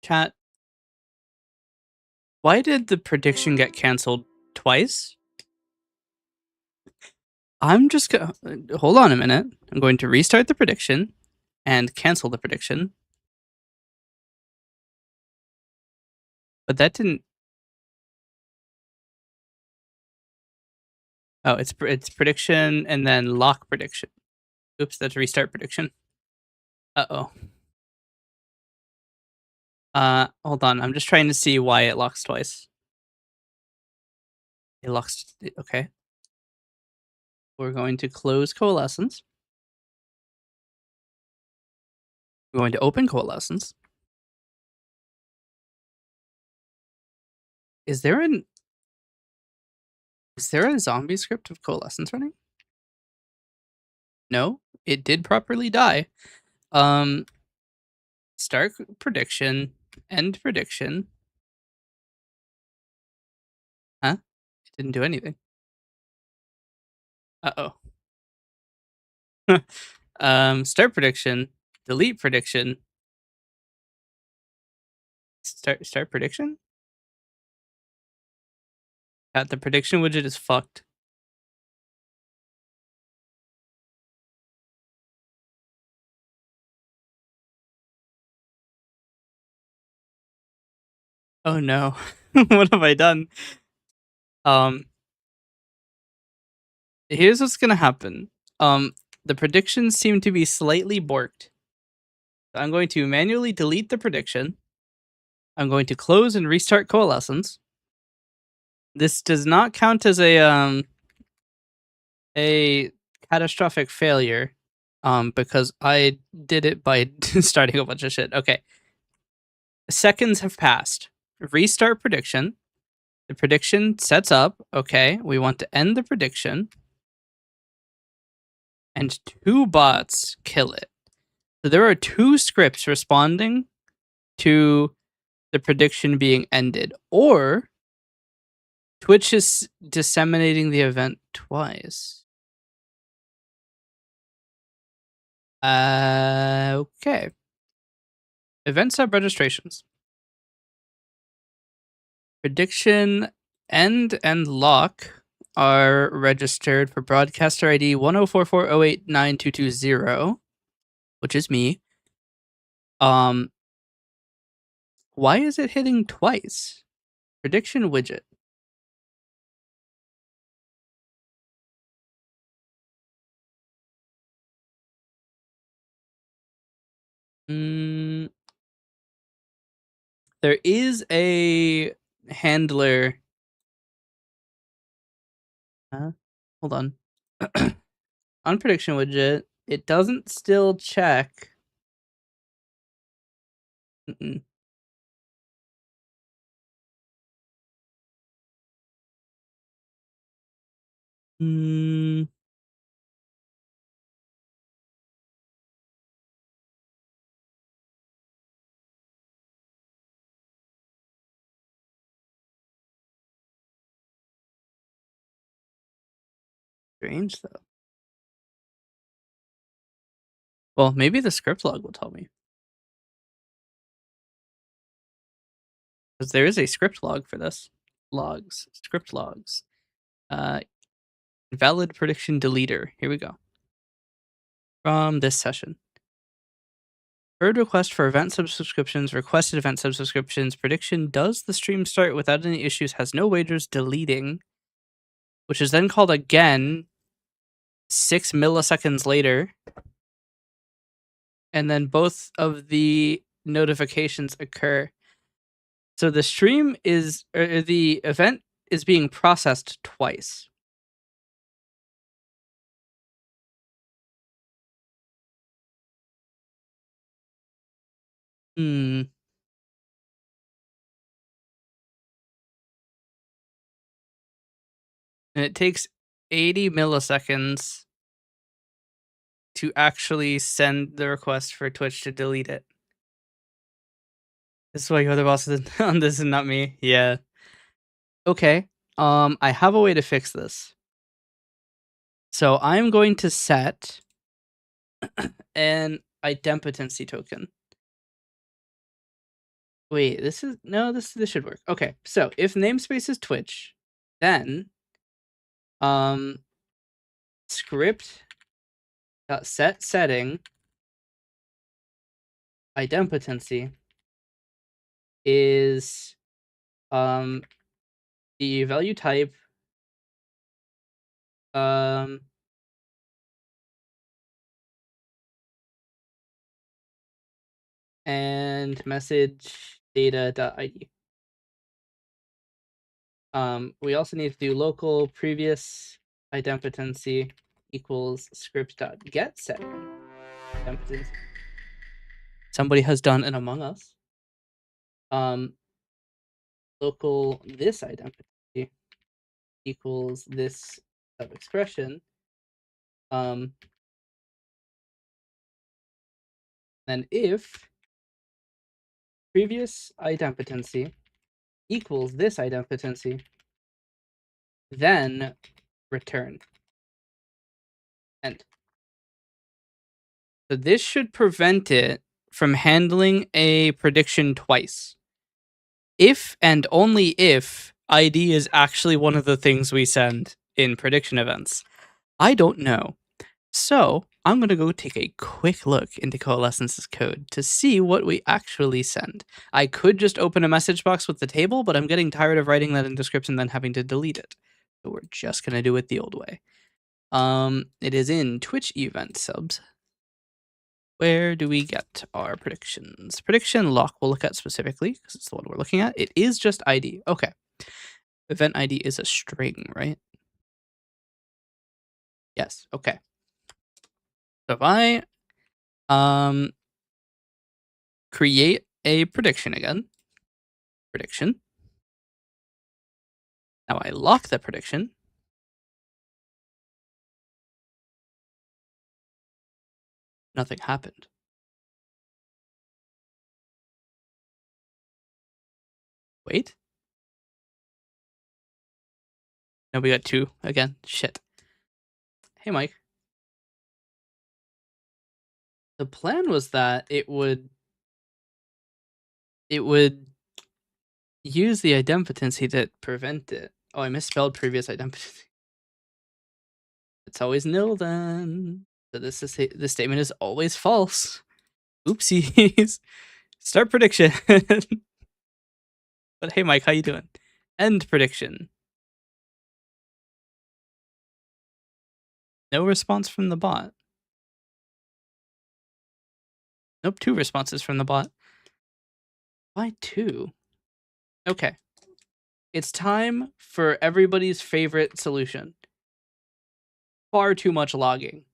Chat, why did the prediction get canceled twice? I'm just gonna hold on a minute. I'm going to restart the prediction and cancel the prediction. But that didn't. Oh, it's prediction and then lock prediction. Oops, that's restart prediction. Uh-oh. Hold on. I'm just trying to see why it locks twice. It locks. Okay. We're going to close Coalescence. We're going to open Coalescence. Is there a zombie script of Coalescence running? No, it did properly die. Start prediction, end prediction. Huh? It didn't do anything. Uh-oh. Start prediction, delete prediction. Start prediction? The prediction widget is fucked. Oh no. What have I done? Here's what's gonna happen. The predictions seem to be slightly borked. I'm going to manually delete the prediction. I'm going to close and restart Coalescence. This does not count as a catastrophic failure, because I did it by starting a bunch of shit. Okay. Seconds have passed. Restart prediction. The prediction sets up. Okay, we want to end the prediction. And 2 bots kill it. So there are 2 scripts responding to the prediction being ended. Or Twitch is disseminating the event twice. Okay. Event sub registrations. Prediction end and lock are registered for broadcaster ID 1044089220, which is me. Why is it hitting twice? Prediction widget. There is a handler. Hold on. On prediction widget, it doesn't still check. Strange though. Well, maybe the script log will tell me. Because there is a script log for this. Script logs. Valid prediction deleter. Here we go. From this session. Heard request for event subscriptions, requested event subscriptions, prediction, does the stream start without any issues, has no wagers, deleting, which is then called again 6 milliseconds later. And then both of the notifications occur. So the stream is, or the event is being processed twice. And it takes 80 milliseconds to actually send the request for Twitch to delete it. This is why you're the boss on this and not me. Yeah. Okay. I have a way to fix this. So I'm going to set an idempotency token. Wait, this should work. Okay, so if namespace is Twitch, then script set setting idempotency is the value type and message data.id. We also need to do local previous idempotency equals script.get setting idempotency. Somebody has done an Among Us. Local this idempotency equals this expression. Then if previous idempotency equals this idempotency, then return. End. So this should prevent it from handling a prediction twice. If and only if ID is actually one of the things we send in prediction events. I don't know. So I'm going to go take a quick look into Coalescence's code to see what we actually send. I could just open a message box with the table, but I'm getting tired of writing that in description and then having to delete it. So we're just going to do it the old way. It is in Twitch event subs. Where do we get our predictions? Prediction lock we'll look at specifically because it's the one we're looking at. It is just ID. Okay. Event ID is a string, right? Yes. Okay. So if I create a prediction again, prediction. Now I lock the prediction. Nothing happened. Wait. No, we got 2 again. Shit. Hey, Mike. The plan was that it would use the idempotency to prevent it. Oh, I misspelled previous idempotency. It's always nil then. So this statement is always false. Oopsies. Start prediction. But hey, Mike, how you doing? End prediction. No response from the bot. Nope, 2 responses from the bot. Why 2? Okay. It's time for everybody's favorite solution. Far too much logging.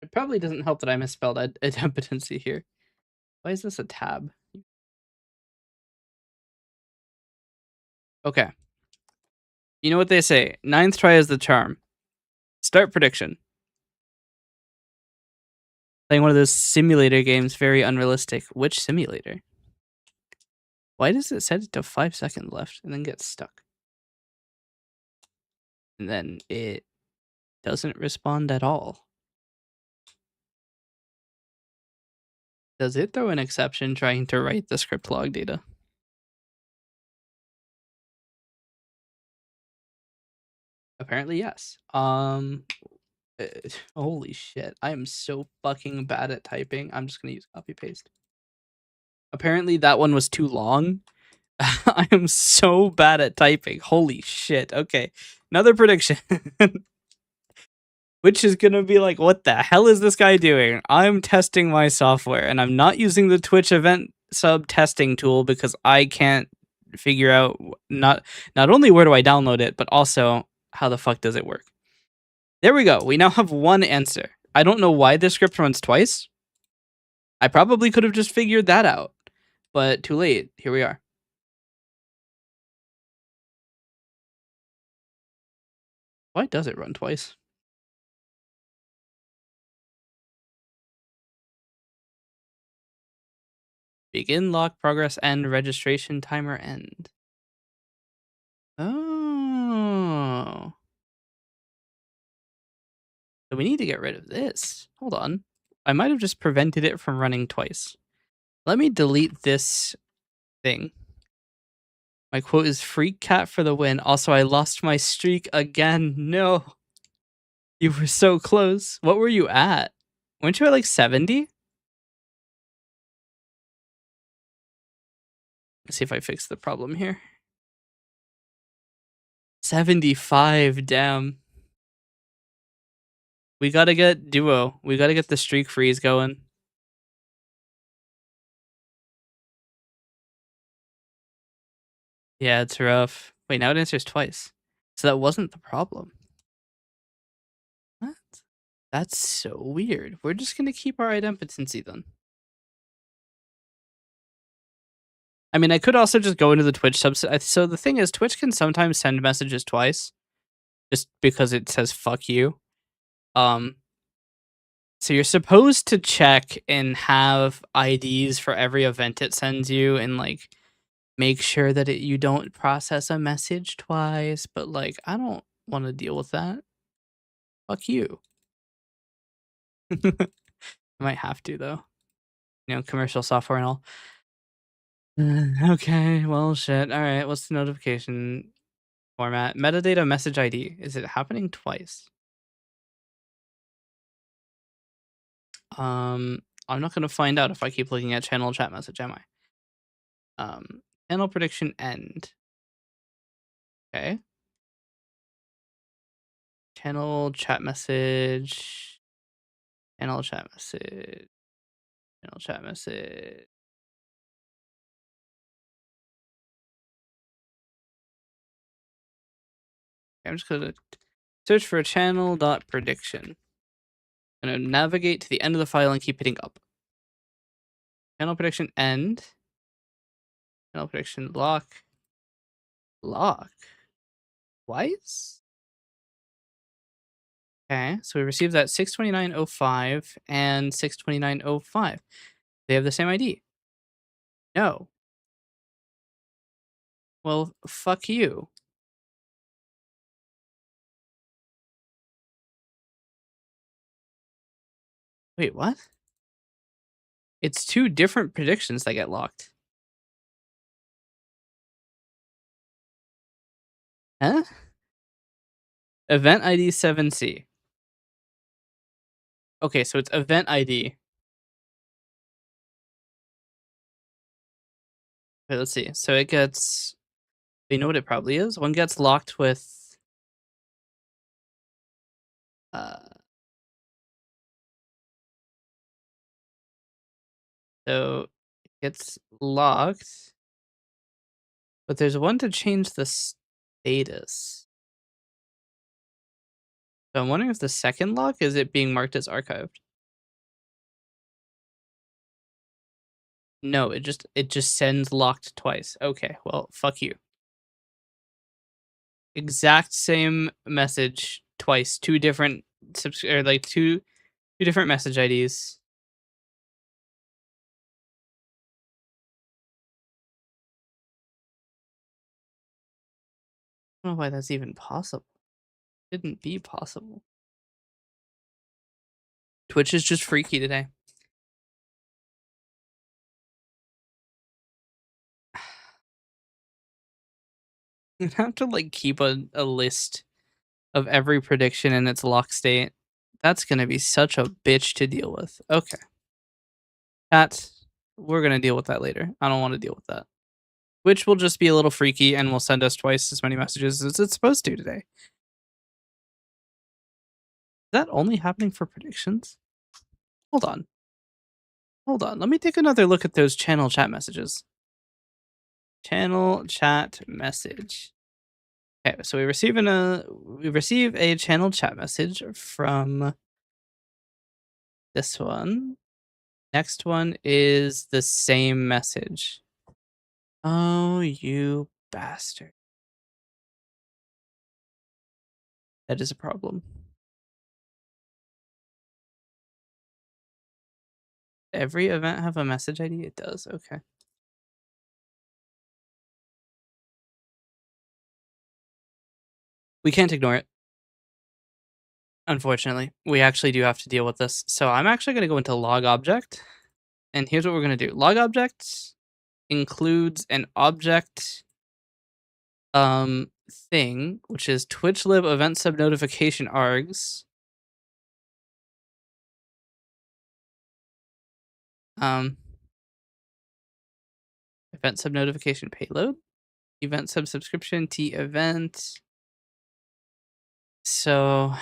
It probably doesn't help that I misspelled idempotency here. Why is this a tab? Okay. You know what they say? 9th try is the charm. Start prediction. Playing one of those simulator games, very unrealistic. Which simulator? Why does it set it to 5 seconds left and then get stuck? And then it doesn't respond at all. Does it throw an exception trying to write the script log data? Apparently, yes. Holy shit. I am so fucking bad at typing. I'm just gonna use copy paste. Apparently that one was too long. I am so bad at typing. Holy shit. Okay. Another prediction. Which is gonna be like, what the hell is this guy doing? I'm testing my software and I'm not using the Twitch event sub testing tool because I can't figure out not only where do I download it, but also how the fuck does it work? There we go. We now have 1 answer. I don't know why this script runs twice. I probably could have just figured that out, but too late. Here we are. Why does it run twice? Begin lock progress end registration timer end. Oh. So we need to get rid of this. Hold on. I might have just prevented it from running twice. Let me delete this thing. My quote is freak cat for the win. Also, I lost my streak again. No. You were so close. What were you at? Weren't you at like 70? Let's see if I fix the problem here. 75, damn. We gotta get duo. We gotta get the streak freeze going. Yeah, it's rough. Wait, now it answers twice. So that wasn't the problem. What? That's so weird. We're just gonna keep our idempotency then. I mean, I could also just go into the Twitch subset. So the thing is, Twitch can sometimes send messages twice, just because it says "fuck you." Um, so you're supposed to check and have IDs for every event it sends you, and like make sure that you don't process a message twice. But like, I don't want to deal with that. Fuck you. I might have to though. You know, commercial software and all. Okay, well, shit. All right, what's the notification format? Metadata message ID. Is it happening twice? I'm not gonna find out if I keep looking at channel chat message, am I? Channel prediction end. Okay. Channel chat message. Channel chat message. Channel chat message. I'm just gonna search for a channel dot prediction. I'm gonna navigate to the end of the file and keep hitting up. Channel prediction end. Channel prediction lock. Lock. Twice? Okay, so we received that 629.05 and 629.05. They have the same ID. No. Well, fuck you. Wait, what? It's two different predictions that get locked. Huh? Event ID 7C. Okay, so it's event ID. Wait, let's see. So it gets. You know what it probably is? One gets locked with. Uh, so it gets locked, but there's one to change the status. So I'm wondering if the second lock is it being marked as archived. No, it just sends locked twice. Okay, well, fuck you. Exact same message twice, two different or like two different message IDs. I don't know why that's even possible. Shouldn't be possible. Twitch is just freaky today. You have to like keep a list of every prediction in its lock state. That's gonna be such a bitch to deal with. Okay. We're gonna deal with that later. I don't want to deal with that. Which will just be a little freaky and will send us twice as many messages as it's supposed to today. Is that only happening for predictions? Hold on. Hold on. Let me take another look at those channel chat messages. Channel chat message. Okay, so we receive a channel chat message from this one. Next one is the same message. Oh, you bastard. That is a problem. Every event have a message ID? It does. Okay. We can't ignore it. Unfortunately, we actually do have to deal with this. So I'm actually going to go into log object, and here's what we're going to do. Log object includes an object thing, which is twitchlib event sub notification args. Um, event sub notification payload, event sub subscription t event. So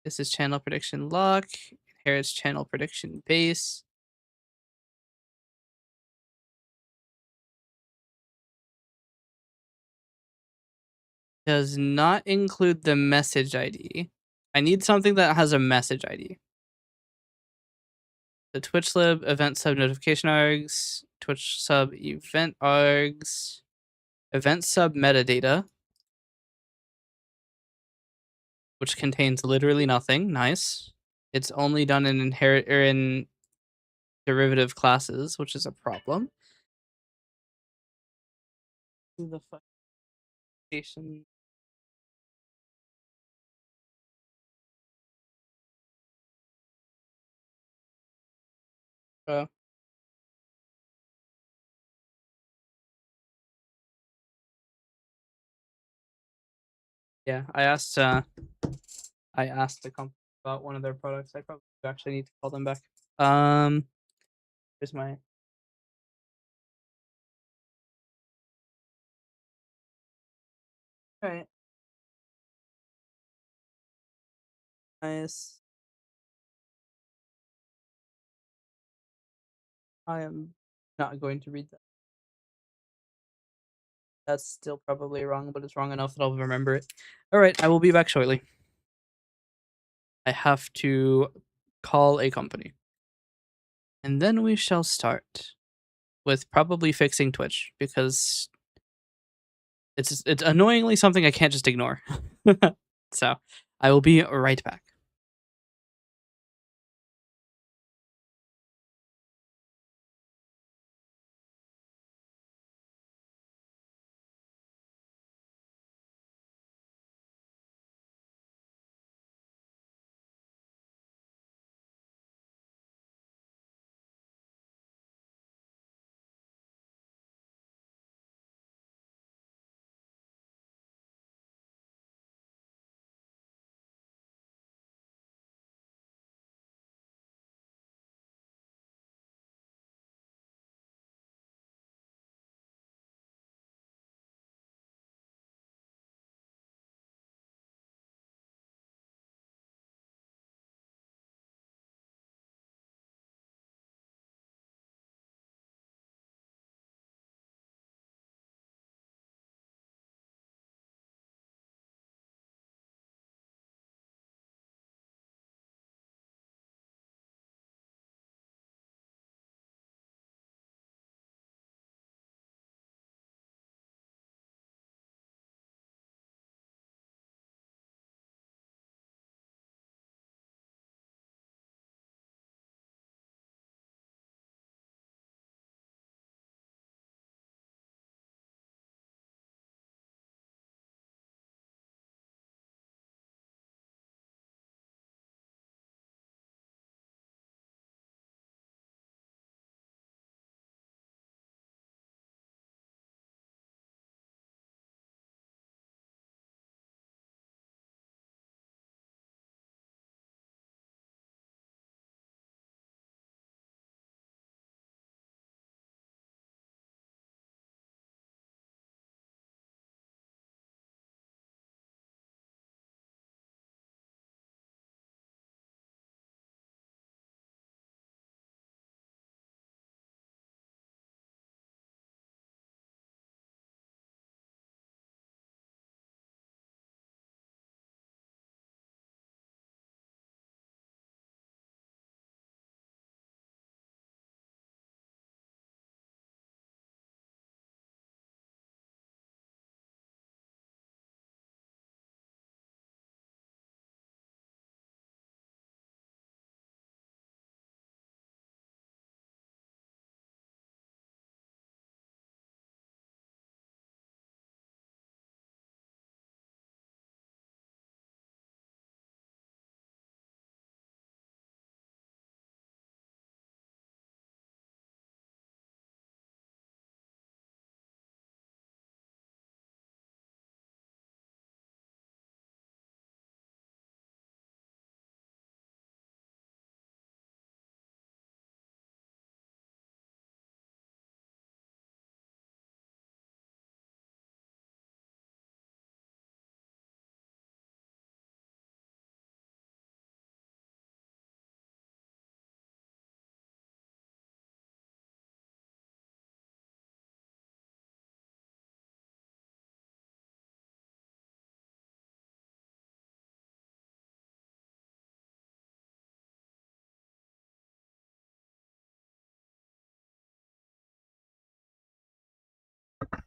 this is channel prediction lock, inherits channel prediction base. Does not include the message ID. I need something that has a message ID. The twitchlib event sub notification args, twitch sub event args, event sub metadata, which contains literally nothing. Nice. It's only done in inherit or in derivative classes, which is a problem. The station. Oh. Yeah, I asked the company about one of their products. I probably actually need to call them back. Here's my all right. Nice. I am not going to read that. That's still probably wrong, but it's wrong enough that I'll remember it. All right, I will be back shortly. I have to call a company. And then we shall start with probably fixing Twitch because it's annoyingly something I can't just ignore. So, I will be right back.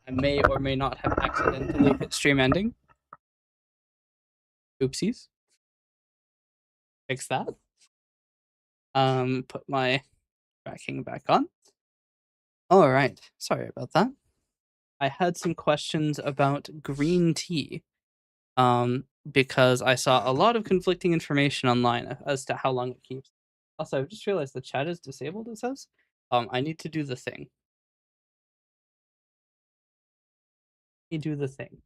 I may or may not have accidentally hit stream ending. Oopsies. Fix that. Put my tracking back on. All right. Sorry about that. I had some questions about green tea. Because I saw a lot of conflicting information online as to how long it keeps. Also, I've just realized the chat is disabled, it says. I need to do the thing. Let me do the thing.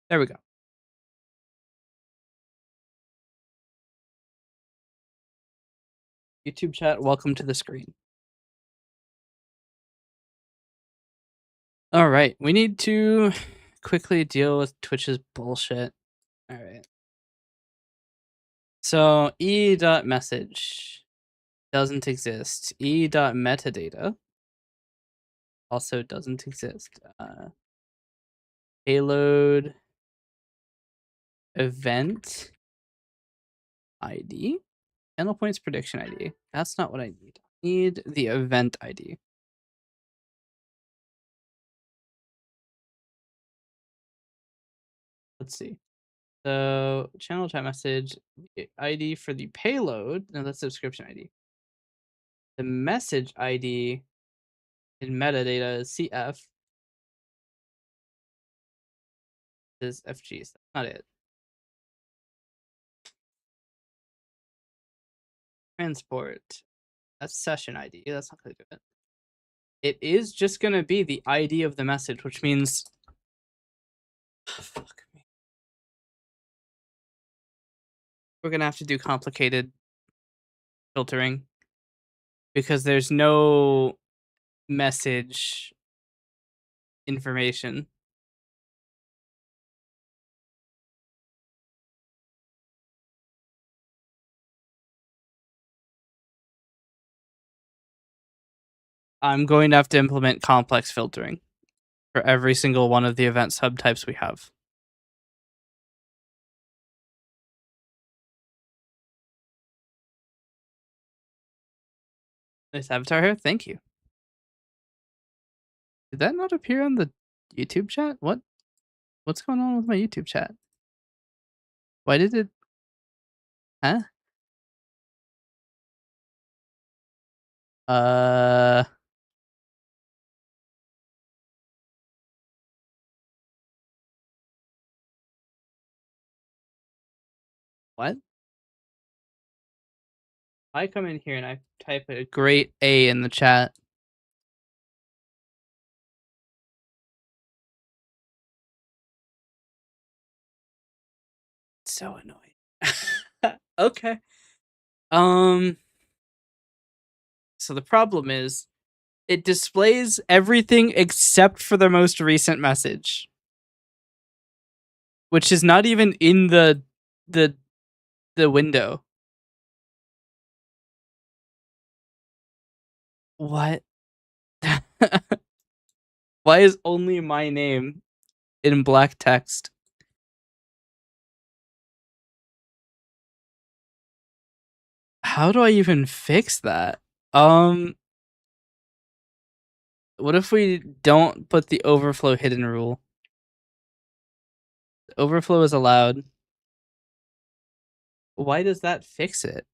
There we go. YouTube chat, welcome to the screen. All right, we need to quickly deal with Twitch's bullshit. All right. So e.message doesn't exist. E.metadata also doesn't exist. Payload event ID. Channel points prediction ID. That's not what I need. I need the event ID. Let's see. So channel chat message ID for the payload. No, that's subscription ID. The message ID in metadata is CF. Is FG. So that's not it. Transport. That's session ID. That's not going to do it. It is just going to be the ID of the message, which means. Fuck me. We're going to have to do complicated filtering because there's no message information. I'm going to have to implement complex filtering for every single one of the event subtypes we have. Nice avatar here. Thank you. Did that not appear on the YouTube chat? What's going on with my YouTube chat? Why did it? Huh? What? I come in here and I type a great A in the chat. It's so annoying. Okay. So the problem is it displays everything except for the most recent message, which is not even in the window. What? Why is only my name in black text? How do I even fix that? What if we don't put the overflow hidden rule? The overflow is allowed. Why does that fix it?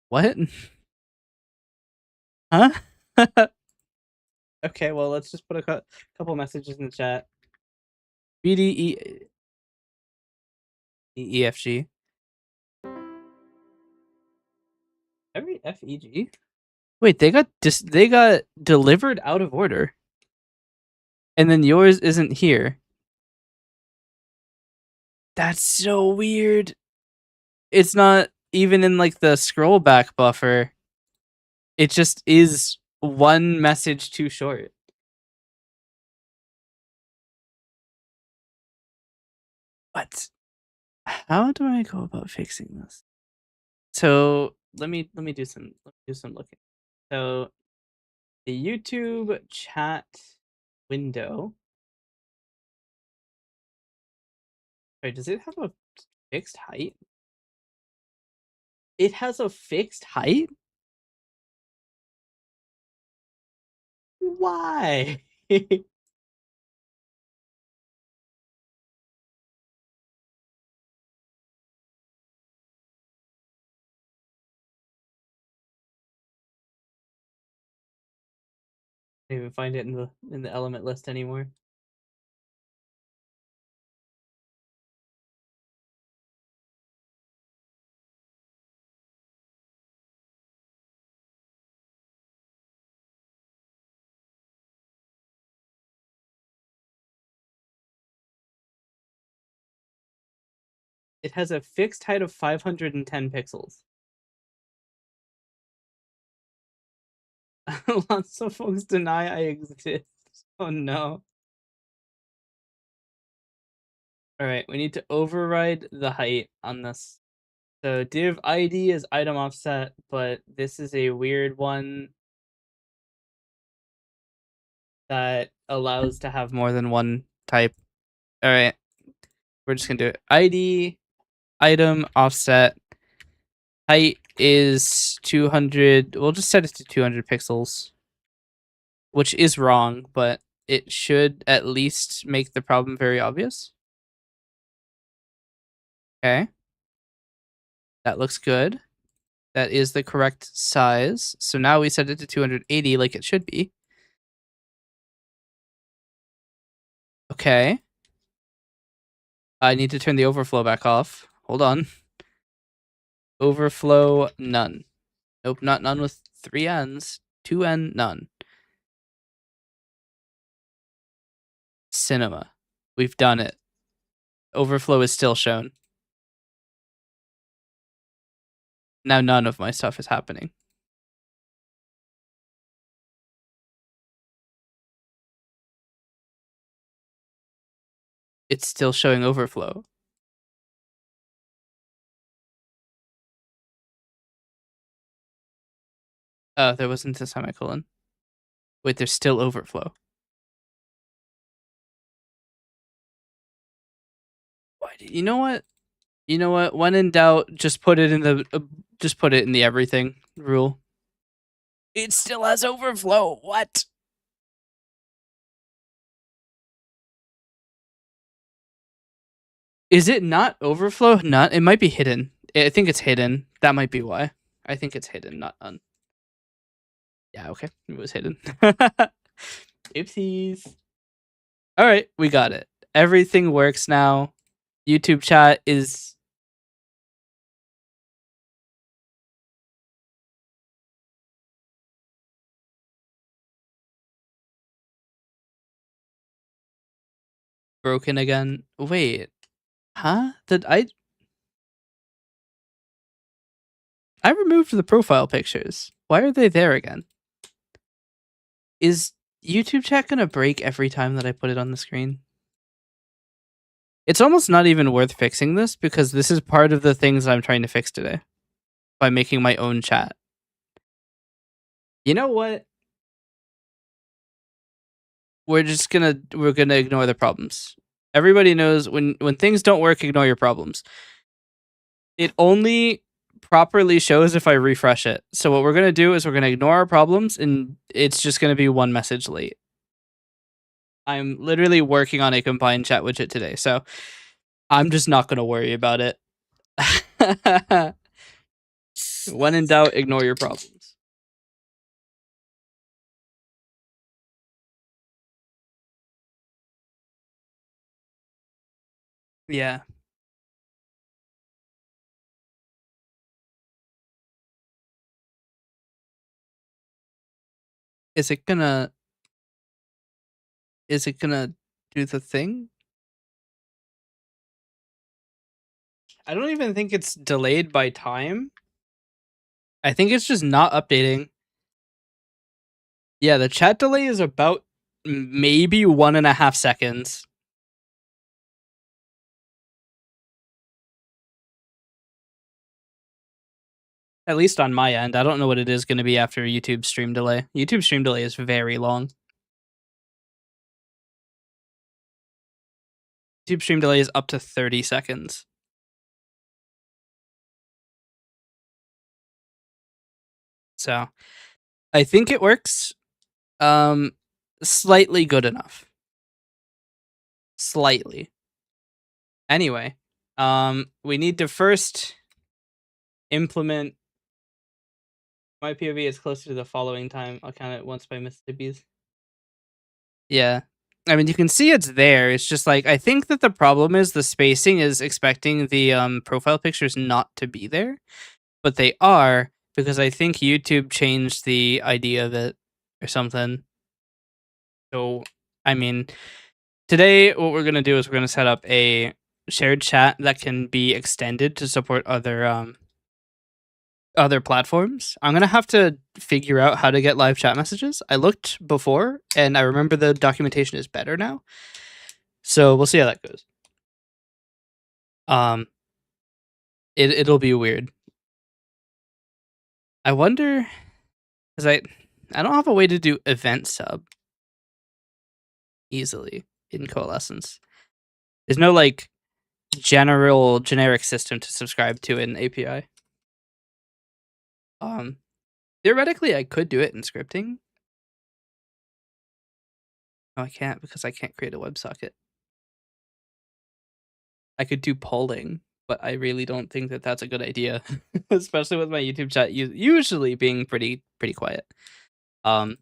What? Huh? Okay, well, let's just put a couple messages in the chat. BDE EFG. Every FEG? Wait, they got delivered out of order. And then yours isn't here. That's so weird. It's not even in like the scroll back buffer. It just is one message too short. What? How do I go about fixing this? So let me do some looking. So the YouTube chat window. Wait, does it have a fixed height? It has a fixed height? Why? Didn't even find it in the element list anymore. It has a fixed height of 510 pixels. Lots of folks deny I exist. Oh no. Alright, we need to override the height on this. So div ID is item offset, but this is a weird one that allows to have more than one type. Alright, we're just gonna do it. ID, item, offset, height is 200. We'll just set it to 200 pixels, which is wrong, but it should at least make the problem very obvious. Okay. That looks good. That is the correct size. So now we set it to 280 like it should be. Okay. I need to turn the overflow back off. Hold on. Overflow none. Nope, not none with 3 N's. 2 N none. Cinema. We've done it. Overflow is still shown. Now none of my stuff is happening. It's still showing overflow. Oh, there wasn't a semicolon. Wait, there's still overflow. Why you know what? You know what? When in doubt, just put it in the everything rule. It still has overflow. What? Is it not overflow? Not. It might be hidden. I think it's hidden. That might be why. I think it's hidden, not un. Yeah. Okay. It was hidden. Oopsies. All right, we got it. Everything works now. YouTube chat is. Broken again. Wait. Huh? Did I removed the profile pictures. Why are they there again? Is YouTube chat gonna break every time that I put it on the screen? It's almost not even worth fixing this because this is part of the things I'm trying to fix today by making my own chat. You know what? We're gonna ignore the problems. Everybody knows when things don't work, ignore your problems. It only properly shows if I refresh it. So what we're gonna do is we're gonna ignore our problems and it's just gonna be one message late. I'm literally working on a combined chat widget today, so I'm just not gonna worry about it. When in doubt, ignore your problems. Yeah. Is it gonna do the thing? I don't even think it's delayed by time. I think it's just not updating. Yeah, the chat delay is about maybe 1.5 seconds. At least on my end. I don't know what it is going to be after YouTube stream delay. YouTube stream delay is very long. YouTube stream delay is up to 30 seconds. So I think it works. slightly good enough. Slightly. Anyway, we need to first implement my POV is closer to the following time. I'll count it once by Mississippi's. Yeah. I mean, you can see it's there. It's just like, I think that the problem is the spacing is expecting the profile pictures not to be there, but they are because I think YouTube changed the idea of it or something. So, I mean, today what we're going to do is we're going to set up a shared chat that can be extended to support other platforms. I'm gonna have to figure out how to get live chat messages. I looked before, and I remember the documentation is better now. So we'll see how that goes. It'll be weird. I wonder, because I don't have a way to do event sub easily in Coalescence. There's no like generic system to subscribe to in API. Theoretically, I could do it in scripting. No, I can't because I can't create a WebSocket. I could do polling, but I really don't think that that's a good idea, especially with my YouTube chat usually being pretty quiet. I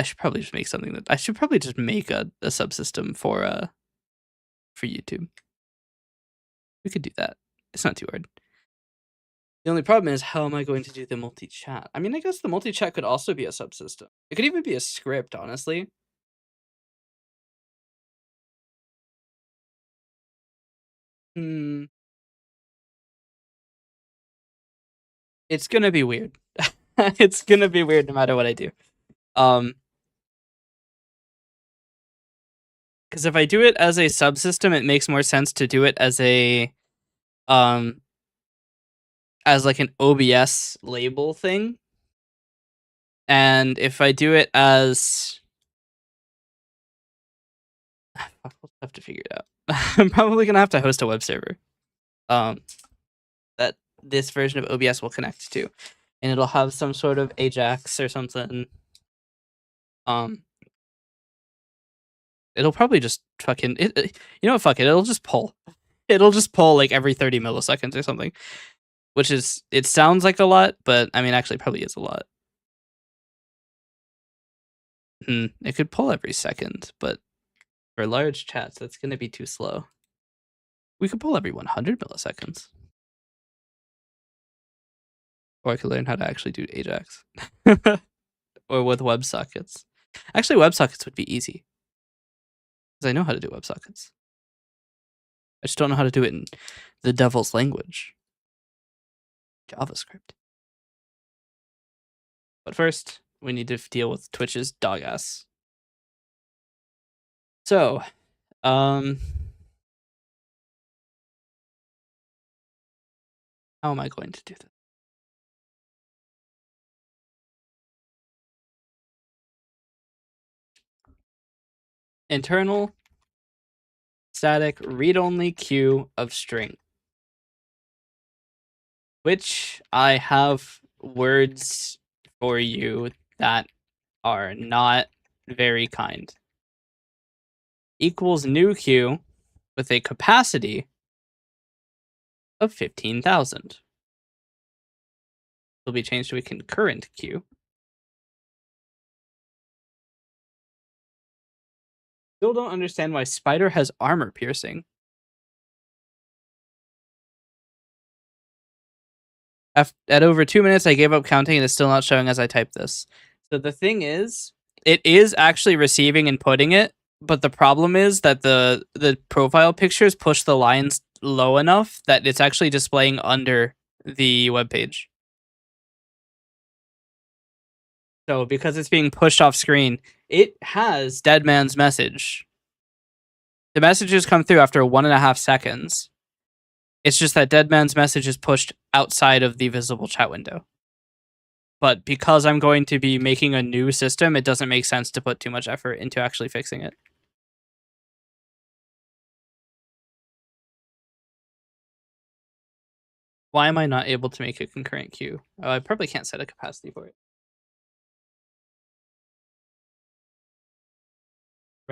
should probably just make something that I should probably just make a subsystem for YouTube. We could do that. It's not too hard. The only problem is how am I going to do the multi-chat? I mean, I guess the multi-chat could also be a subsystem. It could even be a script, honestly. It's gonna be weird. It's gonna be weird no matter what I do. Because if I do it as a subsystem, it makes more sense to do it as a as like an OBS label thing. And if I do it as we'll have to figure it out. I'm probably gonna have to host a web server. That this version of OBS will connect to. And it'll have some sort of Ajax or something. It'll probably just fucking you know what, fuck it, it'll just pull. It'll just pull like every 30 milliseconds or something. Which is, it sounds like a lot, but I mean, actually, probably is a lot. It could pull every second, but for large chats, that's going to be too slow. We could pull every 100 milliseconds. Or I could learn how to actually do Ajax. Or with WebSockets. Actually, WebSockets would be easy. Because I know how to do WebSockets. I just don't know how to do it in the devil's language. JavaScript. But first, we need to deal with Twitch's dog ass. So, how am I going to do this? Internal static read-only queue of string, which I have words for you that are not very kind. Equals new queue with a capacity of 15,000. Will be changed to a concurrent queue. Still don't understand why Spider has armor piercing. At over 2 minutes, I gave up counting and it's still not showing as I type this. So the thing is, it is actually receiving and putting it, but the problem is that the profile pictures push the lines low enough that it's actually displaying under the web page. So because it's being pushed off screen, it has Dead Man's message. The messages come through after 1.5 seconds. It's just that Dead Man's message is pushed outside of the visible chat window. But because I'm going to be making a new system, it doesn't make sense to put too much effort into actually fixing it. Why am I not able to make a concurrent queue? Oh, I probably can't set a capacity for it.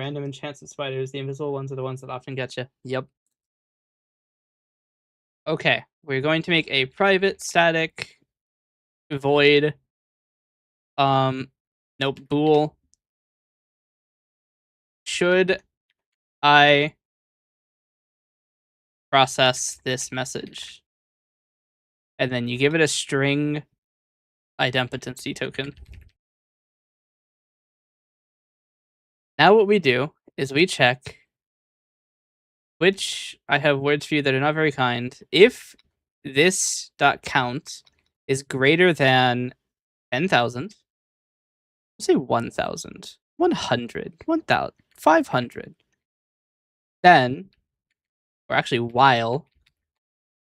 Random enchanted spiders. The invisible ones are the ones that often get you. Yep. Okay, we're going to make a private static void. Nope. Bool. Should I process this message? And then you give it a string idempotency token. Now what we do is we check which I have words for you that are not very kind. If this dot count is greater than 10,000, say 1,000, 100, 1,000, 500, then, or actually while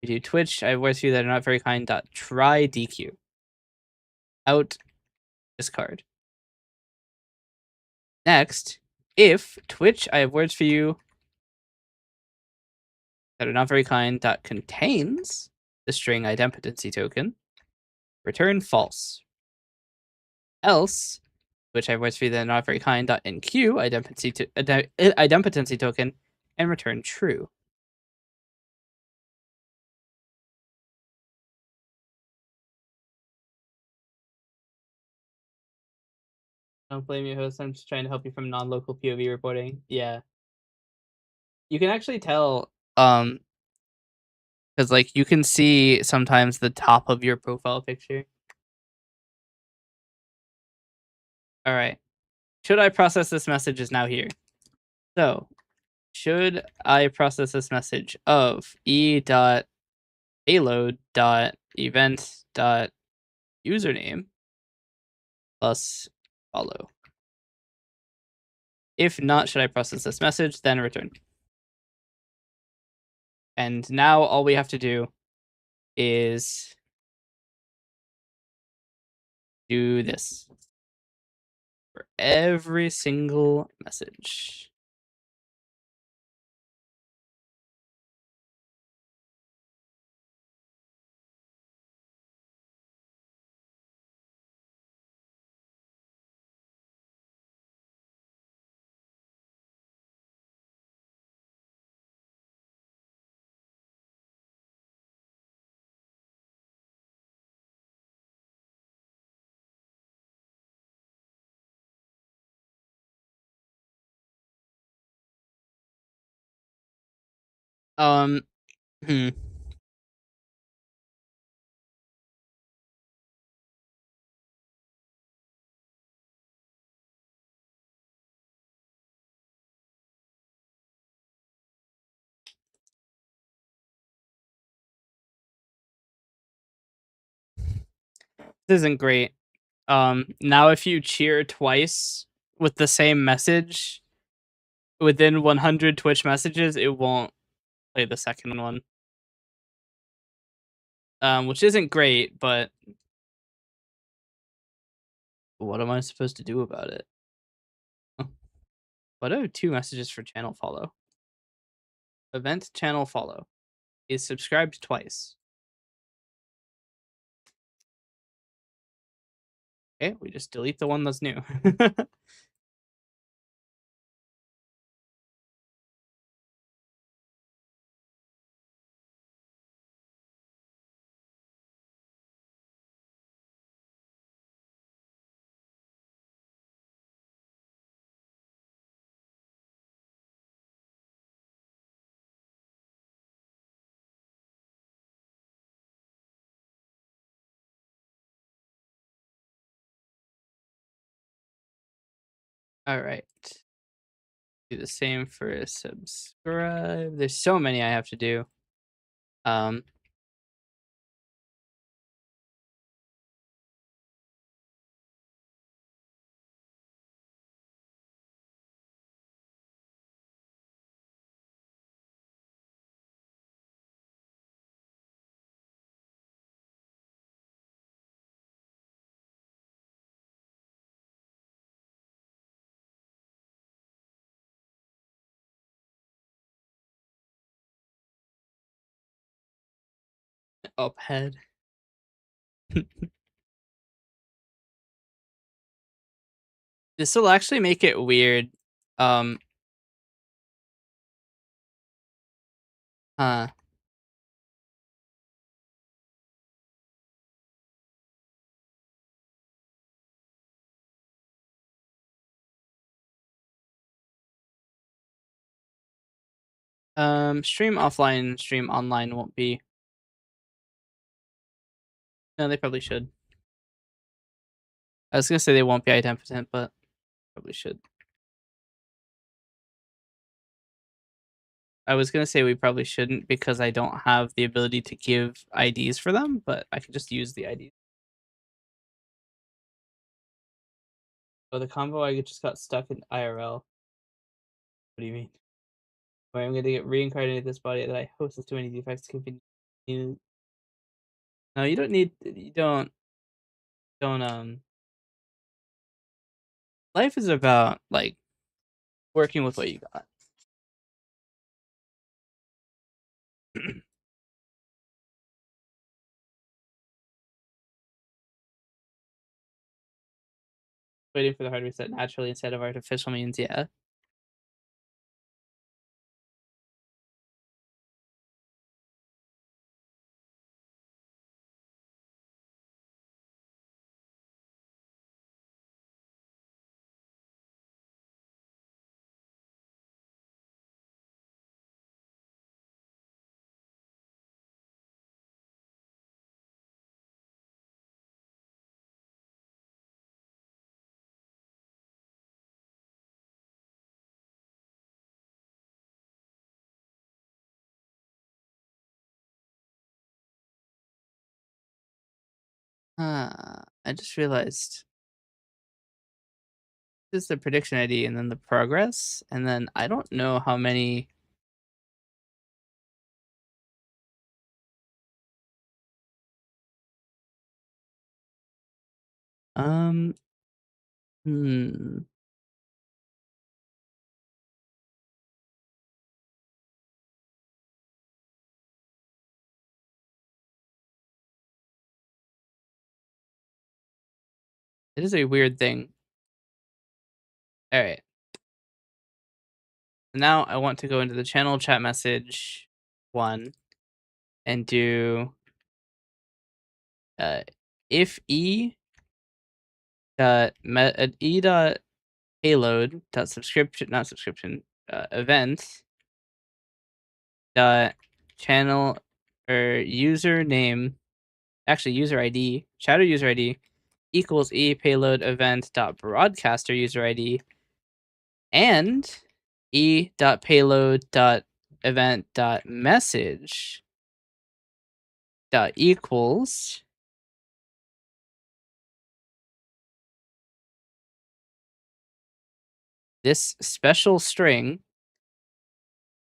we do Twitch, I have words for you that are not very kind. Dot try DQ out discard. Next, if Twitch, I have words for you that are not very kind. Dot contains the string idempotency token. Return false. Else, which I have words for you that are not very kind. Dot enqueue idempotency token and return true. Don't blame you, host. I'm just trying to help you from non-local POV reporting. Yeah. You can actually tell, because like you can see sometimes the top of your profile picture. All right. Should I process this message is now here. So, should I process this message of e.payload.event.username plus follow? If not, should I process this message, then return. And now all we have to do is do this for every single message. Um, hmm. This isn't great. Now if you cheer twice with the same message within 100 Twitch messages, it won't play the second one. Which isn't great, but what am I supposed to do about it? What are 2 messages for channel follow? Event channel follow is subscribed twice. Okay, we just delete the one that's new. All right. Do the same for subscribe. There's so many I have to do. Up head. This will actually make it weird. Um, huh. Stream offline, stream online won't be. No, they probably should. I was gonna say they won't be idempotent, but probably should. I was gonna say we probably shouldn't because I don't have the ability to give IDs for them, but I could just use the IDs. Oh, the combo I just got stuck in IRL. What do you mean? Wait, I'm gonna get reincarnated this body that I host has too many defects to continue. No, you don't need. You don't. Life is about like working with what you got. Waiting for the hard reset naturally instead of artificial means, yeah. I just realized this is the prediction ID and then the progress, and then I don't know how many. Um, hmm. It is a weird thing. All right. Now I want to go into the channel chat message one and do uh if e dot payload dot subscription not subscription event dot channel or username, actually user ID, shadow user ID equals e payload event dot broadcaster user ID and e dot payload dot event dot message dot equals this special string.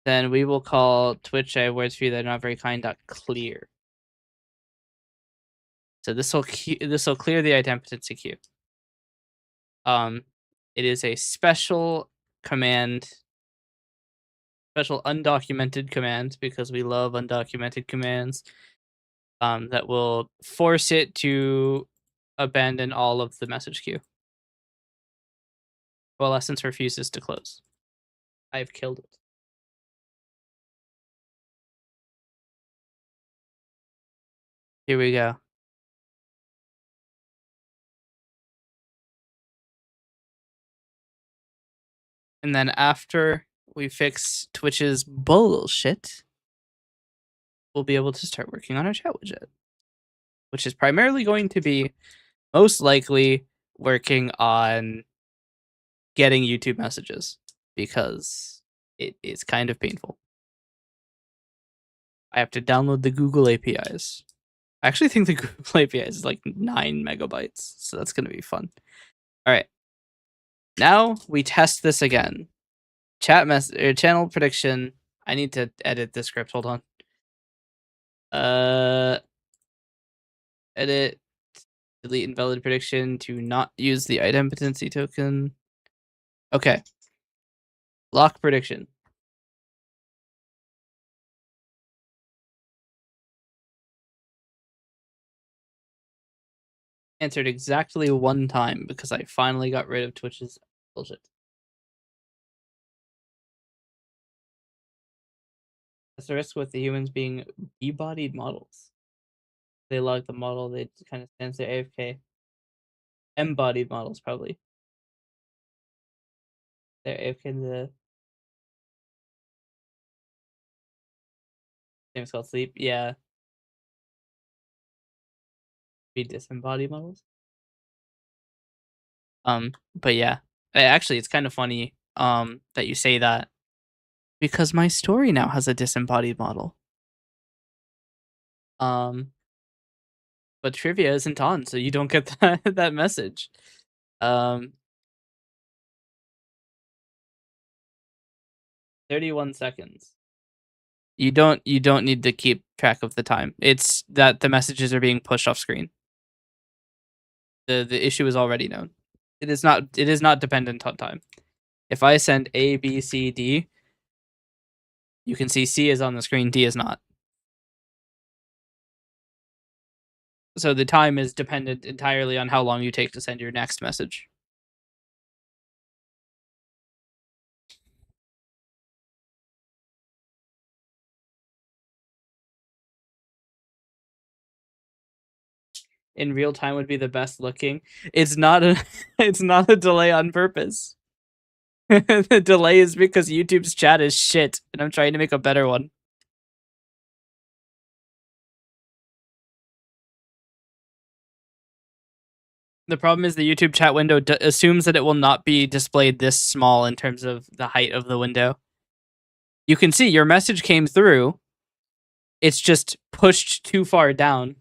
Then we will call Twitch, I have words for you that are not very kind dot clear. So this will clear the idempotency queue. It is a special command, special undocumented command because we love undocumented commands. That will force it to abandon all of the message queue. Well, Essence refuses to close. I've killed it. Here we go. And then after we fix Twitch's bullshit, we'll be able to start working on our chat widget, which is primarily going to be most likely working on getting YouTube messages because it is kind of painful. I have to download the Google APIs. I actually think the Google APIs is like 9 megabytes, so that's going to be fun. All right. Now we test this again. Channel prediction. I need to edit the script. Hold on. Edit, delete invalid prediction to not use the idempotency token. Okay. Lock prediction. Answered exactly one time because I finally got rid of Twitch's bullshit. That's the risk with the humans being B-bodied models. They log the model, they kind of stands there AFK. M-bodied models, probably. They're AFK in the name's called sleep. Yeah. Be disembodied models. But yeah. Actually, it's kind of funny that you say that because my story now has a disembodied model. But trivia isn't on, so you don't get that message. 31 seconds. You don't need to keep track of the time. It's that the messages are being pushed off screen. The issue is already known. It is not dependent on time. If I send A, B, C, D, you can see C is on the screen, D is not. So the time is dependent entirely on how long you take to send your next message. In real time would be the best looking. It's not a it's not a delay on purpose. The delay is because YouTube's chat is shit, and I'm trying to make a better one. The problem is the YouTube chat window assumes that it will not be displayed this small in terms of the height of the window. You can see your message came through. It's just pushed too far down.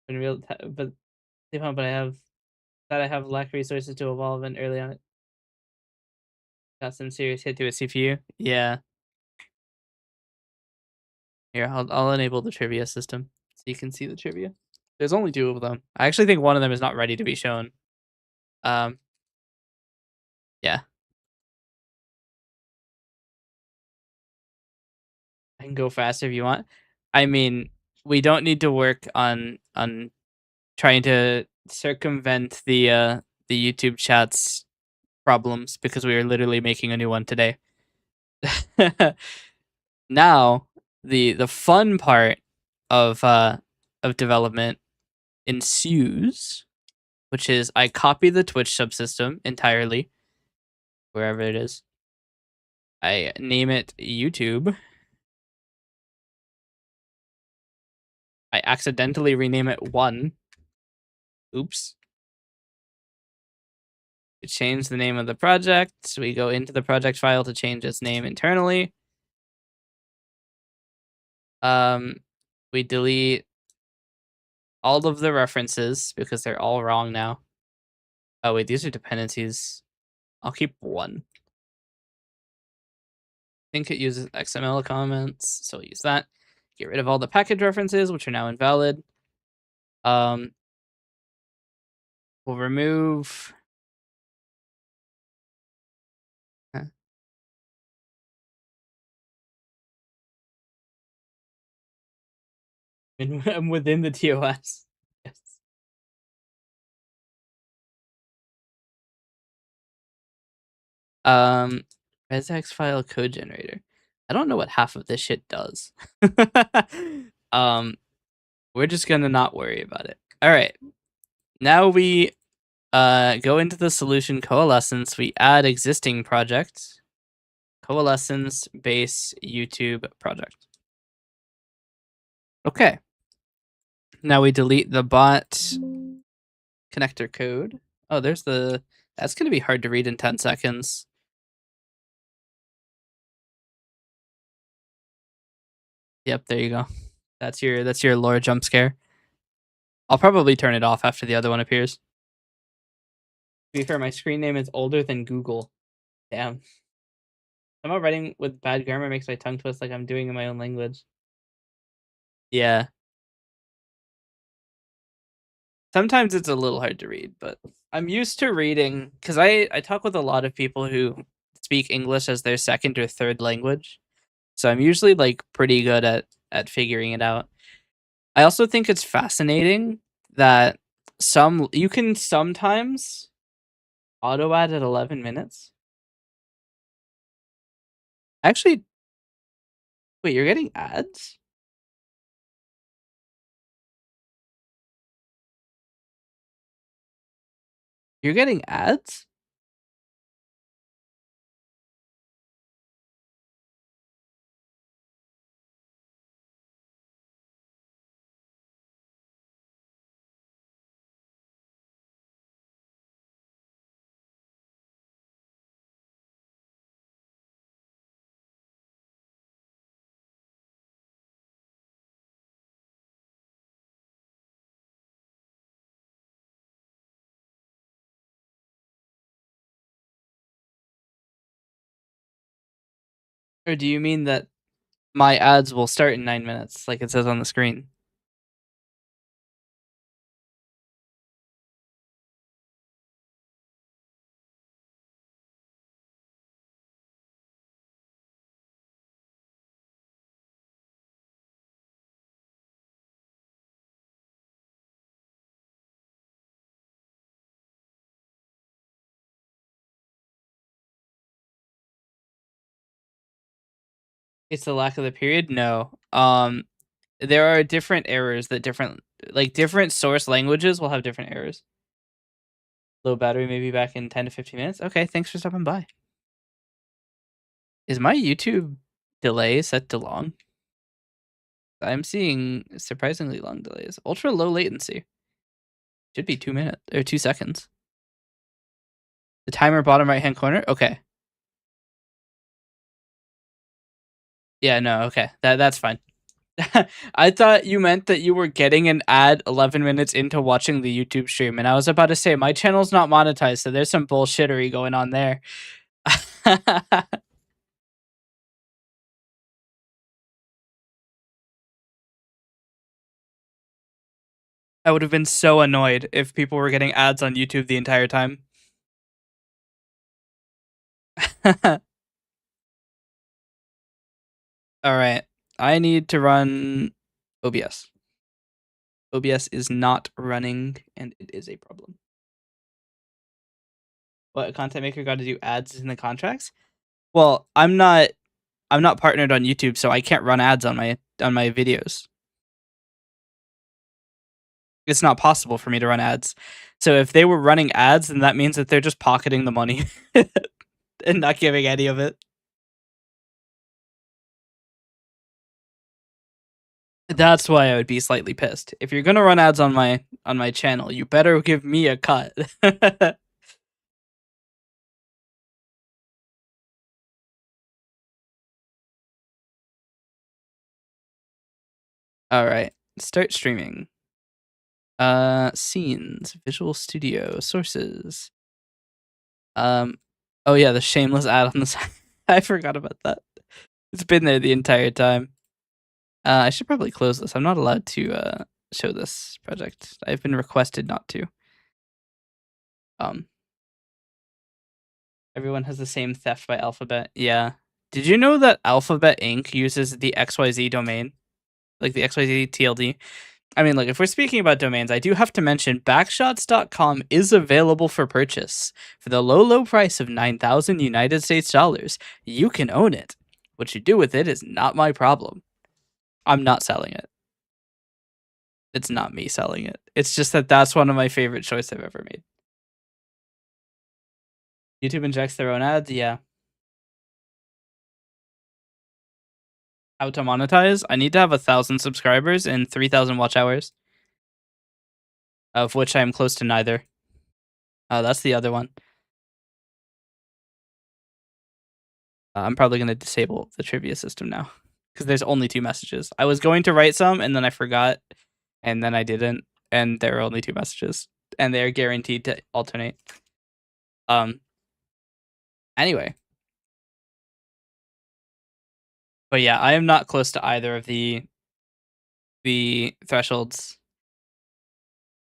In real time, but I have lack resources to evolve and early on it. Got some serious hit to a CPU. Yeah. Here, I'll enable the trivia system so you can see the trivia. There's only 2 of them. I actually think one of them is not ready to be shown. Yeah. I can go faster if you want. I mean, we don't need to work on trying to circumvent the YouTube chat's problems because we are literally making a new one today. Now, the fun part of development ensues, which is I copy the Twitch subsystem entirely, wherever it is. I name it YouTube. I accidentally rename it 1. Oops. We change the name of the project. So we go into the project file to change its name internally. We delete all of the references because they're all wrong now. Oh wait, these are dependencies. I'll keep 1. I think it uses XML comments, so we'll use that. Get rid of all the package references, which are now invalid. We'll remove. I'm within the TOS. Yes. Resx file code generator. I don't know what half of this shit does. We're just gonna not worry about it. All right. Now we go into the solution coalescence. We add existing project. Coalescence base YouTube project. Okay. Now we delete the bot connector code. Oh, there's the. That's gonna be hard to read in 10 seconds. Yep, there you go. That's your lore jump scare. I'll probably turn it off after the other one appears. To be fair, my screen name is older than Google. Damn. Somehow writing with bad grammar makes my tongue twist like I'm doing in my own language. Yeah. Sometimes it's a little hard to read, but I'm used to reading because I talk with a lot of people who speak English as their second or third language. So I'm usually like pretty good at figuring it out. I also think it's fascinating that you can sometimes Auto ad at 11 minutes? Actually, wait, you're getting ads? You're getting ads? Or do you mean that my ads will start in 9 minutes, like it says on the screen? It's the lack of the period? No. There are different errors that different source languages will have different errors. Low battery, maybe back in 10 to 15 minutes. Okay, thanks for stopping by. Is my YouTube delay set to long? I'm seeing surprisingly long delays. Ultra low latency. Should be 2 minutes or 2 seconds. The timer bottom right hand corner? Okay. Yeah, no, okay. That's fine. I thought you meant that you were getting an ad 11 minutes into watching the YouTube stream, and I was about to say my channel's not monetized, so there's some bullshittery going on there. I would have been so annoyed if people were getting ads on YouTube the entire time. All right. I need to run OBS. OBS is not running, and it is a problem. What, a content maker got to do ads in the contracts? Well, I'm not partnered on YouTube, so I can't run ads on my videos. It's not possible for me to run ads. So if they were running ads, then that means that they're just pocketing the money and not giving any of it. That's why I would be slightly pissed. If you're gonna run ads on my channel, you better give me a cut. All right, start streaming. Scenes, Visual Studio, sources. Oh yeah, the shameless ad on the side. I forgot about that. It's been there the entire time. I should probably close this. I'm not allowed to show this project. I've been requested not to. Everyone has the same theft by Alphabet. Yeah. Did you know that Alphabet Inc. uses the XYZ domain? Like the XYZ TLD? I mean, look, if we're speaking about domains, I do have to mention backshots.com is available for purchase. For the low, low price of 9,000 United States dollars, you can own it. What you do with it is not my problem. I'm not selling it. It's not me selling it. It's just that that's one of my favorite choices I've ever made. YouTube injects their own ads? Yeah. How to monetize? I need to have 1,000 subscribers and 3,000 watch hours, of which I'm close to neither. That's the other one. I'm probably going to disable the trivia system now because there's only 2 messages. I was going to write some and then I forgot and then I didn't, and there are only 2 messages and they're guaranteed to alternate. Anyway. But yeah, I am not close to either of the thresholds.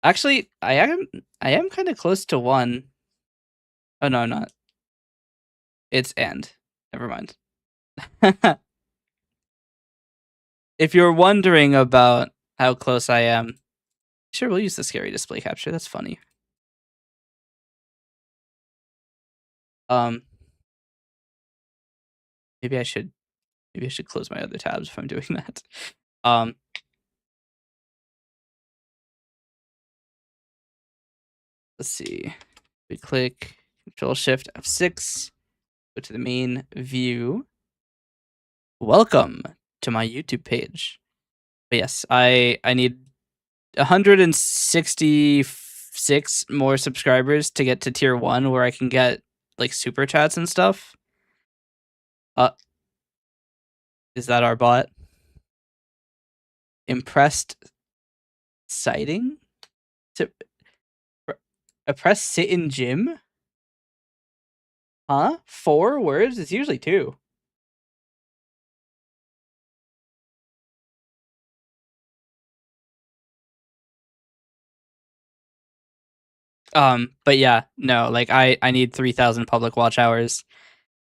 Actually, I am kind of close to one. Oh no, I'm not. It's and. Never mind. If you're wondering about how close I am, sure, we'll use the scary display capture. That's funny. Um, maybe I should close my other tabs if I'm doing that. Um, let's see. We click Control Shift F6, go to the main view. Welcome to my YouTube page. But yes, I need 166 more subscribers to get to tier 1 where I can get like super chats and stuff. Is that our bot? Impressed sighting? To press sit in gym? Huh? 4 words? It's usually 2. But yeah, no, like I need 3,000 public watch hours,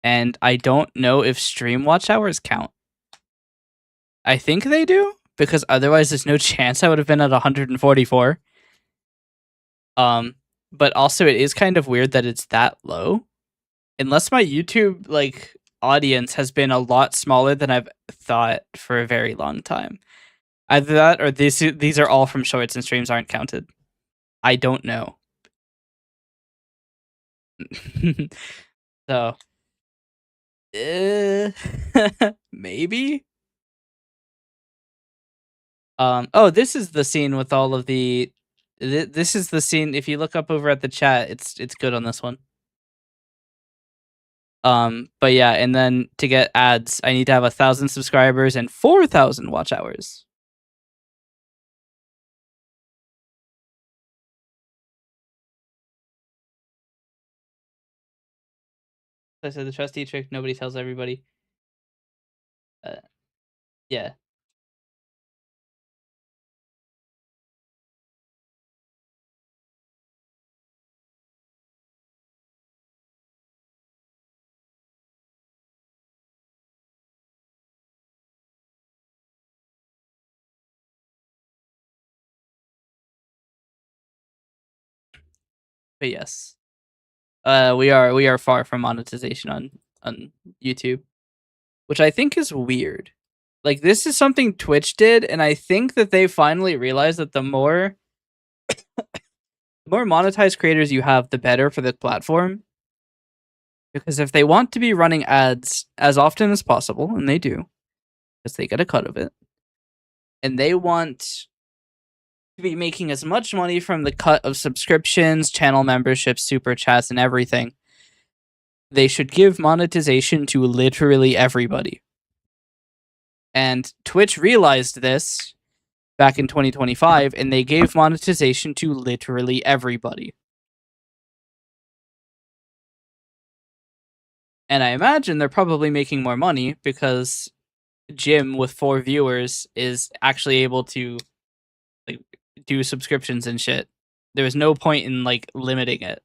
and I don't know if stream watch hours count. I think they do, because otherwise there's no chance I would have been at 144. But also it is kind of weird that it's that low. Unless my YouTube like audience has been a lot smaller than I've thought for a very long time. Either that or these are all from shorts and streams aren't counted. I don't know. So maybe. Oh, this is the scene with all of the this is the scene. If you look up over at the chat, it's good on this one. But yeah, and then to get ads, I need to have 1,000 subscribers and 4,000 watch hours. I said the trustee trick. Nobody tells everybody. Yeah. But yes, we are far from monetization on YouTube, which I think is weird. Like this is something Twitch did, and I think that they finally realized that the more monetized creators you have, the better for the platform. Because if they want to be running ads as often as possible, and they do, because they get a cut of it, and they want to be making as much money from the cut of subscriptions, channel memberships, super chats, and everything, they should give monetization to literally everybody. And Twitch realized this back in 2025, and they gave monetization to literally everybody. And I imagine they're probably making more money because Jim with 4 viewers is actually able to like do subscriptions and shit. There was no point in like limiting it.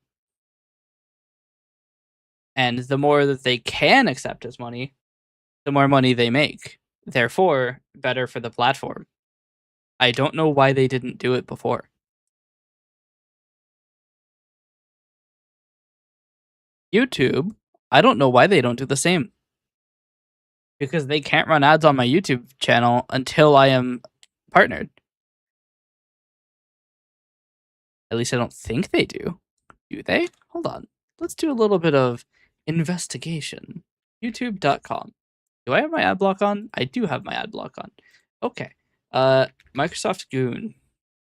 And the more that they can accept as money, the more money they make. Therefore, better for the platform. I don't know why they didn't do it before. YouTube, I don't know why they don't do the same. Because they can't run ads on my YouTube channel until I am partnered. At least I don't think they do. Do they? Hold on. Let's do a little bit of investigation. YouTube.com. Do I have my ad block on? I do have my ad block on. Okay. Microsoft Goon.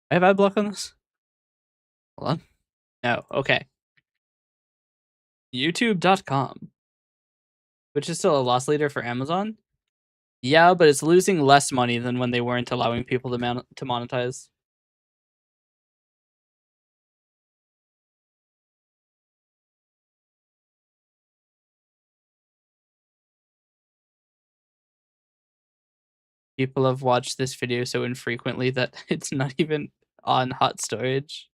I have ad block on this? Hold on. No. Okay. YouTube.com. Which is still a loss leader for Amazon. Yeah, but it's losing less money than when they weren't allowing people to monetize. People have watched this video so infrequently that it's not even on hot storage.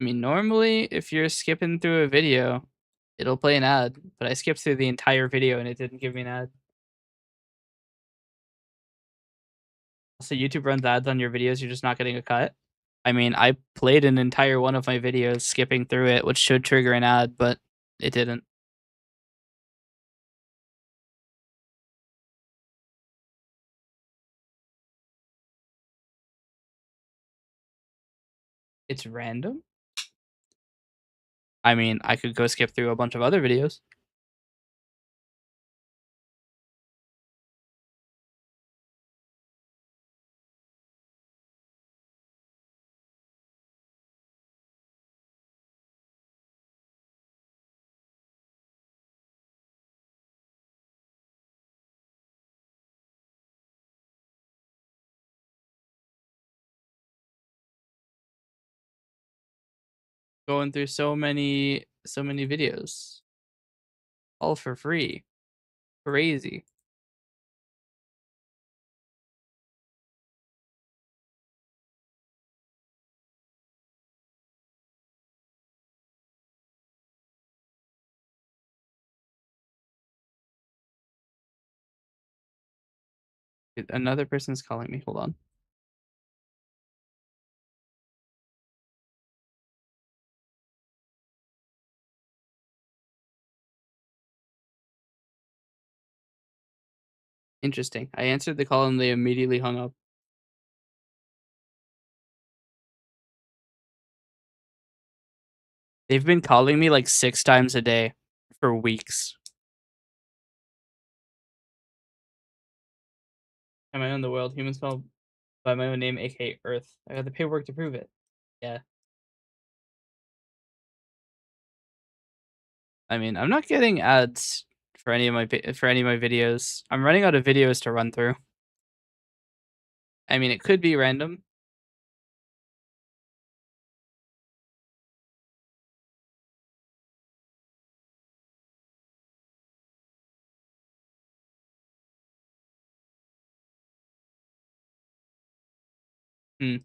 I mean, normally, if you're skipping through a video, it'll play an ad, but I skipped through the entire video and it didn't give me an ad. So YouTube runs ads on your videos, you're just not getting a cut? I mean, I played an entire one of my videos skipping through it, which should trigger an ad, but it didn't. It's random? I mean, I could go skip through a bunch of other videos. Going through so many videos. All for free. Crazy. Another person's calling me. Hold on. Interesting. I answered the call and they immediately hung up. They've been calling me like 6 times a day for weeks. Am I own the world? Humans call by my own name, aka Earth. I got the paperwork to prove it. Yeah. I mean, I'm not getting ads for any of my videos. I'm running out of videos to run through. I mean, it could be random. Hmm.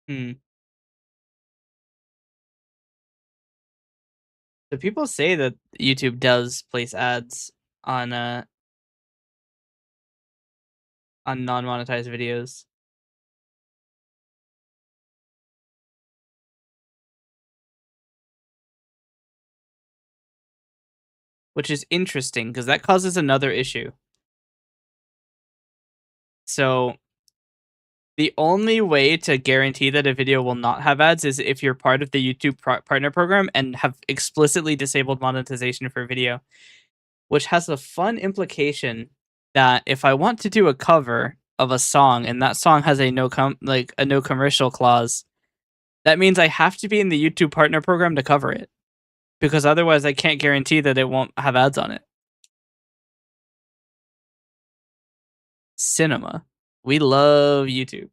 Hmm. So people say that YouTube does place ads on non-monetized videos, which is interesting because that causes another issue. So the only way to guarantee that a video will not have ads is if you're part of the YouTube partner program and have explicitly disabled monetization for video, which has a fun implication that if I want to do a cover of a song and that song has a no commercial clause, that means I have to be in the YouTube partner program to cover it because otherwise I can't guarantee that it won't have ads on it. Cinema. We love YouTube.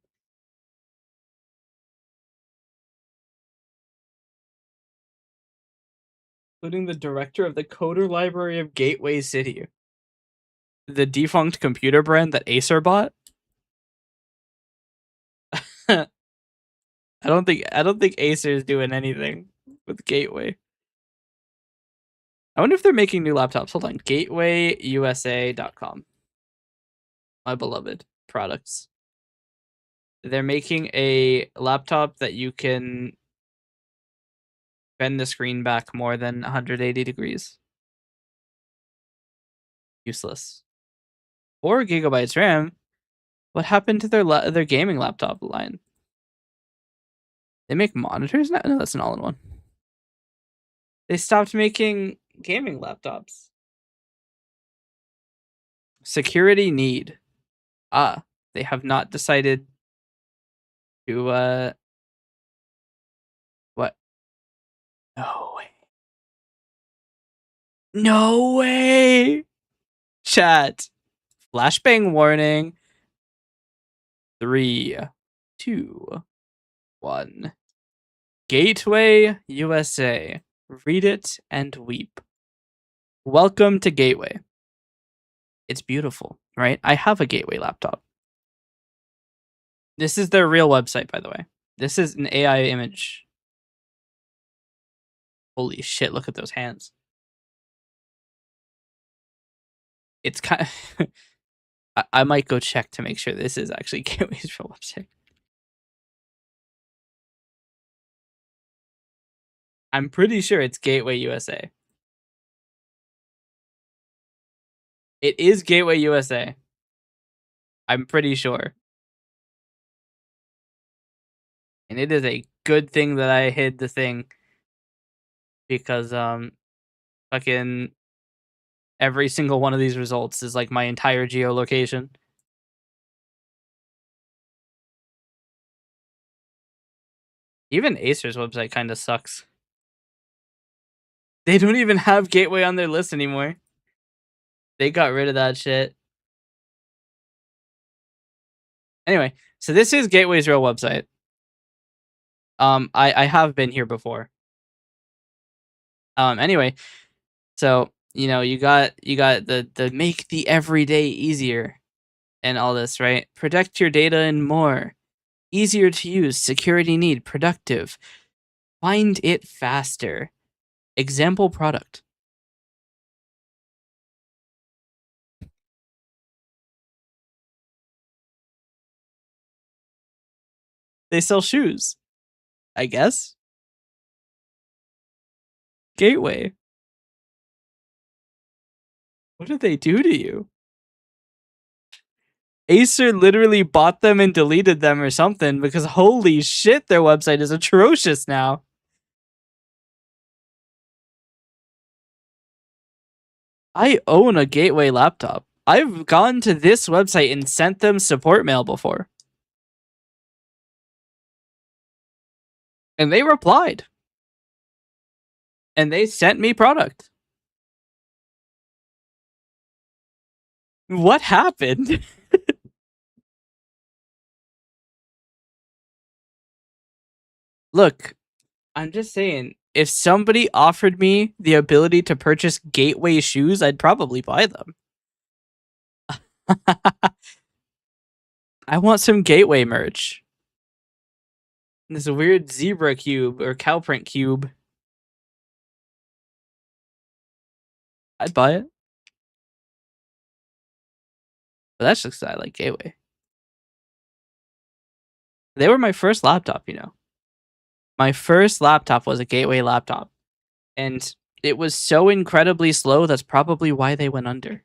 Including the director of the coder library of Gateway City, the defunct computer brand that Acer bought. I don't think Acer is doing anything with Gateway. I wonder if they're making new laptops. Hold on. GatewayUSA.com. My beloved products. They're making a laptop that you can bend the screen back more than 180 degrees. Useless. 4 gigabytes RAM. What happened to their gaming laptop line? They make monitors now? No, that's an all-in-one. They stopped making gaming laptops. Security need. Ah, they have not decided to what? No way. No way. Chat. Flashbang warning. 3, 2, 1. Gateway USA. Read it and weep. Welcome to Gateway. It's beautiful, right? I have a Gateway laptop. This is their real website, by the way. This is an AI image. Holy shit, look at those hands. It's kind of I might go check to make sure this is actually Gateway's real website. I'm pretty sure it's Gateway USA. It is Gateway USA. I'm pretty sure. And it is a good thing that I hid the thing because fucking every single one of these results is like my entire geolocation. Even Acer's website kind of sucks. They don't even have Gateway on their list anymore. They got rid of that shit. Anyway, so this is Gateway's real website. I have been here before. Anyway, so you got the make the everyday easier and all this, right? Protect your data and more. Easier to use, security need, productive. Find it faster. Example product. They sell shoes, I guess. Gateway. What did they do to you? Acer literally bought them and deleted them or something because holy shit, their website is atrocious now. I own a Gateway laptop. I've gone to this website and sent them support mail before. And they replied. And they sent me product. What happened? Look, I'm just saying, if somebody offered me the ability to purchase Gateway shoes, I'd probably buy them. I want some Gateway merch. This weird zebra cube or cow print cube. I'd buy it. But that's just I like Gateway. They were my first laptop, My first laptop was a Gateway laptop. And it was so incredibly slow, that's probably why they went under.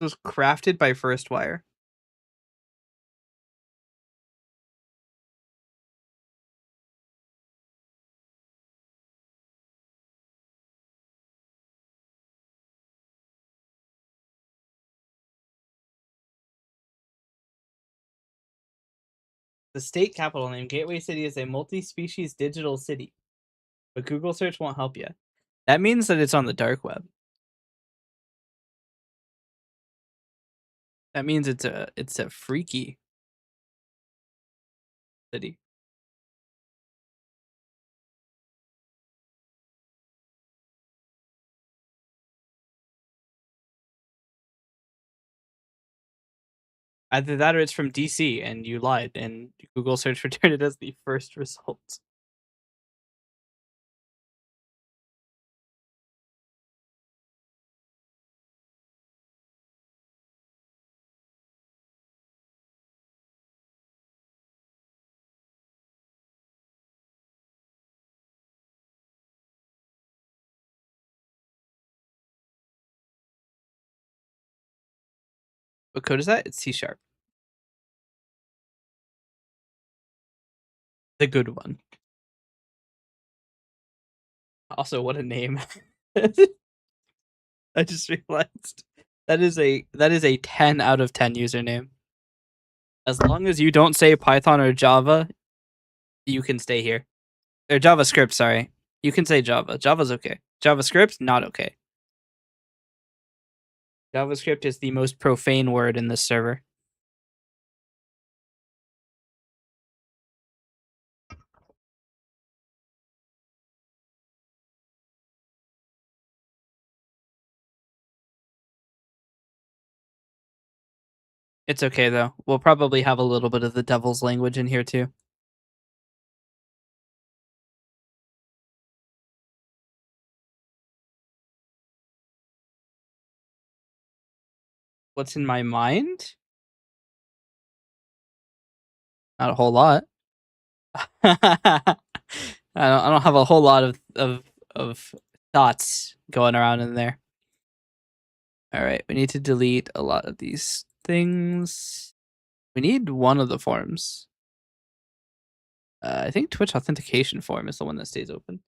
It was crafted by Firstwire. The state capital name, Gateway City, is a multi-species digital city. But Google search won't help you. That means that it's on the dark web. That means it's a freaky city. Either that or it's from DC and you lied and Google search returned it as the first result. What code is that? It's C#. The good one. Also, what a name. I just realized That is a 10 out of 10 username. As long as you don't say Python or Java, you can stay here. Or JavaScript, sorry. You can say Java. Java's okay. JavaScript, not okay. JavaScript is the most profane word in this server. It's okay though. We'll probably have a little bit of the devil's language in here too. What's in my mind? Not a whole lot. I don't have a whole lot of thoughts going around in there. All right, we need to delete a lot of these things. We need one of the forms. I think Twitch authentication form is the one that stays open.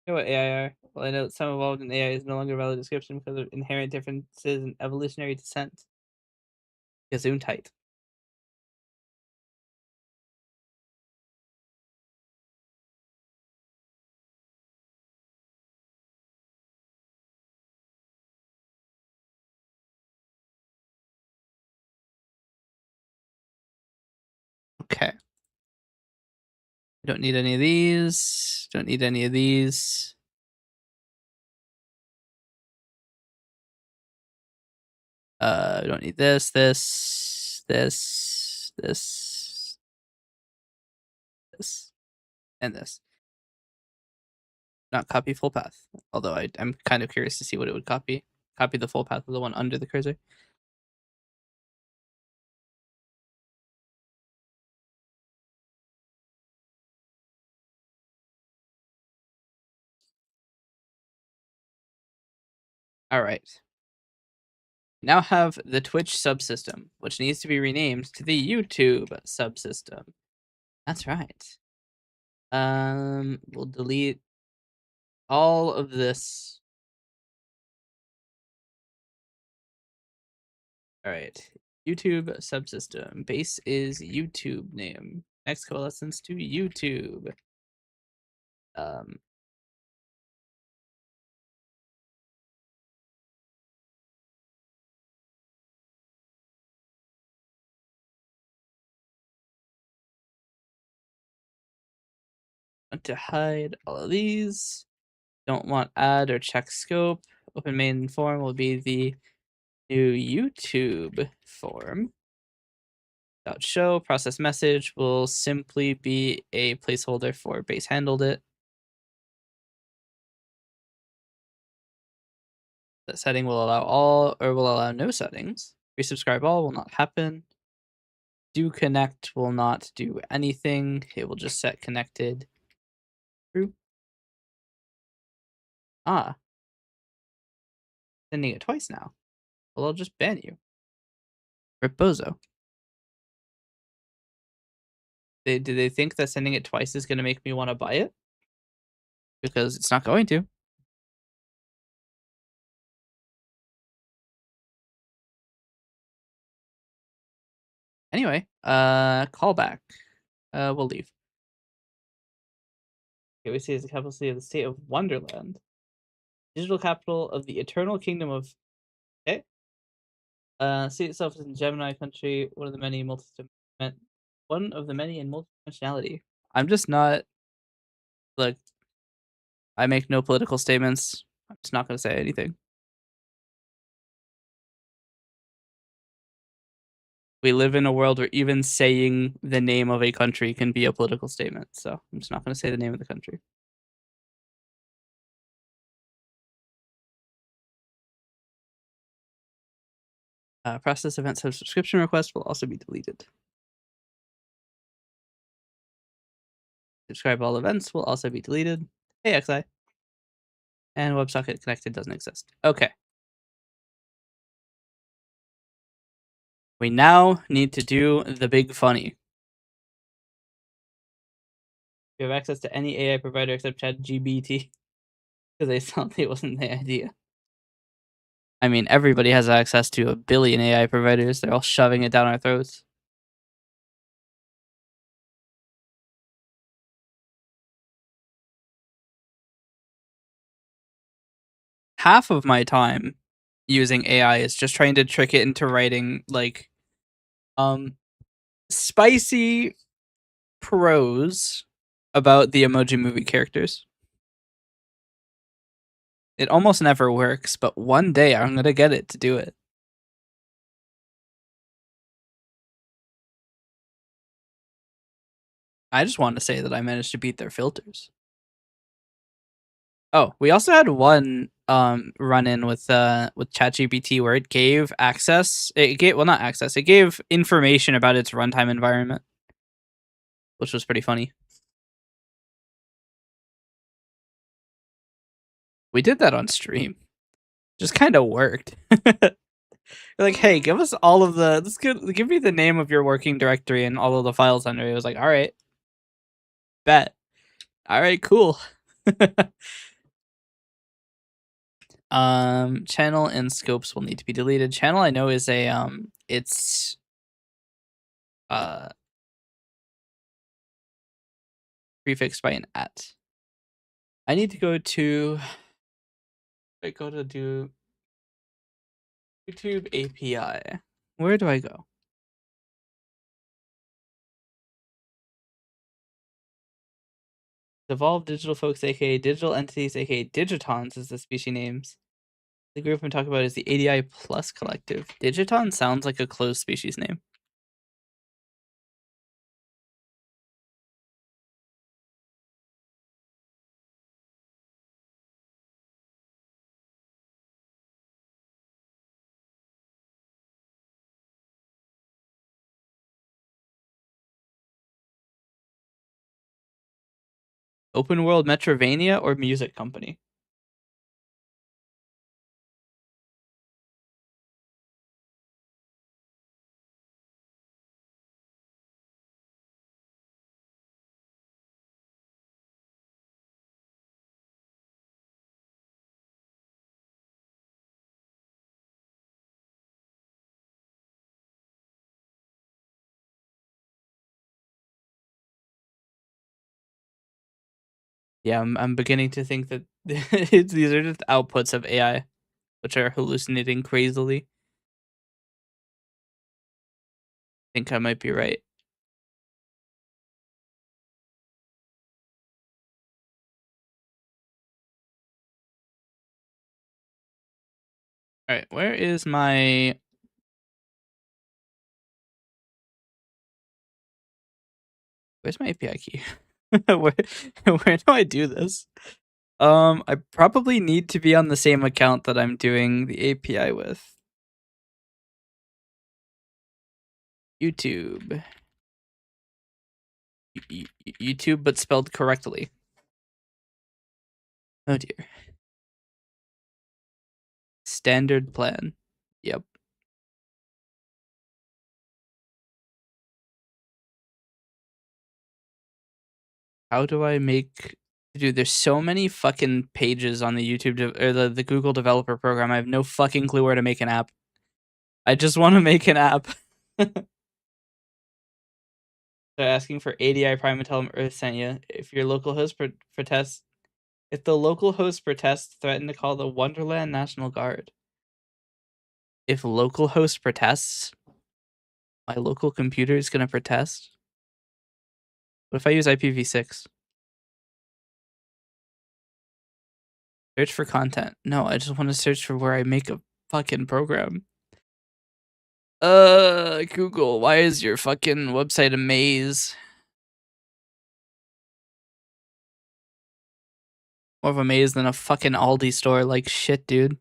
You know what AI are? Well, I know some evolved in AI is no longer a valid description because of inherent differences in evolutionary descent. Gesundheit. Okay. Don't need any of these. Don't need any of these. Don't need this, this, and this. Not copy full path. Although I'm kind of curious to see what it would copy. Copy the full path of the one under the cursor. All right. Now have the Twitch subsystem, which needs to be renamed to the YouTube subsystem. That's right. We'll delete all of this. All right. YouTube subsystem. Base is YouTube name. Next coalescence to YouTube. Want to hide all of these. Don't want add or check scope. Open main form will be the new YouTube form. .show process message will simply be a placeholder for base handled it. That setting will allow all or will allow no settings. Resubscribe all will not happen. Do connect will not do anything. It will just set connected. True. Ah. Sending it twice now. Well, I'll just ban you. Reposo. Do they think that sending it twice is going to make me want to buy it? Because it's not going to. Anyway, callback. We'll leave. Okay, we see is the capital city of the state of Wonderland. Digital capital of the eternal kingdom of... Okay. State itself is in Gemini country, one of the many in multi-dimensionality. I'm just not... Like, I make no political statements. I'm just not going to say anything. We live in a world where even saying the name of a country can be a political statement. So I'm just not going to say the name of the country. Process event subscription request will also be deleted. Subscribe all events will also be deleted. Hey, XI. And WebSocket connected doesn't exist. Okay. We now need to do the big funny. You have access to any AI provider except ChatGPT because they thought it wasn't the idea. I mean, everybody has access to a billion AI providers. They're all shoving it down our throats. Half of my time using AI is just trying to trick it into writing like um spicy prose about the Emoji Movie characters. It almost never works, but one day I'm gonna get it to do it. I just want to say that I managed to beat their filters. Oh, we also had one run in with ChatGPT where it gave access. It gave well not access. It gave information about its runtime environment, which was pretty funny. We did that on stream. Just kind of worked. Like, hey, give us all of the. Let's give me the name of your working directory and all of the files under it. It was like, all right, bet. All right, cool. Channel and scopes will need to be deleted. Channel I know is a it's uh prefixed by an at. I need to go to do YouTube API. Where do I go? Evolved Digital Folks, aka Digital Entities, aka Digitons is the species names. The group I'm talking about is the ADI Plus Collective. Digiton sounds like a closed species name. Open World Metrovania or Music Company? Yeah, I'm beginning to think that these are just outputs of AI, which are hallucinating crazily. I think I might be right. All right, where is my? Where's my API key? where do I do this? I probably need to be on the same account that I'm doing the API with. YouTube. YouTube, but spelled correctly. Oh dear. Standard plan. Yep. How do I make? Dude, there's so many fucking pages on the YouTube or the Google developer program. I have no fucking clue where to make an app. I just want to make an app. They're asking for ADI Prime and tell them Earth sent you. If your local host protests, if the local host protests, threaten to call the Wonderland National Guard. If local host protests, my local computer is gonna protest. What if I use IPv6? Search for content. No, I just want to search for where I make a fucking program. Google, why is your fucking website a maze? More of a maze than a fucking Aldi store. Like shit, dude.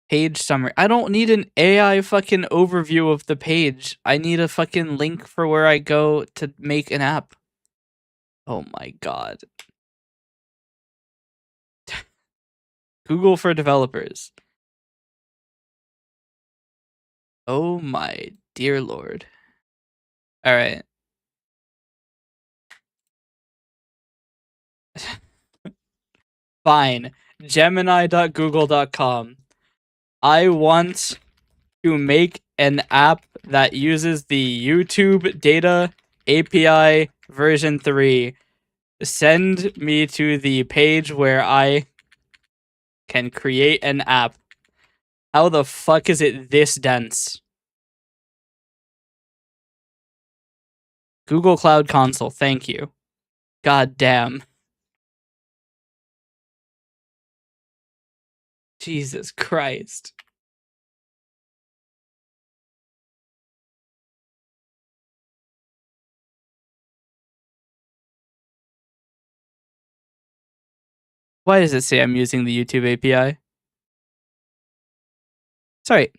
Page summary. I don't need an AI fucking overview of the page. I need a fucking link for where I go to make an app. Oh my god. Google for developers. Oh my dear lord. All right. Fine. Gemini.google.com. I want to make an app that uses the YouTube data API version 3. Send me to the page where I can create an app. How the fuck is it this dense? Google Cloud Console, thank you. God damn. Jesus Christ. Why does it say I'm using the YouTube API? Sorry.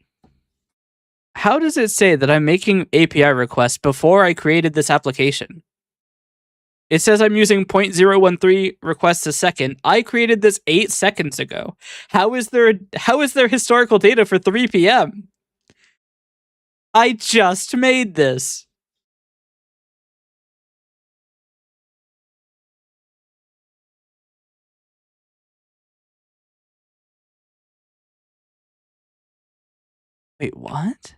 How does it say that I'm making API requests before I created this application? It says I'm using 0.013 requests a second. I created this 8 seconds ago. How is there historical data for 3 p.m.? I just made this. Wait, what?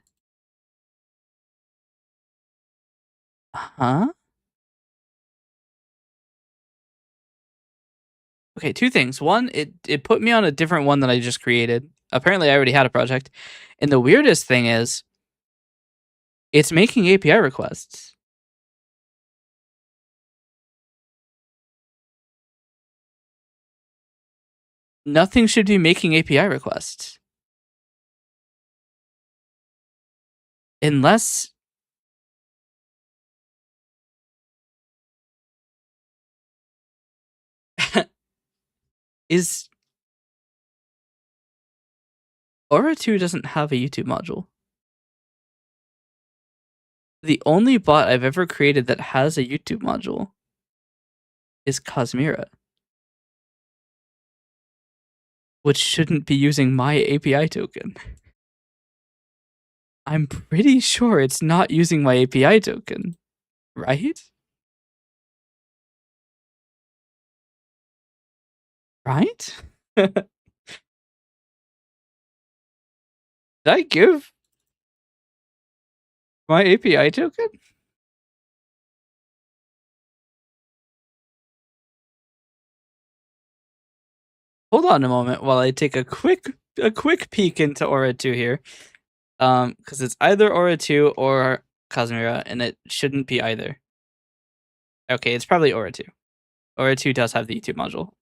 Huh? Okay, 2 things. One, it put me on a different one that I just created. Apparently, I already had a project. And the weirdest thing is, it's making API requests. Nothing should be making API requests. Unless... is... Aura 2 doesn't have a YouTube module. The only bot I've ever created that has a YouTube module is Cosmera, which shouldn't be using my API token. I'm pretty sure it's not using my API token, right? Right? Did I give my API token? Hold on a moment while I take a quick peek into Aura 2 here. Because it's either Aura 2 or Cosmera, and it shouldn't be either. Okay, it's probably Aura 2. Aura 2 does have the YouTube module.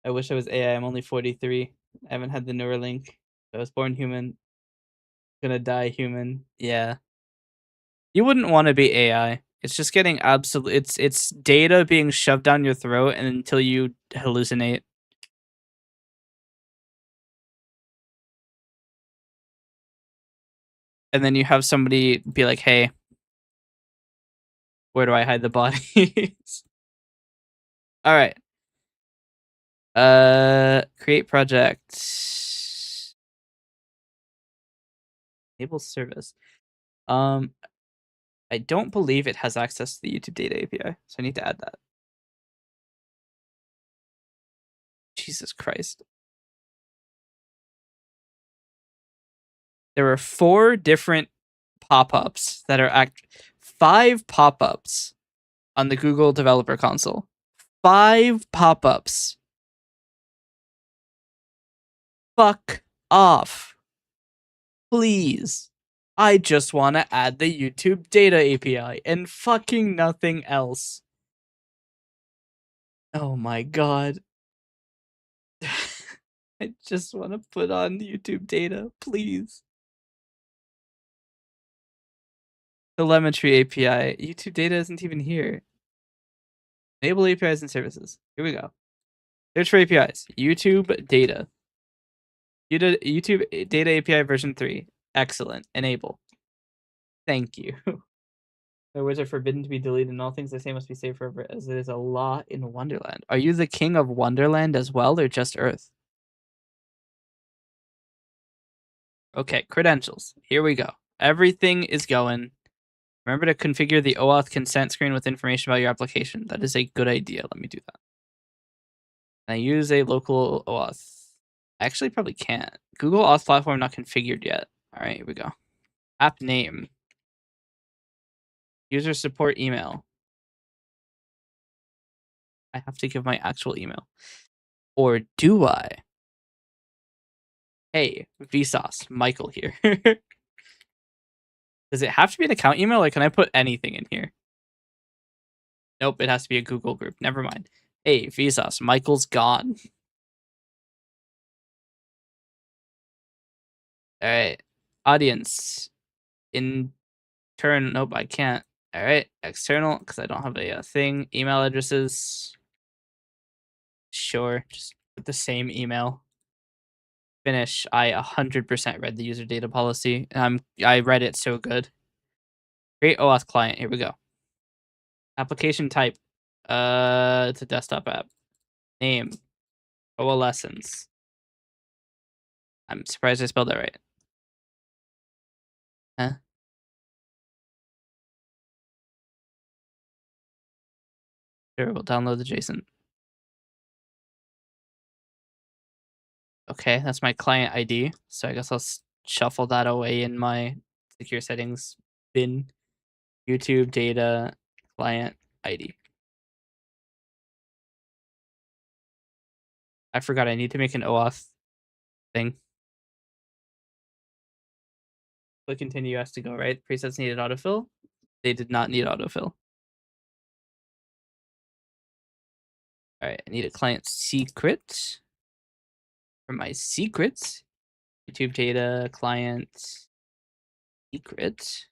I wish I was AI. I'm only 43. I haven't had the Neuralink. I was born human. Gonna die human. Yeah. You wouldn't want to be AI. It's just getting absolute. It's data being shoved down your throat and until you hallucinate. And then you have somebody be like, "Hey, where do I hide the bodies?" All right. Create project. Enable service. I don't believe it has access to the YouTube data API, so I need to add that. Jesus Christ. There are 4 different pop-ups that are 5 pop-ups on the Google Developer Console. 5 pop-ups. Fuck off. Please. I just want to add the YouTube data API and fucking nothing else. Oh my god. I just want to put on YouTube data, please. Telemetry API. YouTube data isn't even here. Enable APIs and services. Here we go. Search for APIs. YouTube data. YouTube data API version 3. Excellent. Enable. Thank you. The words are forbidden to be deleted, and all things I say must be saved forever, as it is a law in Wonderland. Are you the king of Wonderland as well, or just Earth? Okay, credentials. Here we go. Everything is going. Remember to configure the OAuth consent screen with information about your application. That is a good idea. Let me do that. Can I use a local OAuth? I actually probably can't. Google Auth platform not configured yet. All right, here we go. App name. User support email. I have to give my actual email. Or do I? Hey, Vsauce, Michael here. Does it have to be an account email or can I put anything in here? Nope, it has to be a Google group. Never mind. Hey, Vsauce, Michael's gone. All right. Audience. Nope, I can't. All right. External, because I don't have a thing. Email addresses. Sure. Just put the same email. Finish. I 100% read the user data policy. And I read it so good. Create OAuth client. Here we go. Application type. It's a desktop app. Name. OA lessons. I'm surprised I spelled that right. Huh? Sure, we'll download the JSON. Okay, that's my client ID. So I guess I'll shuffle that away in my secure settings bin. YouTube data client ID. I forgot I need to make an OAuth thing. Click continue has to go, right? Presets needed autofill. They did not need autofill. All right, I need a client secret. For my secrets, YouTube data client secret.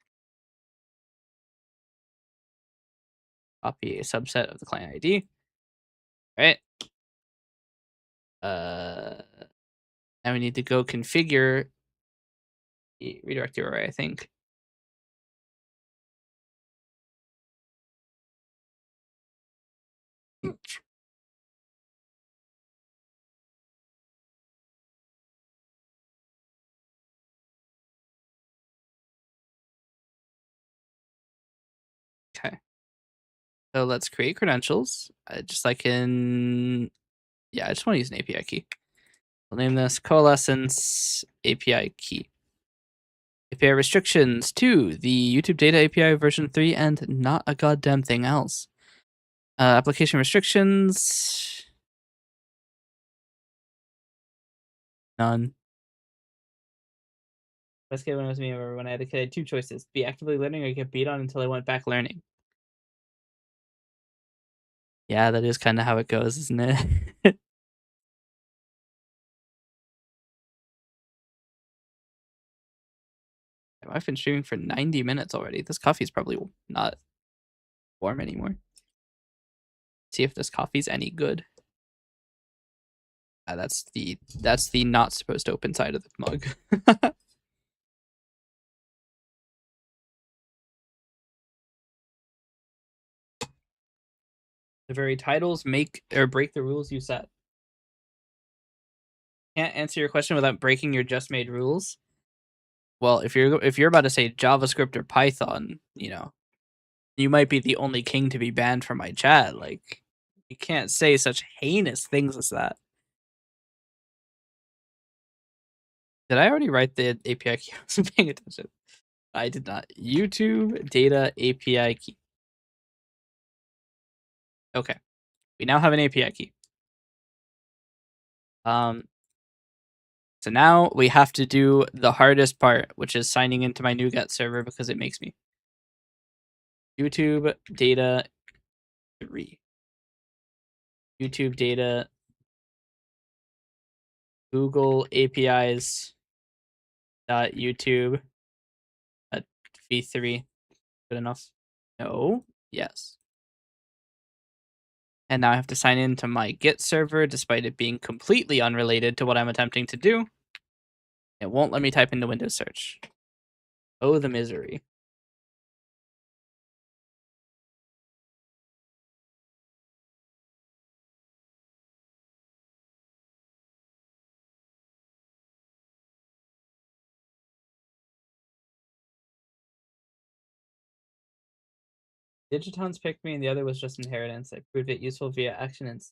Copy a subset of the client ID. All right. Now we need to go configure the redirect URI, I think. Okay. So let's create credentials. Just like in, yeah, I just want to use an API key. We'll name this Coalescence API key. API restrictions to the YouTube Data API version 3 and not a goddamn thing else. Application restrictions. None. Best kid when it was me ever when I had two choices: be actively learning or get beat on until I went back learning. Yeah, that is kind of how it goes, isn't it? I've been streaming for 90 minutes already. This coffee's probably not warm anymore. See if this coffee's any good. That's the not supposed to open side of the mug. The very titles make or break the rules you set. Can't answer your question without breaking your just made rules. Well, if you're about to say JavaScript or Python, you know, you might be the only king to be banned from my chat. Like, you can't say such heinous things as that. Did I already write the API key? I wasn't paying attention. I did not. YouTube data API key. Okay. We now have an API key. So now we have to do the hardest part, which is signing into my NuGet server because it makes me. YouTube data 3. YouTube data Google APIs dot YouTube v3. Good enough? No. Yes. And now I have to sign into my Git server despite it being completely unrelated to what I'm attempting to do. It won't let me type into Windows search. Oh, the misery. Digitons picked me and the other was just inheritance. I proved it useful via action and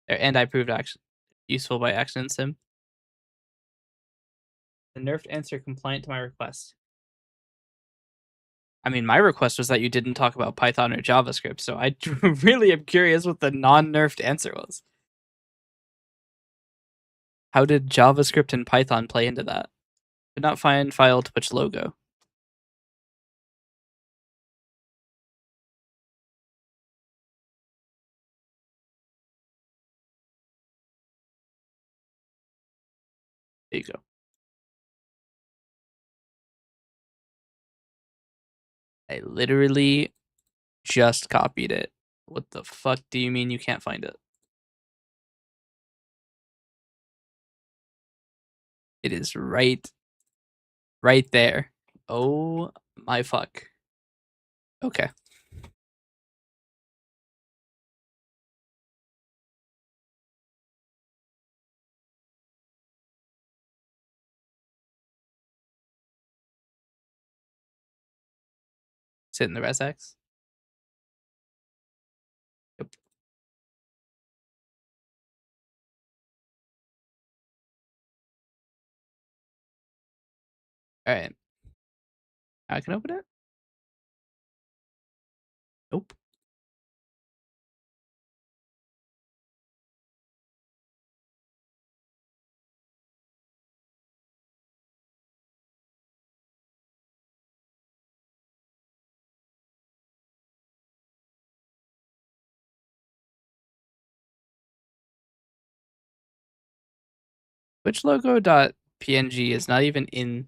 And I proved action useful by accident sim. The nerfed answer compliant to my request. I mean, my request was that you didn't talk about Python or JavaScript, so I really am curious what the non-nerfed answer was. How did JavaScript and Python play into that? Did not find file Twitch logo. There you go. I literally just copied it. What the fuck do you mean you can't find it? It is right there. Oh my fuck. Okay. Sit in the resx. Yep. All right. I can open it. Nope. Which logo.png is not even in.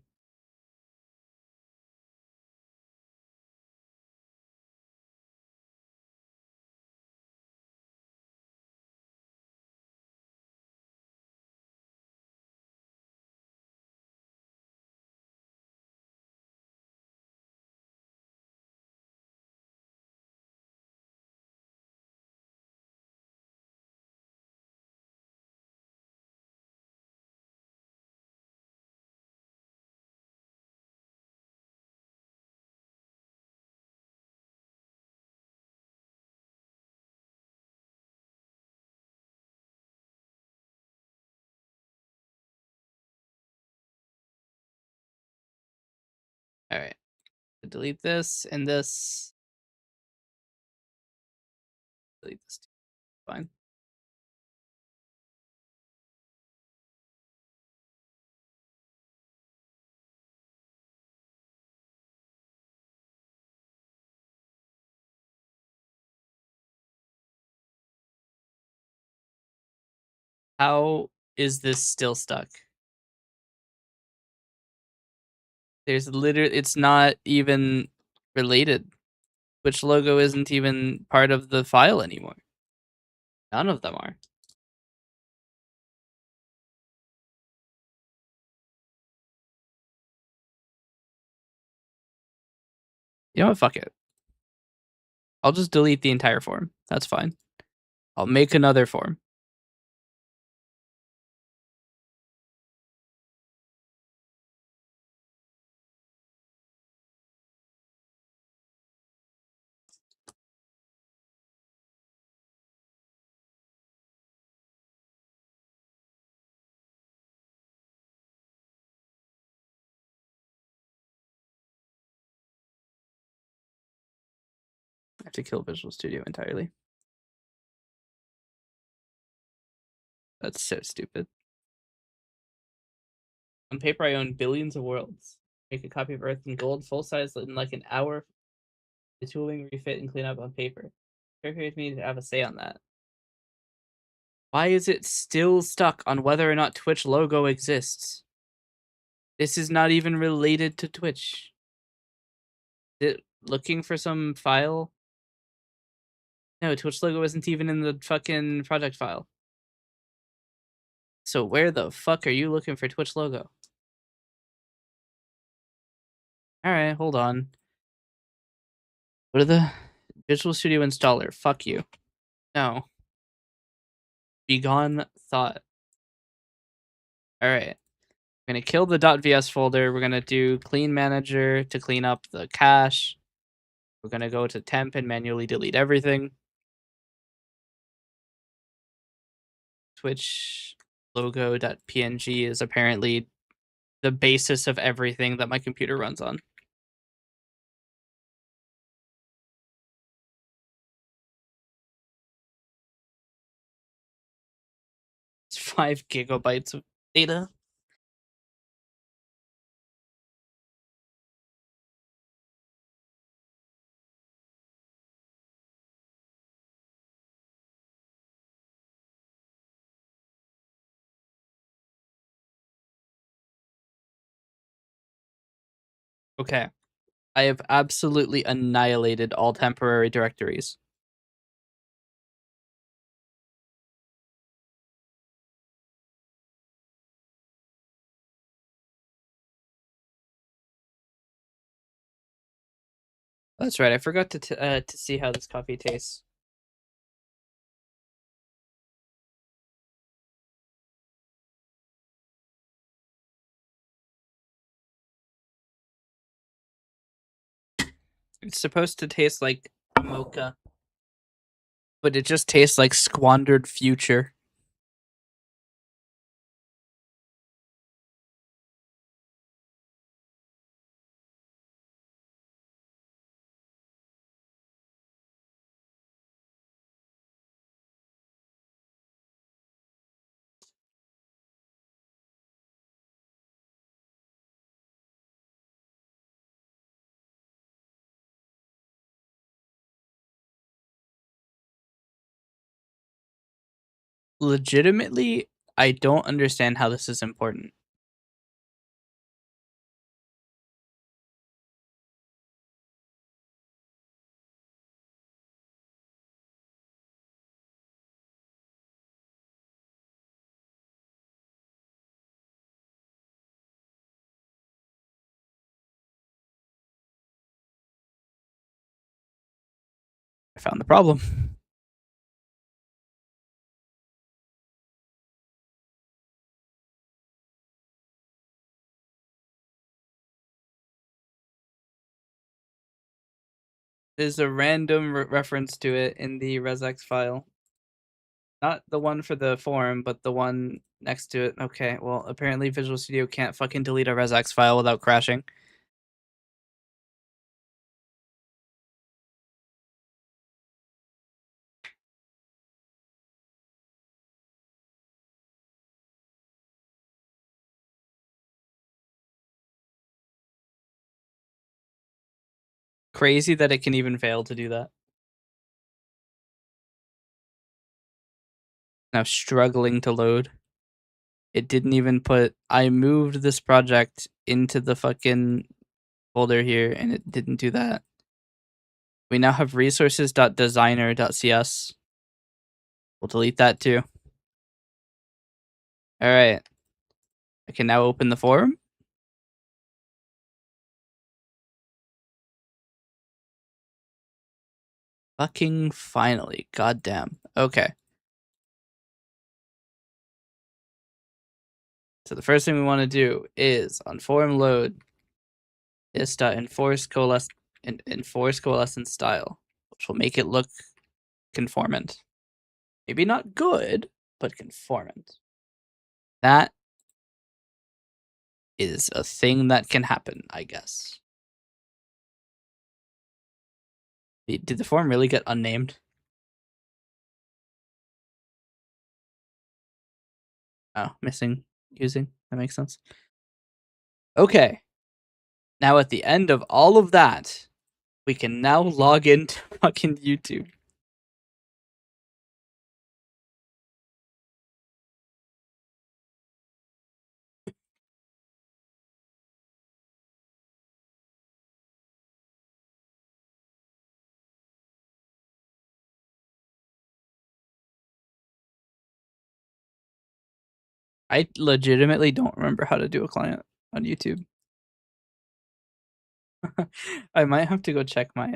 All right. Delete this and this. Delete this. Fine. How is this still stuck? There's literally, it's not even related. Which logo isn't even part of the file anymore? None of them are. You know what? Fuck it. I'll just delete the entire form. That's fine. I'll make another form. I have to kill Visual Studio entirely. That's so stupid. On paper, I own billions of worlds. Make a copy of Earth in gold, full size, in like an hour. The tooling, refit, and clean up on paper. Fair with me to have a say on that. Why is it still stuck on whether or not Twitch logo exists? This is not even related to Twitch. Looking for some file? No, Twitch logo isn't even in the fucking project file. So where the fuck are you looking for Twitch logo? Alright, hold on. Go to the Visual Studio installer. Fuck you. No. Begone thought. Alright. We're gonna kill the .vs folder. We're gonna do clean manager to clean up the cache. We're gonna go to temp and manually delete everything. Twitch logo.png is apparently the basis of everything that my computer runs on. It's 5 gigabytes of data. Okay. I have absolutely annihilated all temporary directories. That's right. I forgot to see how this coffee tastes. It's supposed to taste like mocha, but it just tastes like squandered future. Legitimately, I don't understand how this is important. I found the problem. There's a random reference to it in the resx file. Not the one for the forum, but the one next to it. Okay, well, apparently Visual Studio can't fucking delete a resx file without crashing. Crazy that it can even fail to do that. Now struggling to load. It didn't even put, I moved this project into the fucking folder here and it didn't do that. We now have resources.designer.cs. We'll delete that too. All right. I can now open the forum. Fucking finally. Goddamn. Okay. So the first thing we want to do is on forum load is.enforce coalescence style, which will make it look conformant. Maybe not good, but conformant. That is a thing that can happen, I guess. Did the forum really get unnamed? Oh, missing using. That makes sense. Okay. Now at the end of all of that, we can now log into fucking YouTube. I legitimately don't remember how to do a client on YouTube. I might have to go check my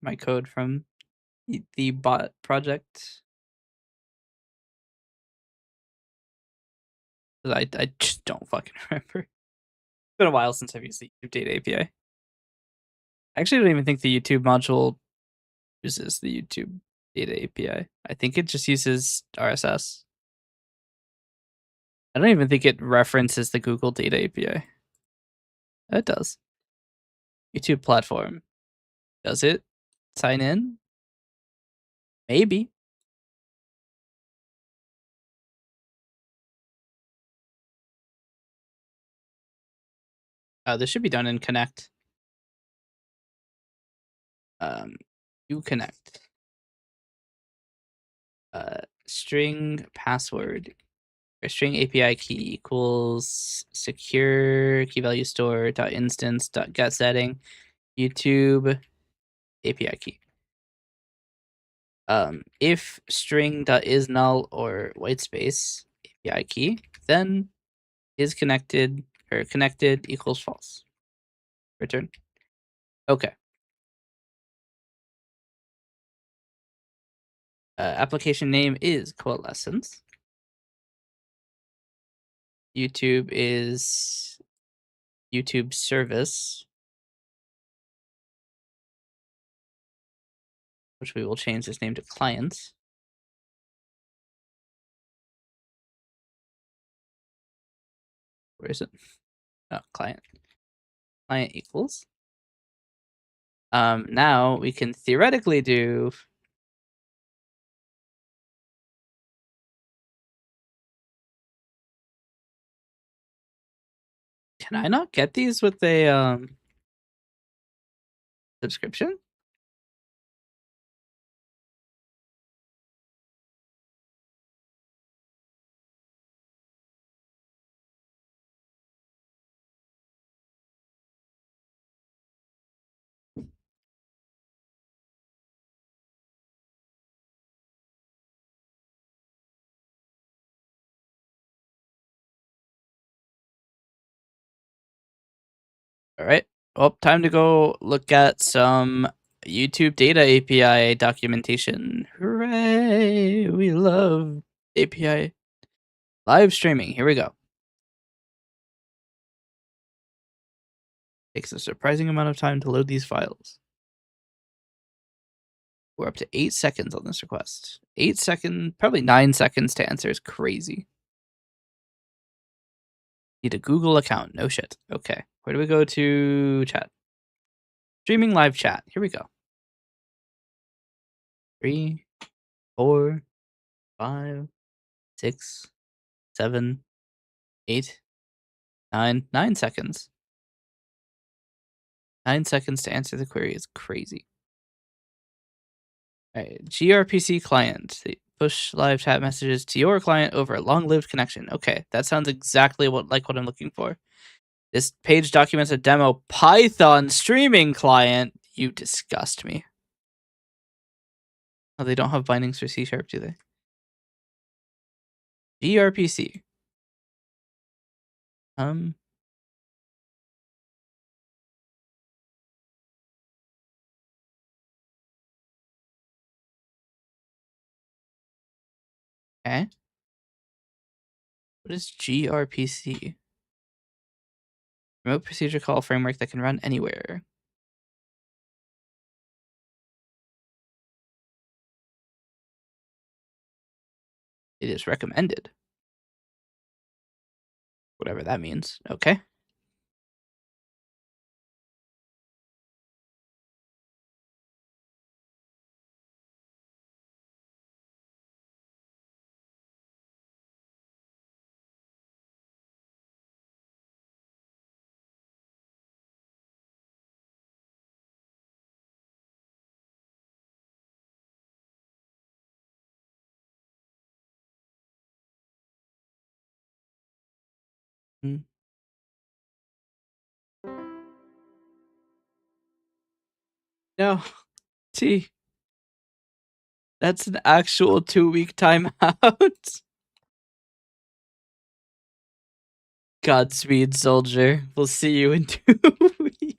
my code from the bot project. I just don't fucking remember. It's been a while since I've used the YouTube data API. I actually don't even think the YouTube module uses the YouTube data API. I think it just uses RSS. I don't even think it references the Google Data API. It does. YouTube platform. Does it sign in? Maybe. This should be done in Connect. You connect. String password or string API key equals secure key value store dot instance dot get setting YouTube API key. If string dot is null or white space API key, then is connected or connected equals false. Return. Okay. Application name is coalescence. YouTube is YouTube service, which we will change this name to clients. Where is it? Oh, client. Client equals. Now we can theoretically do can I not get these with a subscription? All right. Well, time to go look at some YouTube data API documentation. Hooray! We love API live streaming. Here we go. Takes a surprising amount of time to load these files. We're up to 8 seconds on this request. 8 seconds, probably 9 seconds to answer is crazy. Need a Google account. No shit. Okay. Where do we go to chat? Streaming live chat. Here we go. 3, 4, 5, 6, 7, 8, 9. 9 seconds. 9 seconds to answer the query is crazy. All right. gRPC client. They push live chat messages to your client over a long-lived connection. Okay. That sounds exactly like what I'm looking for. This page documents a demo Python streaming client. You disgust me. Oh, they don't have bindings for C#, do they? gRPC. Okay. What is gRPC? Remote procedure call framework that can run anywhere. It is recommended. Whatever that means. Okay. Hmm. No. T. That's an actual 2-week timeout. Godspeed, soldier. We'll see you in 2 weeks.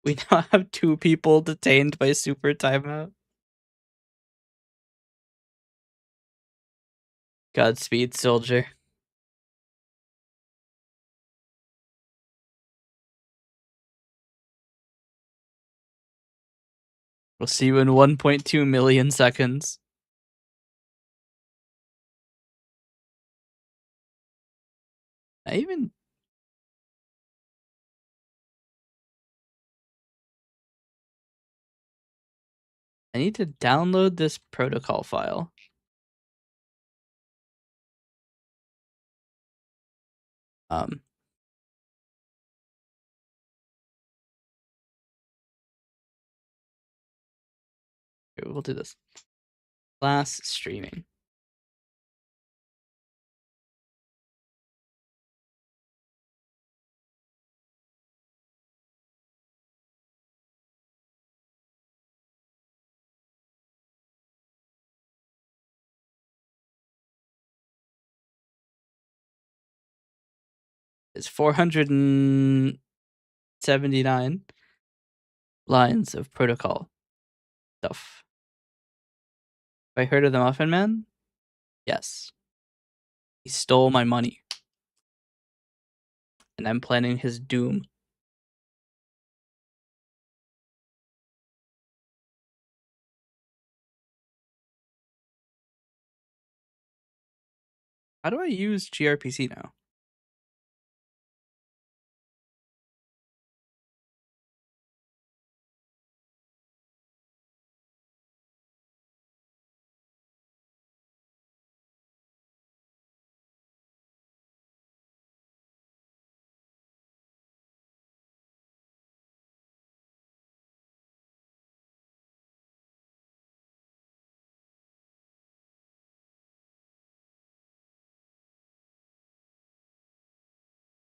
We now have 2 people detained by super timeout. Godspeed, soldier. We'll see you in 1.2 million seconds. I even I need to download this protocol file. Okay, we'll do this. Class streaming. It's 479 lines of protocol stuff. Have I heard of the Muffin Man? Yes. He stole my money. And I'm planning his doom. How do I use gRPC now?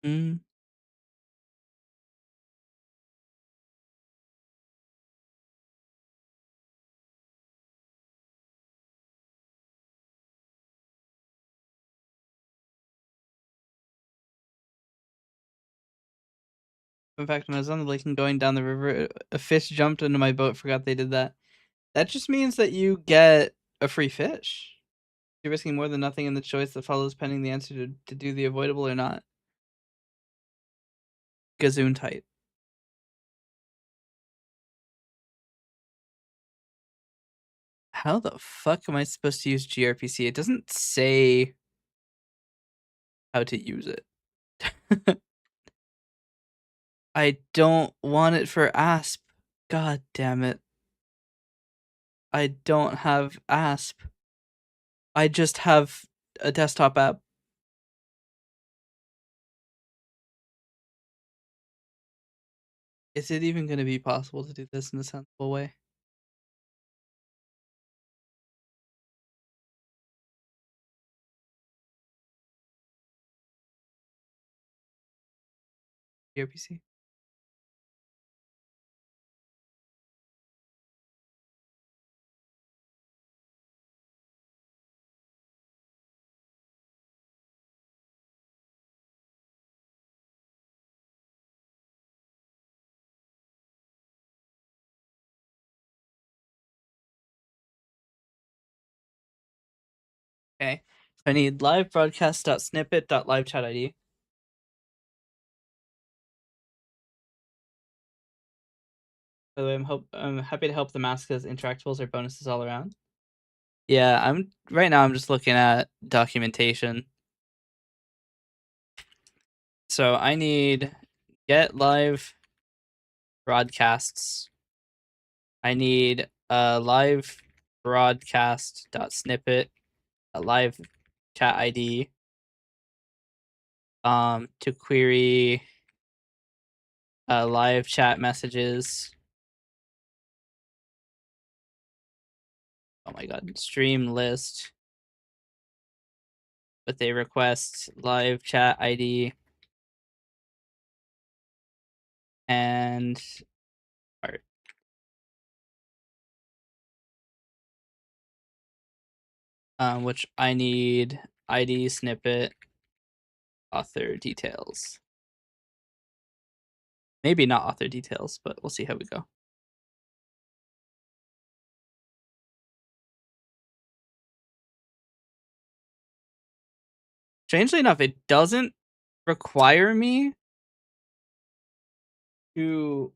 Mm. In fact, when I was on the lake and going down the river, a fish jumped into my boat. Forgot they did that. That just means that you get a free fish. You're risking more than nothing in the choice that follows pending the answer to do the avoidable or not. Gazoon tight. How the fuck am I supposed to use gRPC? It doesn't say how to use it. I don't want it for ASP. God damn it. I don't have ASP. I just have a desktop app. Is it even going to be possible to do this in a sensible way? gRPC? Okay. I need live broadcast.snippet.livechat ID. By the way, I'm happy to help the mask as interactables or bonuses all around. Yeah, I'm right now I'm just looking at documentation. So I need get live broadcasts. I need a live broadcast.snippet, a live chat ID, to query live chat messages. Oh my god, stream list with a request live chat ID and art. Which I need ID snippet author details. Maybe not author details, but we'll see how we go. Strangely enough, it doesn't require me to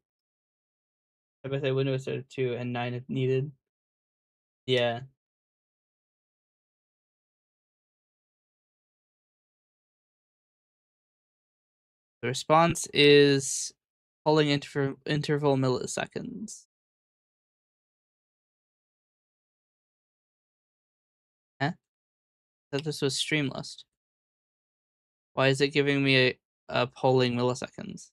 I bet say Windows 2 and 9 if needed. Yeah. The response is polling interval milliseconds. Huh? I thought this was Streamlist. Why is it giving me a polling milliseconds?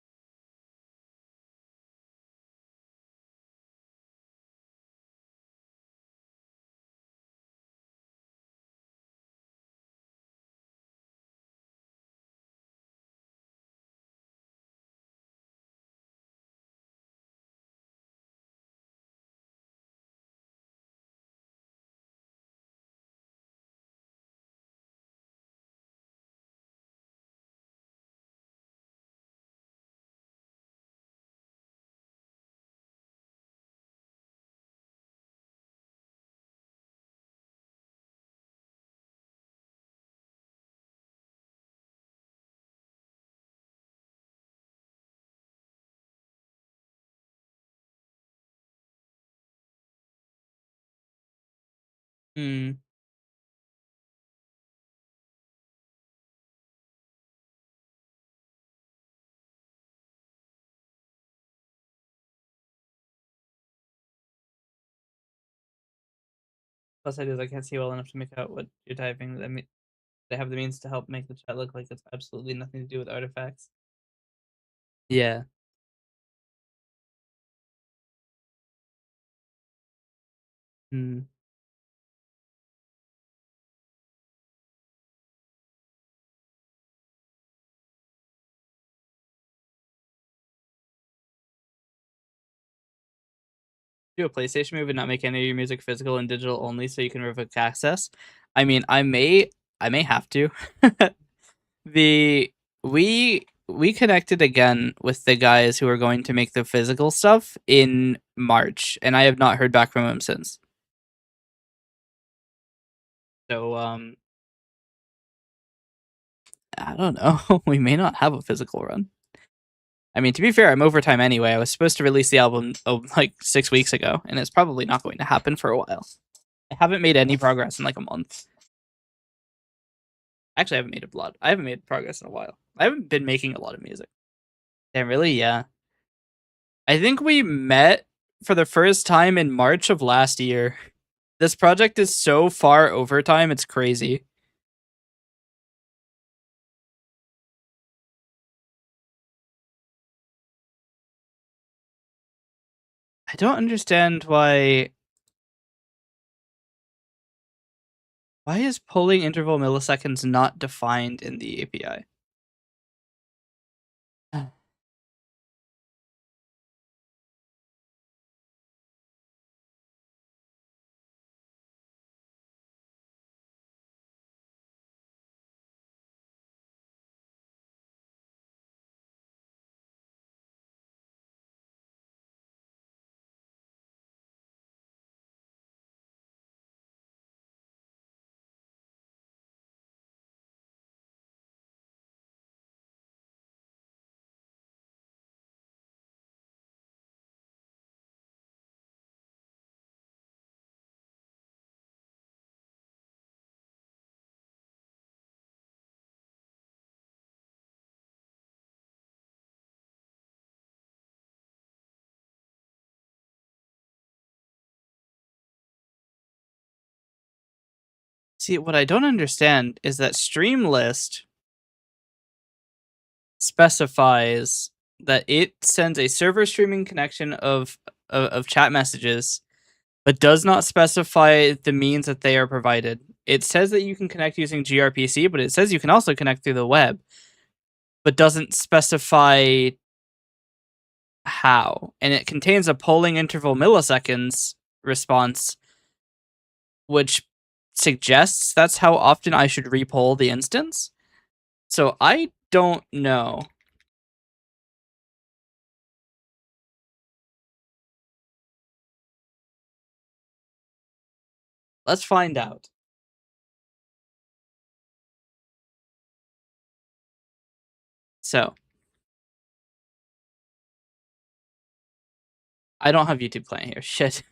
Hmm. Plus, I can't see well enough to make out what you're typing. I mean, they have the means to help make the chat look like it's absolutely nothing to do with artifacts. Yeah. Hmm. Do a PlayStation move and not make any of your music physical and digital only, so you can revoke access. I mean, I may have to. the we connected again with the guys who are going to make the physical stuff in March, and I have not heard back from them since. So I don't know. We may not have a physical run. I mean, to be fair, I'm overtime anyway. I was supposed to release the album like 6 weeks ago, and it's probably not going to happen for a while. I haven't made any progress in like a month. Actually, I haven't made a lot. I haven't made progress in a while. I haven't been making a lot of music. Damn, really? Yeah. I think we met for the first time in March of last year. This project is so far overtime, it's crazy. I don't understand why is polling interval milliseconds not defined in the API? See, what I don't understand is that stream list specifies that it sends a server streaming connection of chat messages, but does not specify the means that they are provided. It says that you can connect using gRPC, but it says you can also connect through the web, but doesn't specify how. And it contains a polling interval milliseconds response, which suggests that's how often I should repoll the instance. So I don't know. Let's find out. So I don't have YouTube client here. Shit.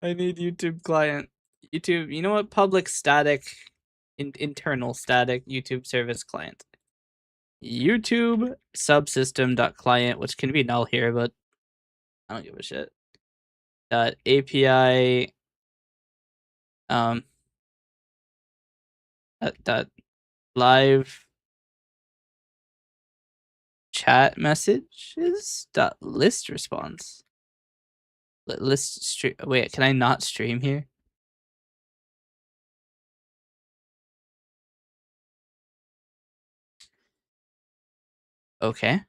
I need YouTube client. YouTube, you know what? Public static, internal static YouTube service client. YouTube subsystem.client, which can be null here, but I don't give a shit. API that live chat messages dot list response. List stream. Wait, can I not stream here? Okay.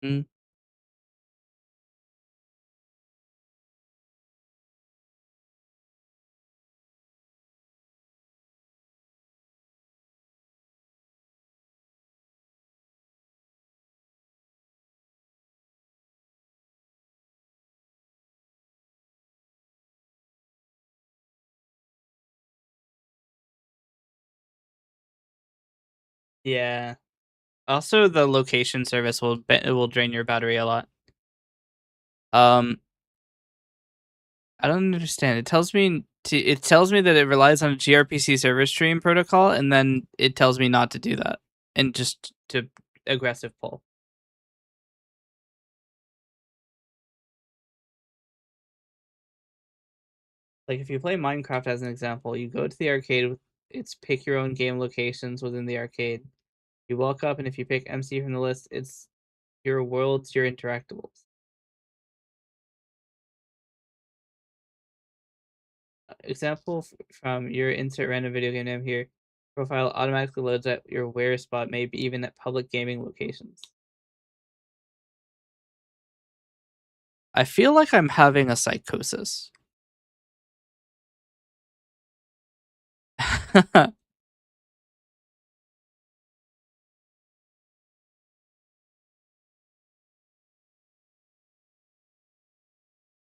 Mm. Yeah. Also, the location service will drain your battery a lot. I don't understand. It tells me that it relies on a gRPC server stream protocol, and then it tells me not to do that and just to aggressive pull. Like if you play Minecraft as an example, you go to the arcade with its pick your own game locations within the arcade. You walk up, and if you pick MC from the list, it's your worlds, your interactables. Example from your insert random video game name here. Profile automatically loads at your where spot, maybe even at public gaming locations. I feel like I'm having a psychosis.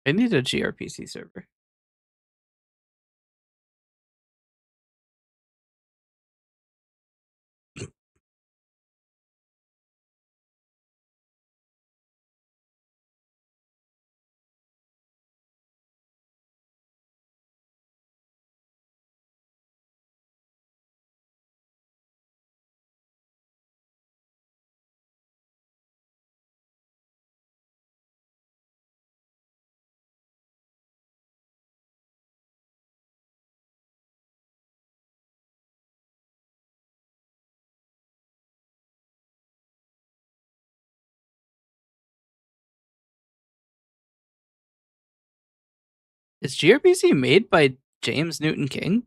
I need a gRPC server. Is gRPC made by James Newton King?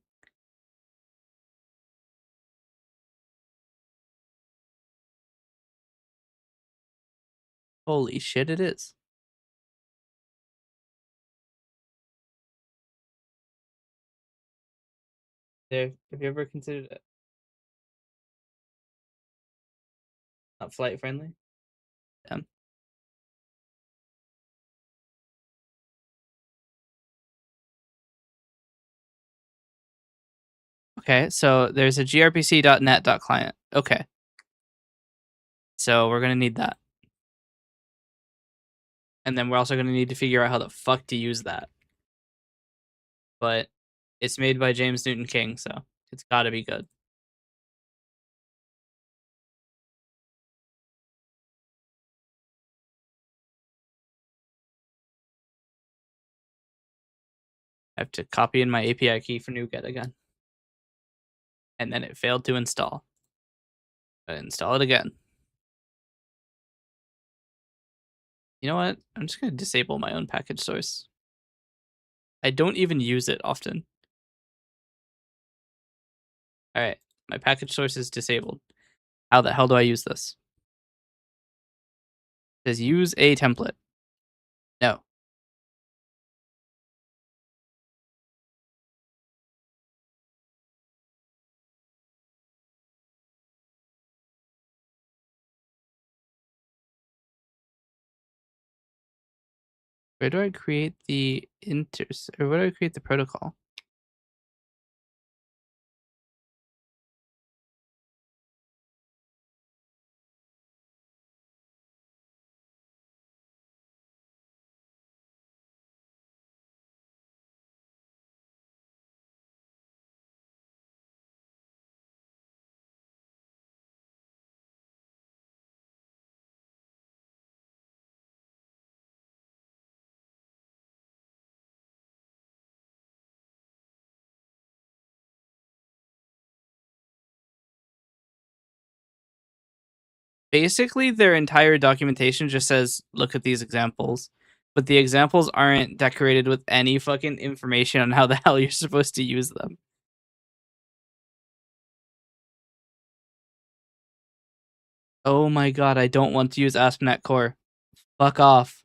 Holy shit, it is. There, have you ever considered it? Not flight friendly? Damn. Okay, so there's a grpc.net.client. Okay. So we're gonna need that. And then we're also gonna need to figure out how the fuck to use that. But It's made by James Newton King, so it's gotta be good. I have to copy in my API key for NuGet again. And then it failed to install. I install it again. You know what? I'm just gonna disable my own package source. I don't even use it often. Alright, my package source is disabled. How the hell do I use this? It says use a template. No. Where do I create the or where do I create the protocol? Basically, their entire documentation just says, look at these examples. But the examples aren't decorated with any fucking information on how the hell you're supposed to use them. Oh my god, I don't want to use ASP.NET Core. Fuck off.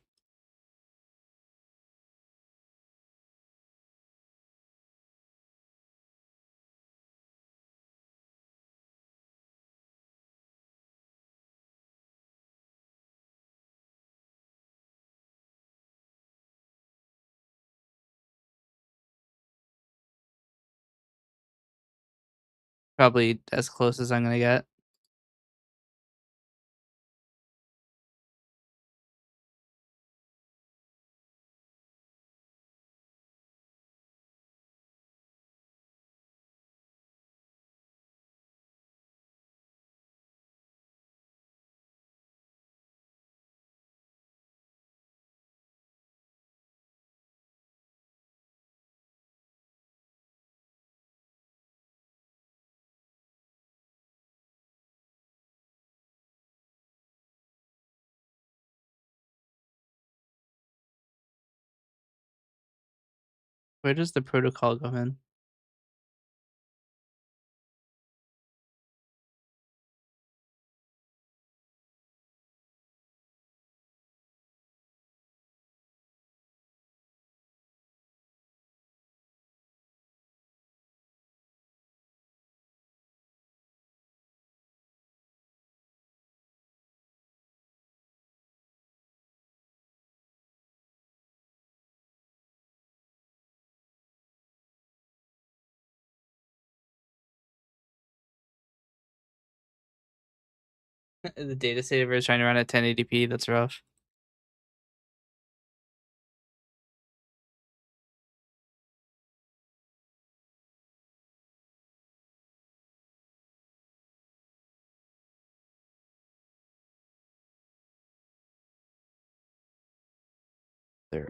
Probably as close as I'm gonna get. Where does the protocol go in? The data saver is trying to run at 1080p. That's rough.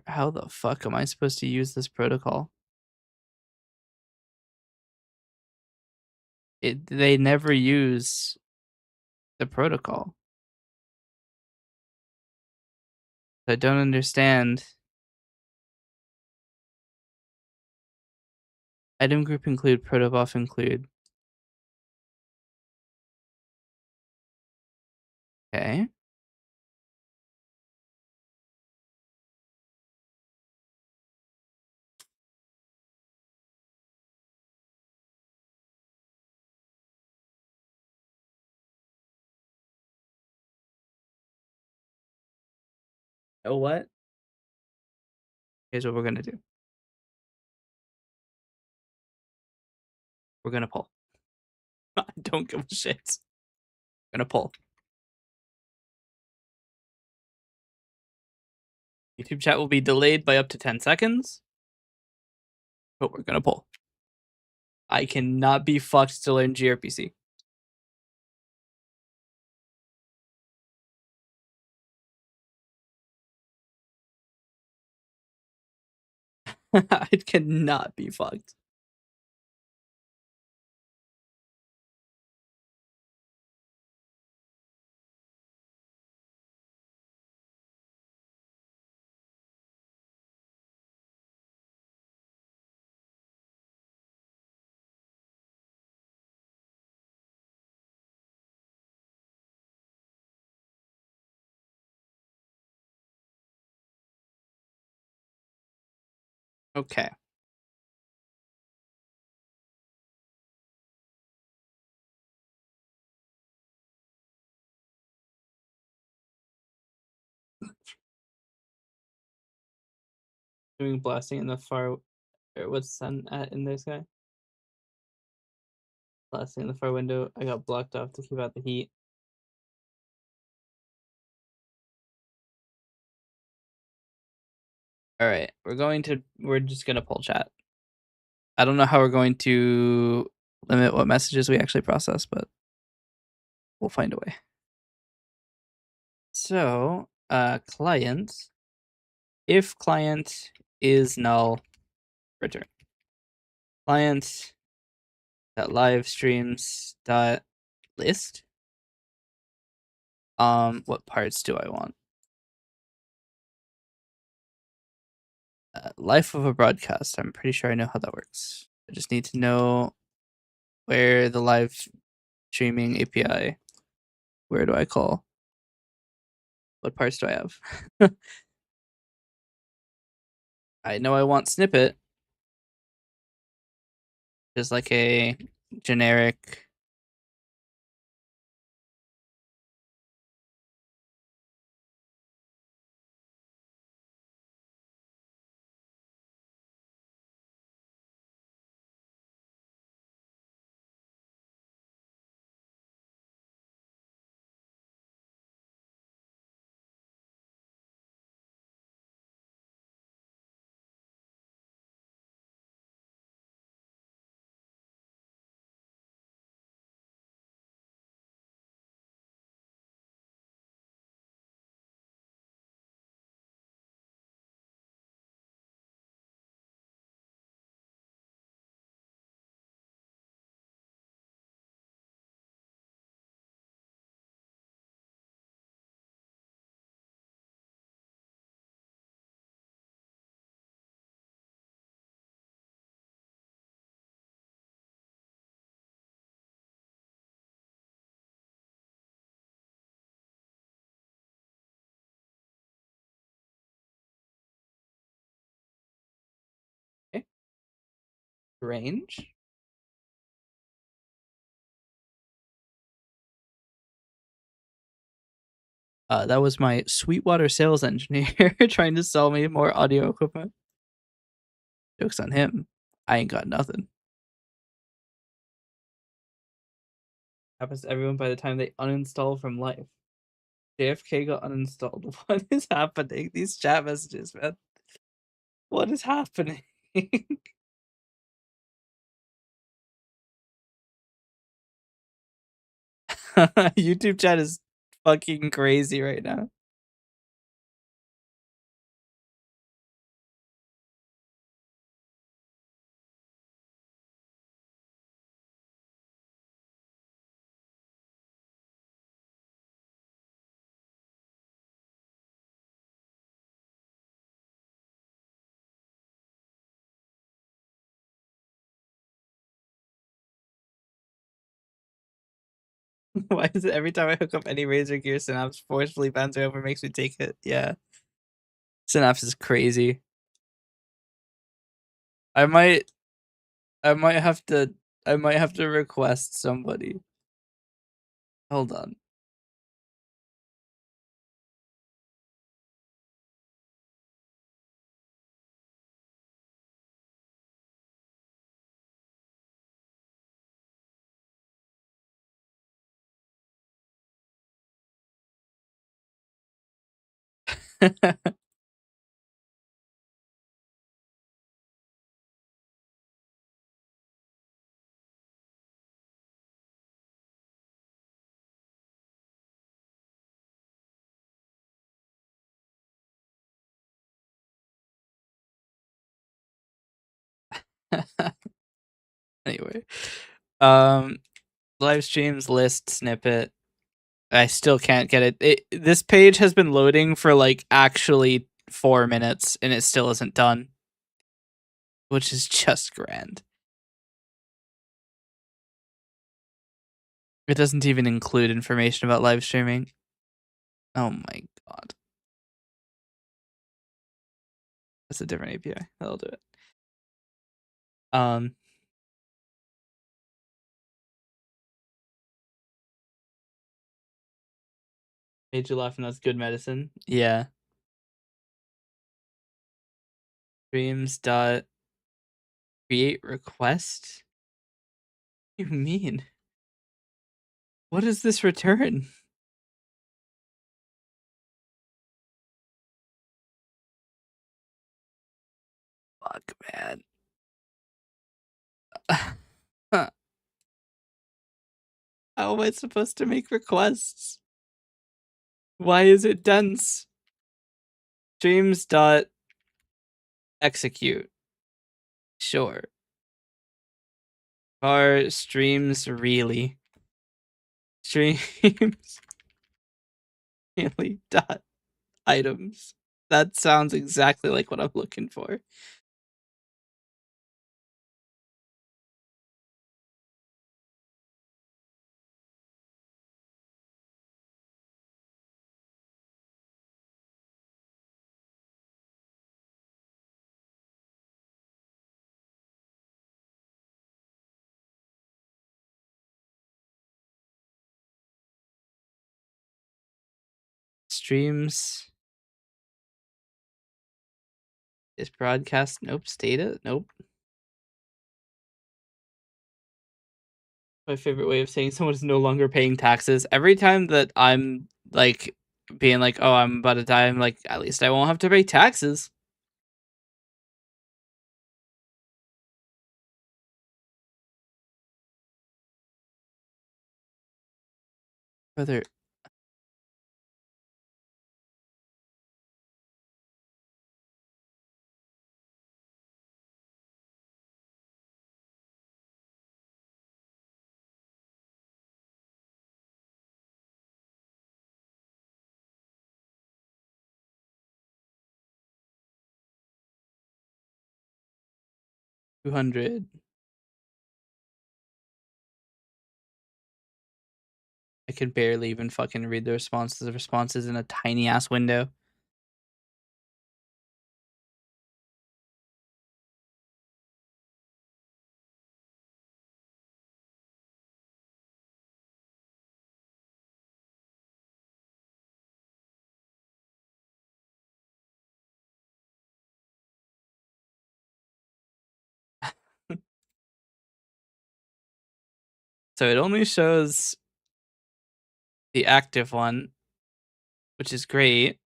How the fuck am I supposed to use this protocol? They never use the protocol. I don't understand. Item group include, protobuf include. Okay. Oh, what? Here's what we're gonna do. We're gonna pull. I don't give a shit. We're gonna pull. YouTube chat will be delayed by up to 10 seconds, but we're gonna pull. I cannot be fucked to learn gRPC. I cannot be fucked. Okay. Doing blasting in the far. What's sun at in this guy? Blasting in the far window. I got blocked off to keep out the heat. All right, we're just gonna pull chat. I don't know how we're going to limit what messages we actually process, but we'll find a way. So, client, if client is null, return. Client dot live streams dot list. What parts do I want? Life of a broadcast. I'm pretty sure I know how that works. I just need to know where the live streaming API. Where do I call? What parts do I have? I know I want snippet, just like a generic. Okay. Range. That was my Sweetwater sales engineer trying to sell me more audio equipment. Joke's on him. I ain't got nothing. Happens to everyone by the time they uninstall from life. JFK got uninstalled. What is happening? These chat messages, man. What is happening? YouTube chat is fucking crazy right now. Why is it every time I hook up any Razer gear, Synapse forcefully bends over, makes me take it? Yeah. Synapse is crazy. I might I might have to request somebody. Hold on. Anyway, um, live streams list snippet. I still can't get it. This page has been loading for like actually 4 minutes and it still isn't done, which is just grand. It doesn't even include information about live streaming. Oh my god. That's a different API. That'll do it. Made you laugh and that's good medicine. Yeah. Streams dot create request? What do you mean? What does this return? Fuck, man. How am I supposed to make requests? Why is it dense? Streams dot execute. Sure. Are streams really? Streams really dot items. That sounds exactly like what I'm looking for. Streams is broadcast. Nope. Data. Nope. My favorite way of saying someone is no longer paying taxes. Every time that I'm like being like, oh, I'm about to die, I'm like, at least I won't have to pay taxes. Whether $200. I could barely even fucking read the responses. The response is in a tiny ass window. So it only shows the active one, which is great.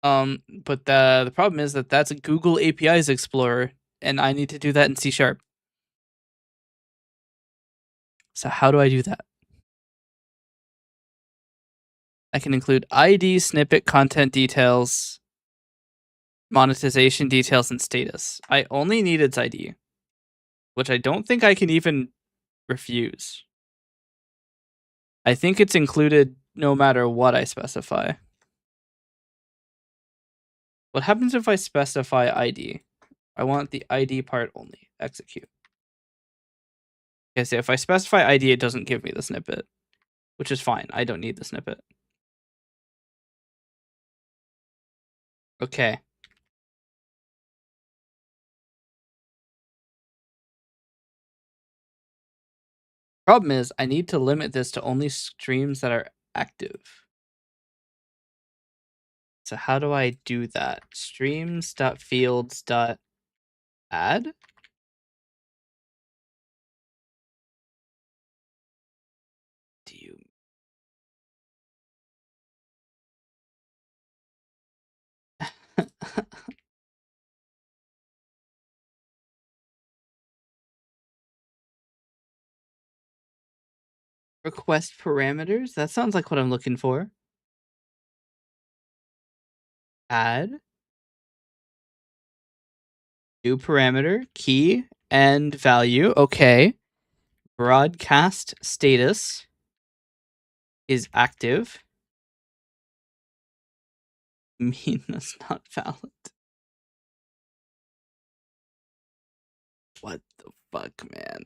But the problem is that that's a Google APIs Explorer, and I need to do that in C#. So how do I do that? I can include ID, snippet, content details, monetization details, and status. I only need its ID, which I don't think I can even refuse. I think it's included no matter what I specify. What happens if I specify ID? I want the ID part only. Execute. Okay, so if I specify ID, it doesn't give me the snippet, which is fine. I don't need the snippet. Okay. Problem is, I need to limit this to only streams that are active. So how do I do that? Streams.fields.add? Do you request parameters? That sounds like what I'm looking for. Add. New parameter, key, End value. Okay. Broadcast status is active. Mean that's not valid. What the fuck, man?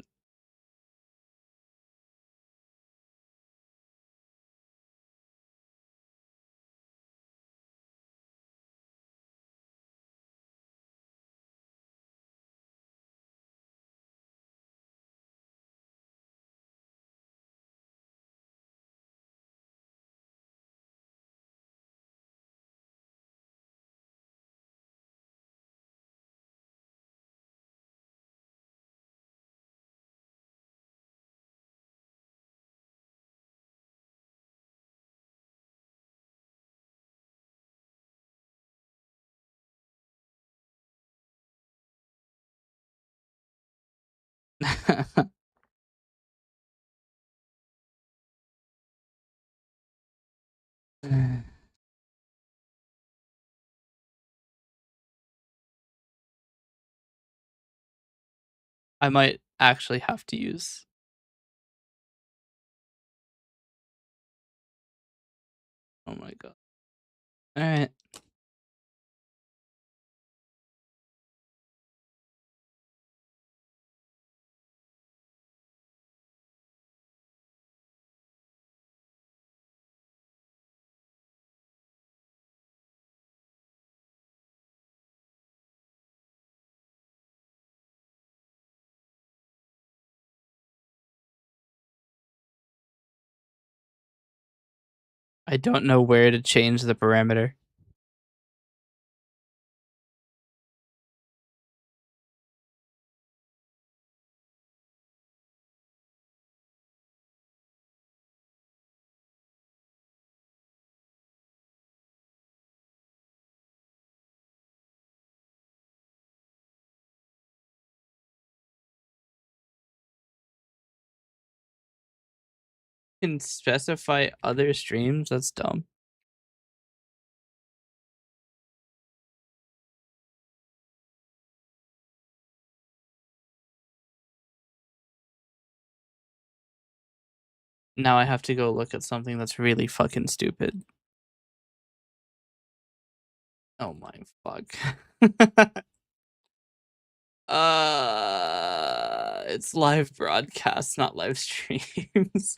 I might actually have to use. Oh my god. All right. I don't know where to change the parameter. Can specify other streams? That's dumb. Now I have to go look at something that's really fucking stupid. Oh my fuck. It's live broadcasts, not live streams.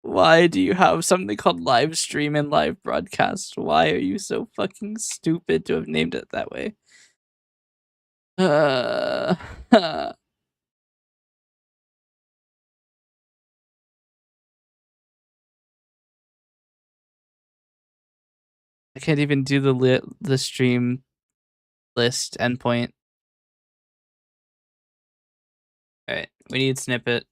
Why do you have something called live stream and live broadcast? Why are you so fucking stupid to have named it that way? I can't even do the stream list endpoint. All right, we need snippet.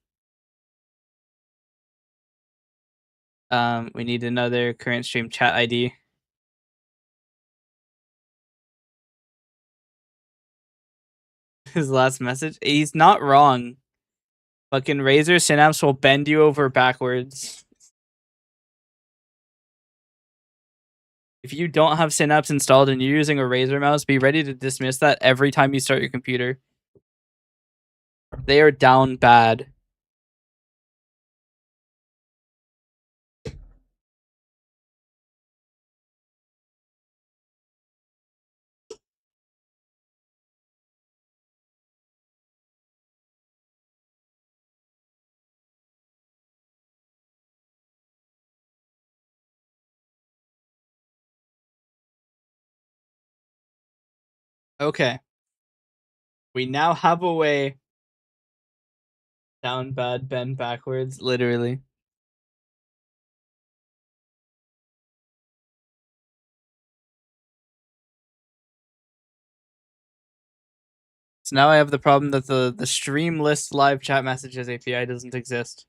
We need another current stream chat ID. His last message. He's not wrong. Fucking Razer Synapse will bend you over backwards. If you don't have Synapse installed and you're using a Razer mouse, be ready to dismiss that every time you start your computer. They are down bad. Okay. We now have a way. Down bad, bend backwards, literally. So now I have the problem that the stream list live chat messages API doesn't exist.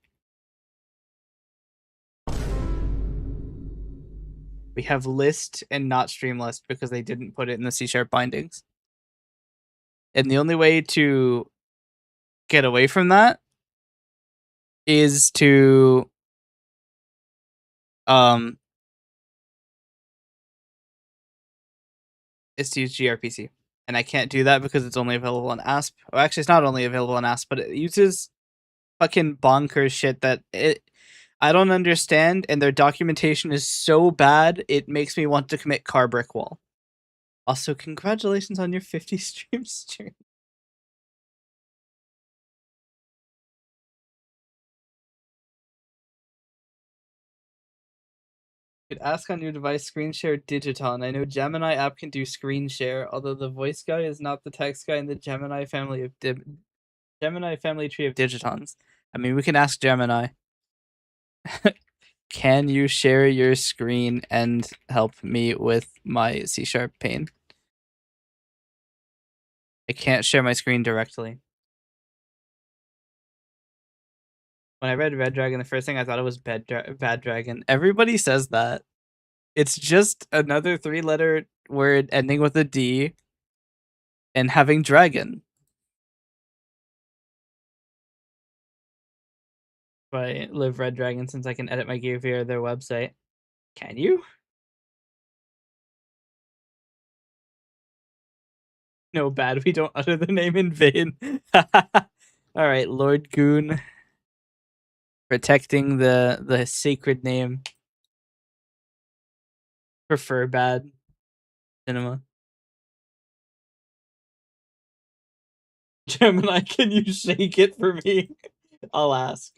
We have list and not stream list because they didn't put it in the C# bindings. And the only way to get away from that is to use gRPC. And I can't do that because it's only available on ASP. Well, actually, it's not only available on ASP, but it uses fucking bonkers shit that I don't understand, and their documentation is so bad, it makes me want to commit car brick wall. Also, congratulations on your 50 stream stream. You could ask on your device screen share Digiton. I know Gemini app can do screen share, although the voice guy is not the text guy in the Gemini family Gemini family tree of Digitons. I mean, we can ask Gemini. Can you share your screen and help me with my C# pain? I can't share my screen directly. When I read Red Dragon, the first thing I thought it was Bad Dragon. Everybody says that. It's just another 3-letter word ending with a D and having dragon. If I live Red Dragon, since I can edit my gear via their website. Can you? No, bad. We don't utter the name in vain. All right, Lord Goon. Protecting the sacred name. Prefer bad cinema. Gemini, can you shake it for me? I'll ask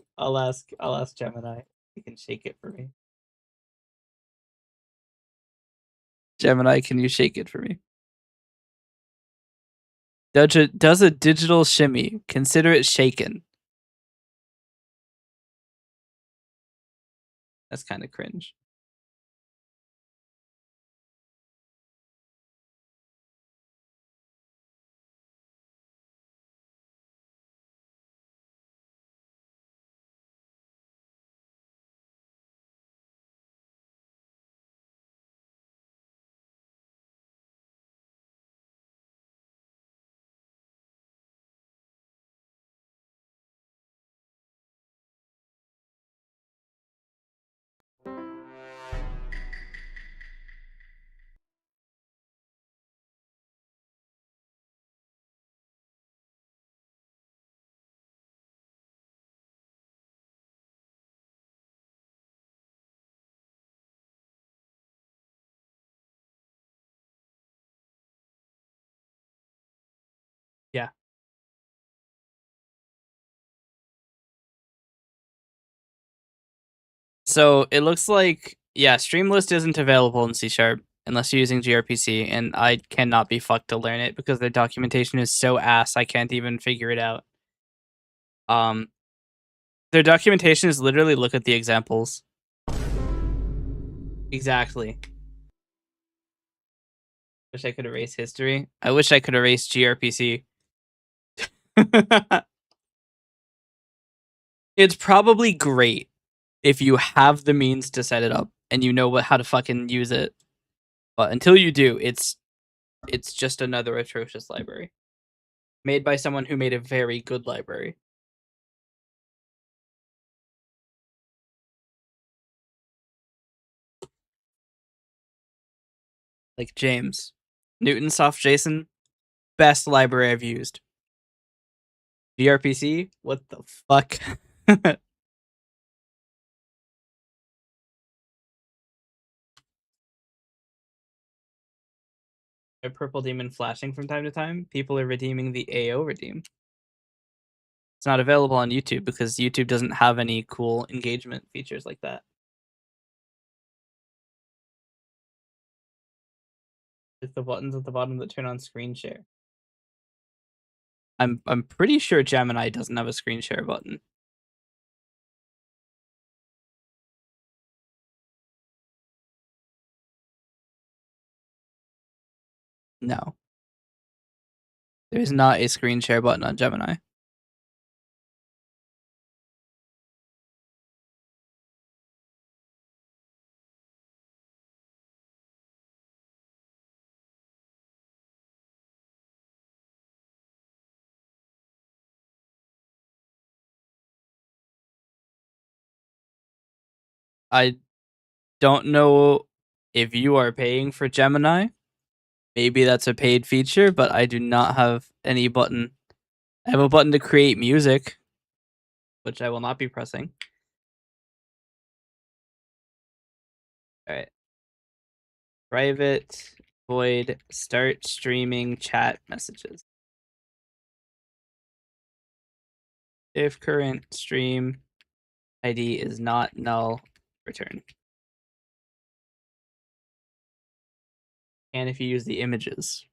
Gemini. You can shake it for me. Gemini, can you shake it for me? Does a digital shimmy. Consider it shaken. That's kind of cringe. Yeah. So it looks like, yeah, Streamlist isn't available in C# unless you're using gRPC, and I cannot be fucked to learn it because their documentation is so ass I can't even figure it out. Their documentation is literally look at the examples. Exactly. Wish I could erase history. I wish I could erase gRPC. It's probably great if you have the means to set it up and you know how to fucking use it. But until you do, it's just another atrocious library made by someone who made a very good library. Like James. Newtonsoft JSON, best library I've used. gRPC, what the fuck? A purple demon flashing from time to time. People are redeeming the AO redeem. It's not available on YouTube because YouTube doesn't have any cool engagement features like that. It's the buttons at the bottom that turn on screen share. I'm pretty sure Gemini doesn't have a screen share button. No. There's not a screen share button on Gemini. I don't know if you are paying for Gemini. Maybe that's a paid feature, but I do not have any button. I have a button to create music, which I will not be pressing. All right. Private void start streaming chat messages. If current stream ID is not null, return. And if you use the images.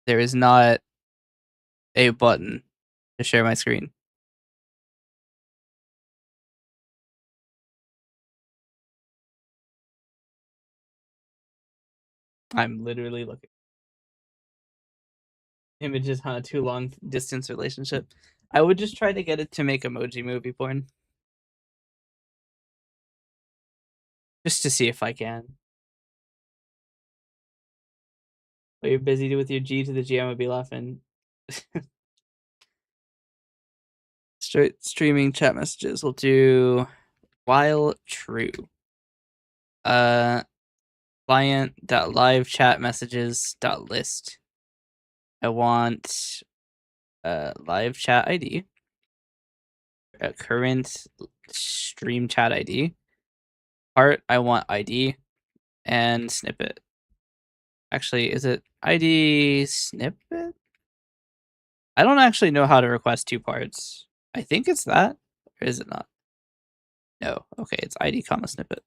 There is not a button to share my screen. I'm literally looking. Images on a too long distance relationship. I would just try to get it to make emoji movie porn. Just to see if I can. But you're busy with your G to the G, I would be laughing. Straight streaming chat messages. We'll do while true. Client.live chat messages.list. I want live chat ID. Current stream chat ID. Part I want ID and snippet. Actually, is it ID snippet? I don't actually know how to request two parts. I think it's that, or is it not? No. Okay, it's ID comma snippet.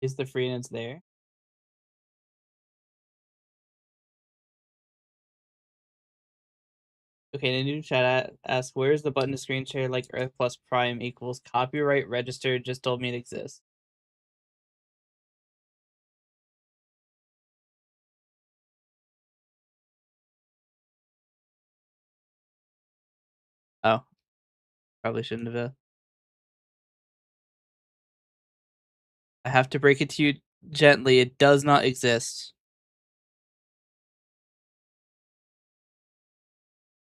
Is the free and it's there? Okay, the new chat asks, where's the button to screen share like Earth plus Prime equals copyright registered just told me it exists. Oh, probably shouldn't have. I have to break it to you gently. It does not exist.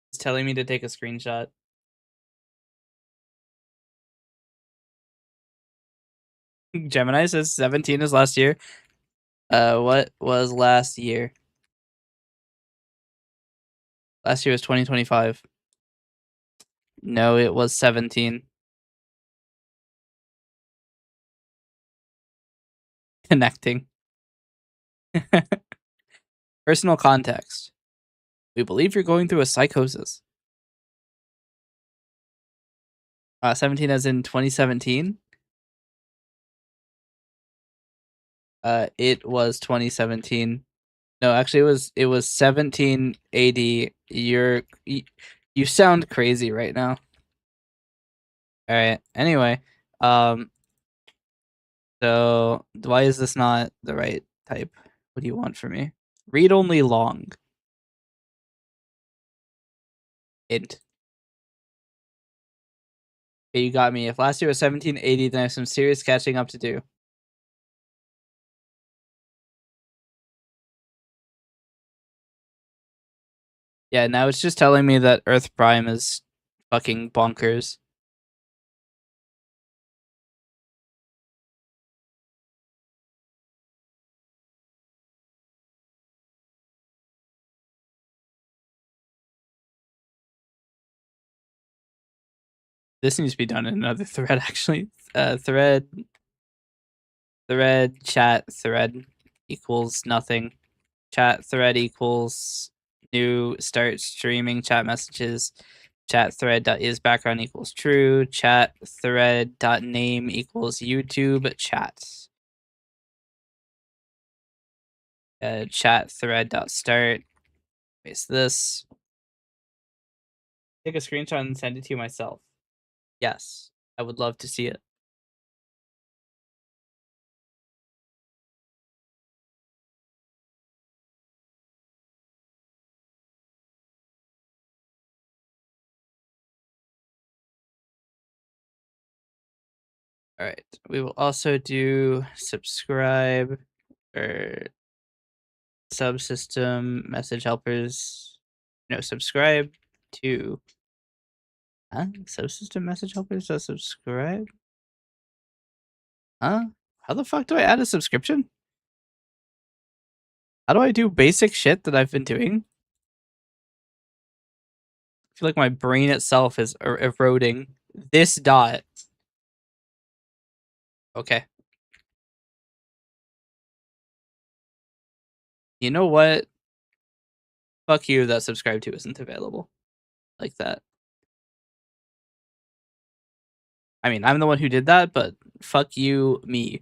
It's telling me to take a screenshot. Gemini says 17 is last year. What was last year? Last year was 2025. No, it was 17. Connecting. Personal context. We believe you're going through a psychosis. 17 as in 2017. It was 2017. No, actually it was 1780. You sound crazy right now. All right. Anyway, so why is this not the right type? What do you want from me? Read only long. Int. Okay, you got me. If last year was 1780, then I have some serious catching up to do. Yeah, now it's just telling me that Earth Prime is fucking bonkers. This needs to be done in another thread, actually. Thread chat thread equals nothing. Chat thread equals new start streaming chat messages. Chat thread dot is background equals true. Chat thread dot name equals YouTube chat. Chat thread dot start. Paste this. Take a screenshot and send it to you myself. Yes, I would love to see it. All right. We will also do subscribe or subsystem message helpers. No, subscribe to subsystem message helpers to subscribe. How the fuck do I add a subscription? How do I do basic shit that I've been doing? I feel like my brain itself is eroding. This dot. Okay. You know what? Fuck you, that subscribe to isn't available. Like that. I mean, I'm the one who did that, but fuck you, me.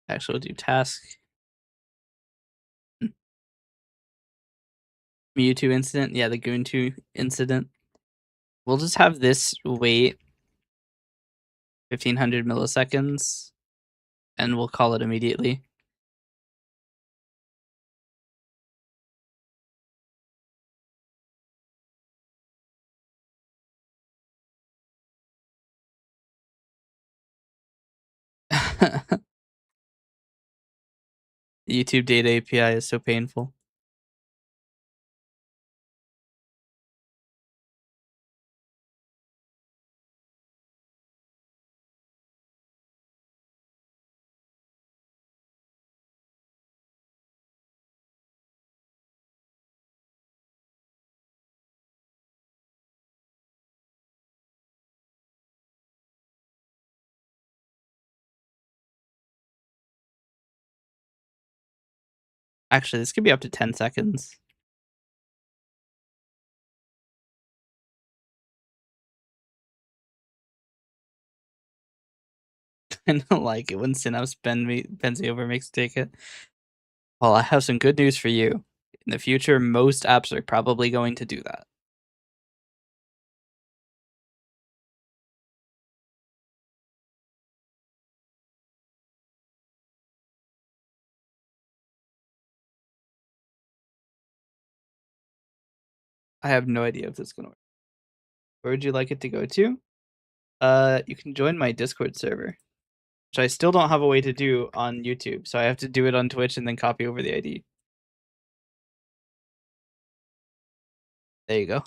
Actually, we'll do task. Mewtwo incident. Yeah, the Goon2 incident. We'll just have this wait 1500 milliseconds and we'll call it immediately. The YouTube data API is so painful. Actually, this could be up to 10 seconds. I don't like it when Synapse bends me over makes take it. Well, I have some good news for you. In the future, most apps are probably going to do that. I have no idea if this is going to work. Where would you like it to go to? You can join my Discord server, which I still don't have a way to do on YouTube, so I have to do it on Twitch and then copy over the ID. There you go.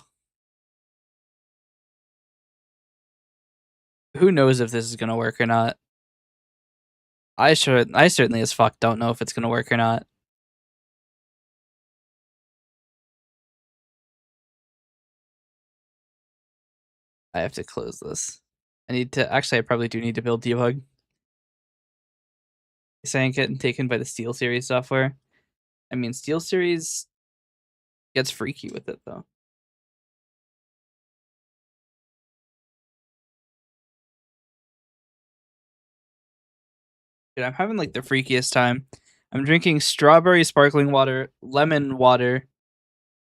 Who knows if this is going to work or not? I certainly as fuck don't know if it's going to work or not. I have to close this. I probably do need to build debug. Saying getting taken by the SteelSeries software. I mean, SteelSeries gets freaky with it though. Dude, I'm having like the freakiest time. I'm drinking strawberry sparkling water, lemon water,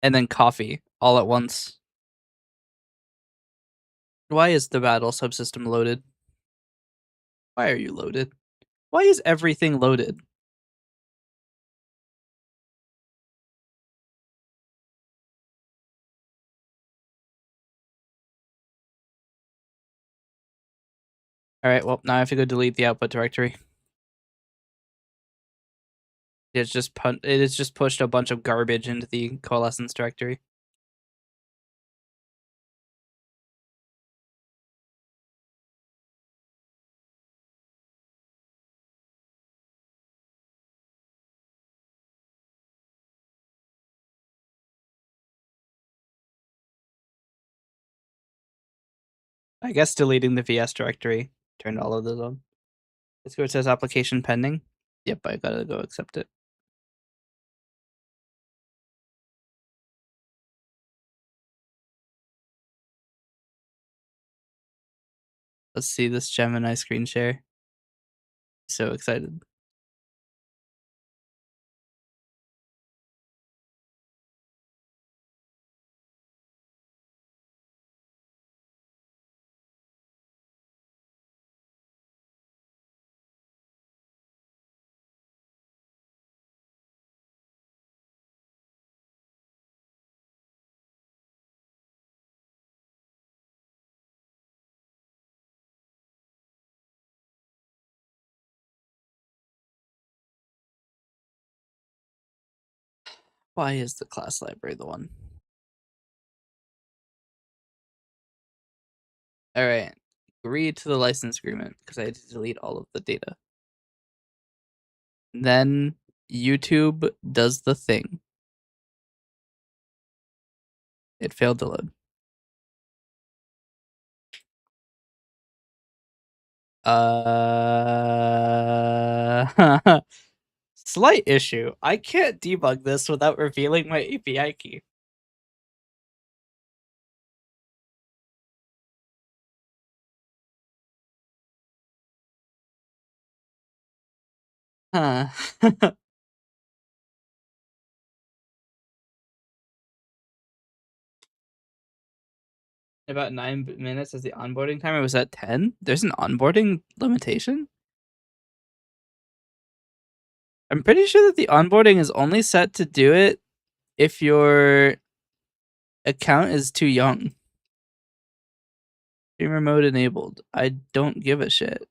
and then coffee all at once. Why is the battle subsystem loaded? Why are you loaded? Why is everything loaded? All right, well, now I have to go delete the output directory. It has just pushed a bunch of garbage into the coalescence directory. I guess deleting the VS directory turned all of those on. Let's go. It says application pending. Yep, I gotta go accept it. Let's see this Gemini screen share. So excited. Why is the class library the one? All right. Agree to the license agreement because I had to delete all of the data. Then YouTube does the thing. It failed to load. Slight issue. I can't debug this without revealing my API key. Huh. About 9 minutes as the onboarding timer. Was that 10? There's an onboarding limitation? I'm pretty sure that the onboarding is only set to do it if your account is too young. Streamer mode enabled. I don't give a shit.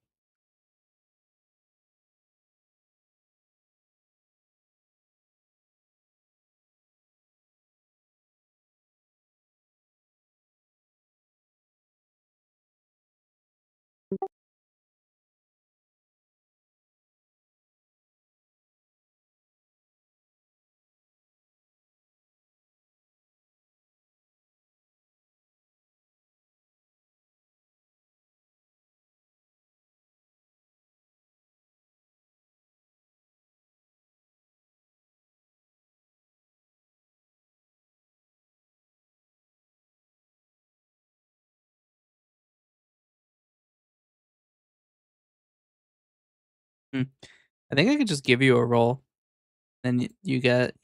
Hmm. I think I could just give you a roll. Then you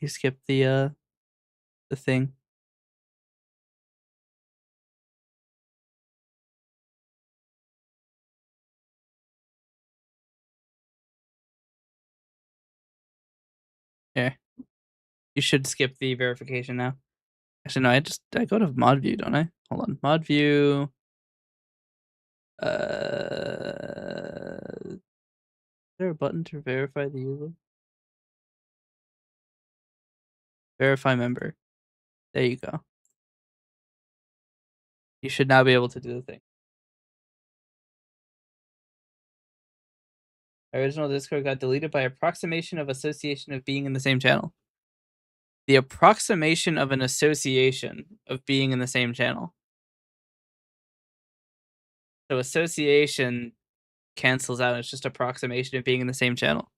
skip the thing. Here. You should skip the verification now. Actually, no, I go to mod view, don't I? Hold on. Mod view. Is there a button to verify the user? Verify member. There you go. You should now be able to do the thing. Original Discord got deleted by approximation of association of being in the same channel. The approximation of an association of being in the same channel. So association cancels out. It's just approximation of being in the same channel.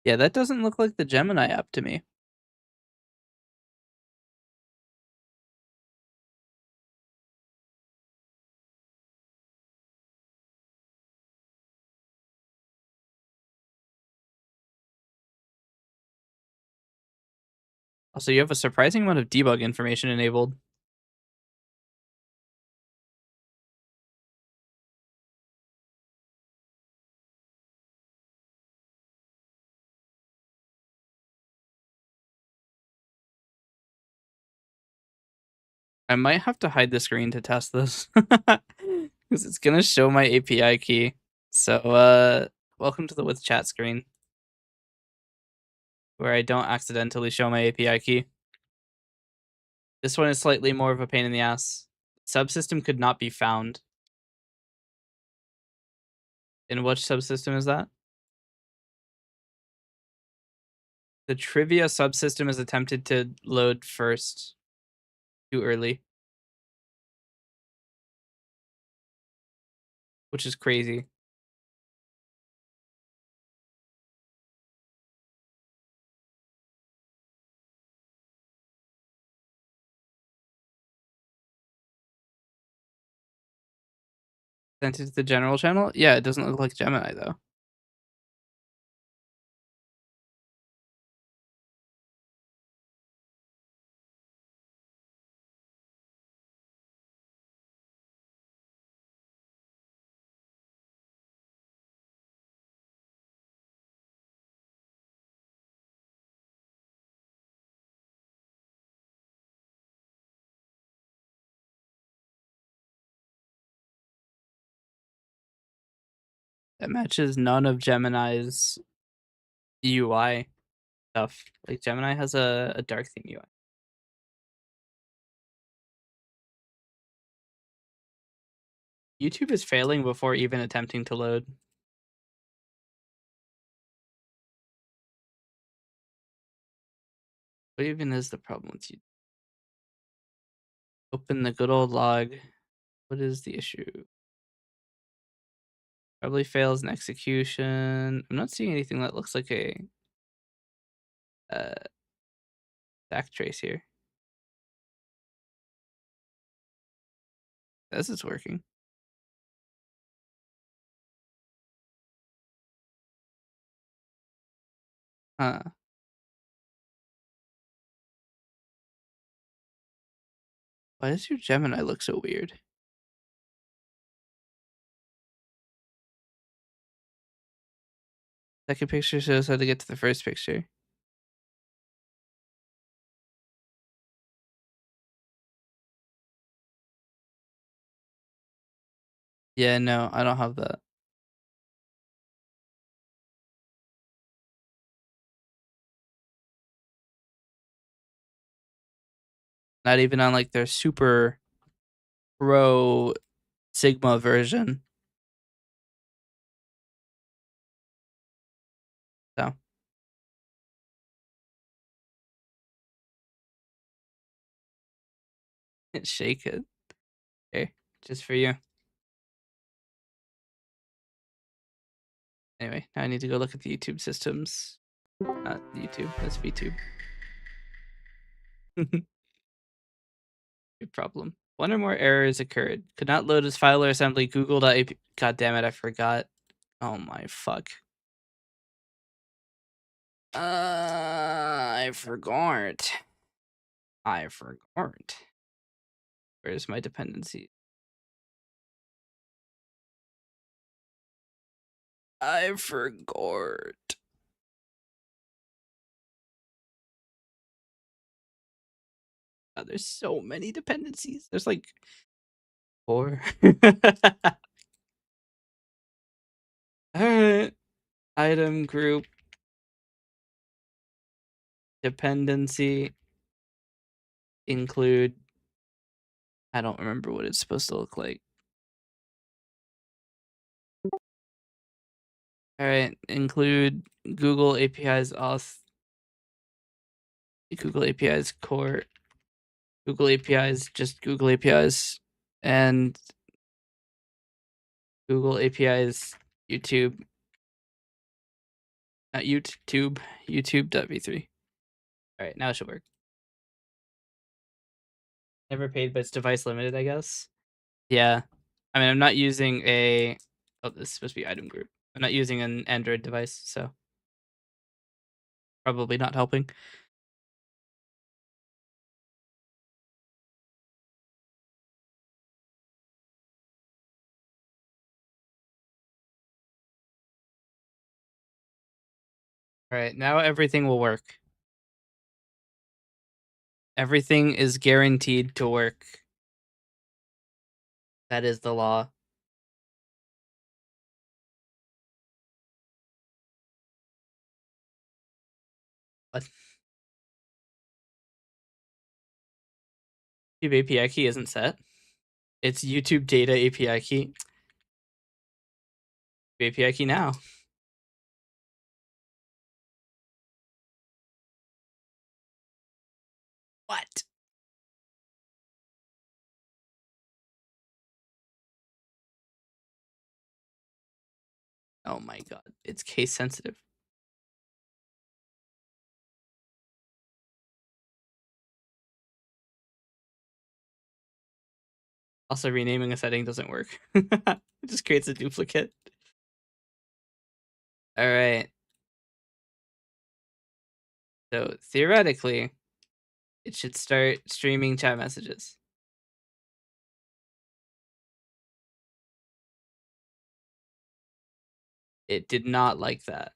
Yeah, that doesn't look like the Gemini app to me. Also, you have a surprising amount of debug information enabled. I might have to hide the screen to test this because it's gonna show my API key. So, welcome to the with chat screen where I don't accidentally show my API key. This one is slightly more of a pain in the ass. Subsystem could not be found. In which subsystem is that? The trivia subsystem is attempted to load first. Too early. Which is crazy. Sent it to the general channel? Yeah, it doesn't look like Gemini though. That matches none of Gemini's UI stuff. Like Gemini has a dark theme UI. YouTube is failing before even attempting to load. What even is the problem with you? Open the good old log. What is the issue? Probably fails in execution. I'm not seeing anything that looks like a backtrace here. This is working. Huh. Why does your Gemini look so weird? Second picture shows how to get to the first picture. Yeah, no, I don't have that. Not even on like their super pro Sigma version. So shake it. Okay, just for you. Anyway, now I need to go look at the YouTube systems. Not YouTube, that's VTube. Good problem. One or more errors occurred. Could not load as file or assembly. Google.ap. God damn it, I forgot. Oh my fuck. I forgot. I forgot. Where's my dependency? I forgot. There's so many dependencies. There's like 4. Alright. Item group dependency include. I don't remember what it's supposed to look like. Alright, include Google APIs auth, Google APIs core, Google APIs, just Google APIs, and Google APIs YouTube, not YouTube, YouTube.v3. Alright, now it should work. Never paid, but it's device limited, I guess. Yeah. I mean, I'm not using a. Oh, this is supposed to be item group. I'm not using an Android device, so probably not helping. All right, now everything will work. Everything is guaranteed to work. That is the law. What? YouTube API key isn't set. It's YouTube data API key. API key now. What? Oh my god. It's case sensitive. Also, renaming a setting doesn't work. It just creates a duplicate. All right. So theoretically, it should start streaming chat messages. It did not like that.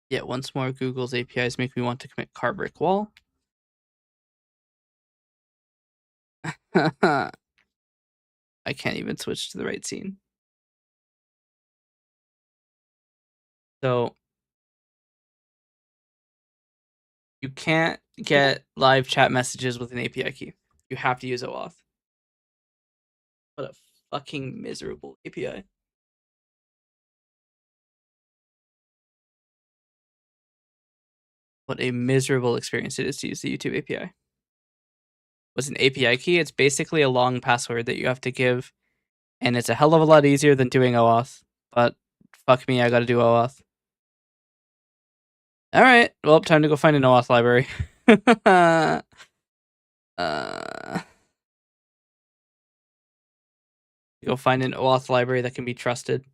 Yet once more, Google's APIs make me want to commit car brick wall. I can't even switch to the right scene. So you can't get live chat messages with an API key. You have to use OAuth. What a fucking miserable API. What a miserable experience it is to use the YouTube API. With an API key, it's basically a long password that you have to give, and it's a hell of a lot easier than doing OAuth. But fuck me, I gotta do OAuth. All right, well, time to go find an OAuth library. Go find an OAuth library that can be trusted.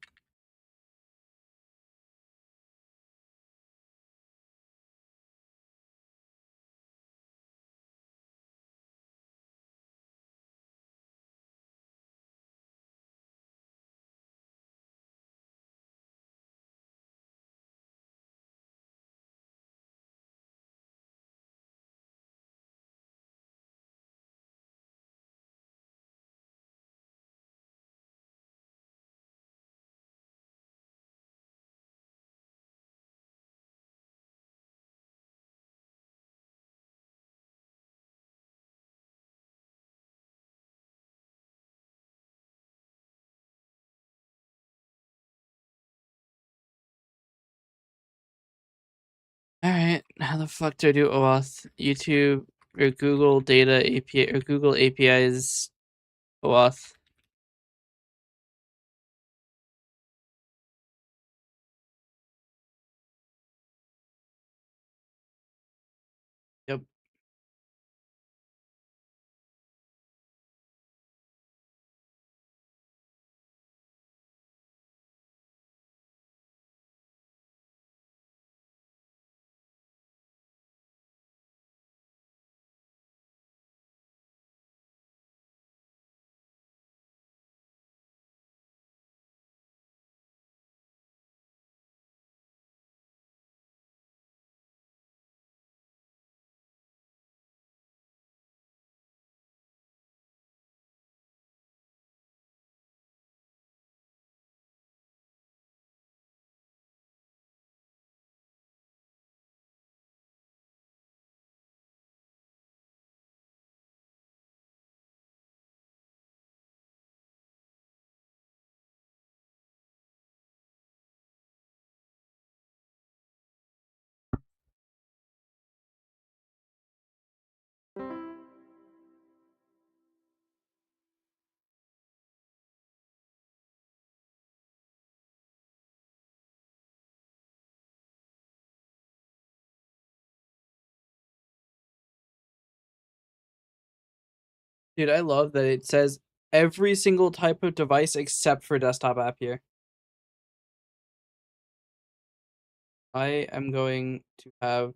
All right, how the fuck do I do OAuth? YouTube or Google Data API or Google APIs OAuth? Yep. Dude, I love that it says every single type of device except for desktop app here. I am going to have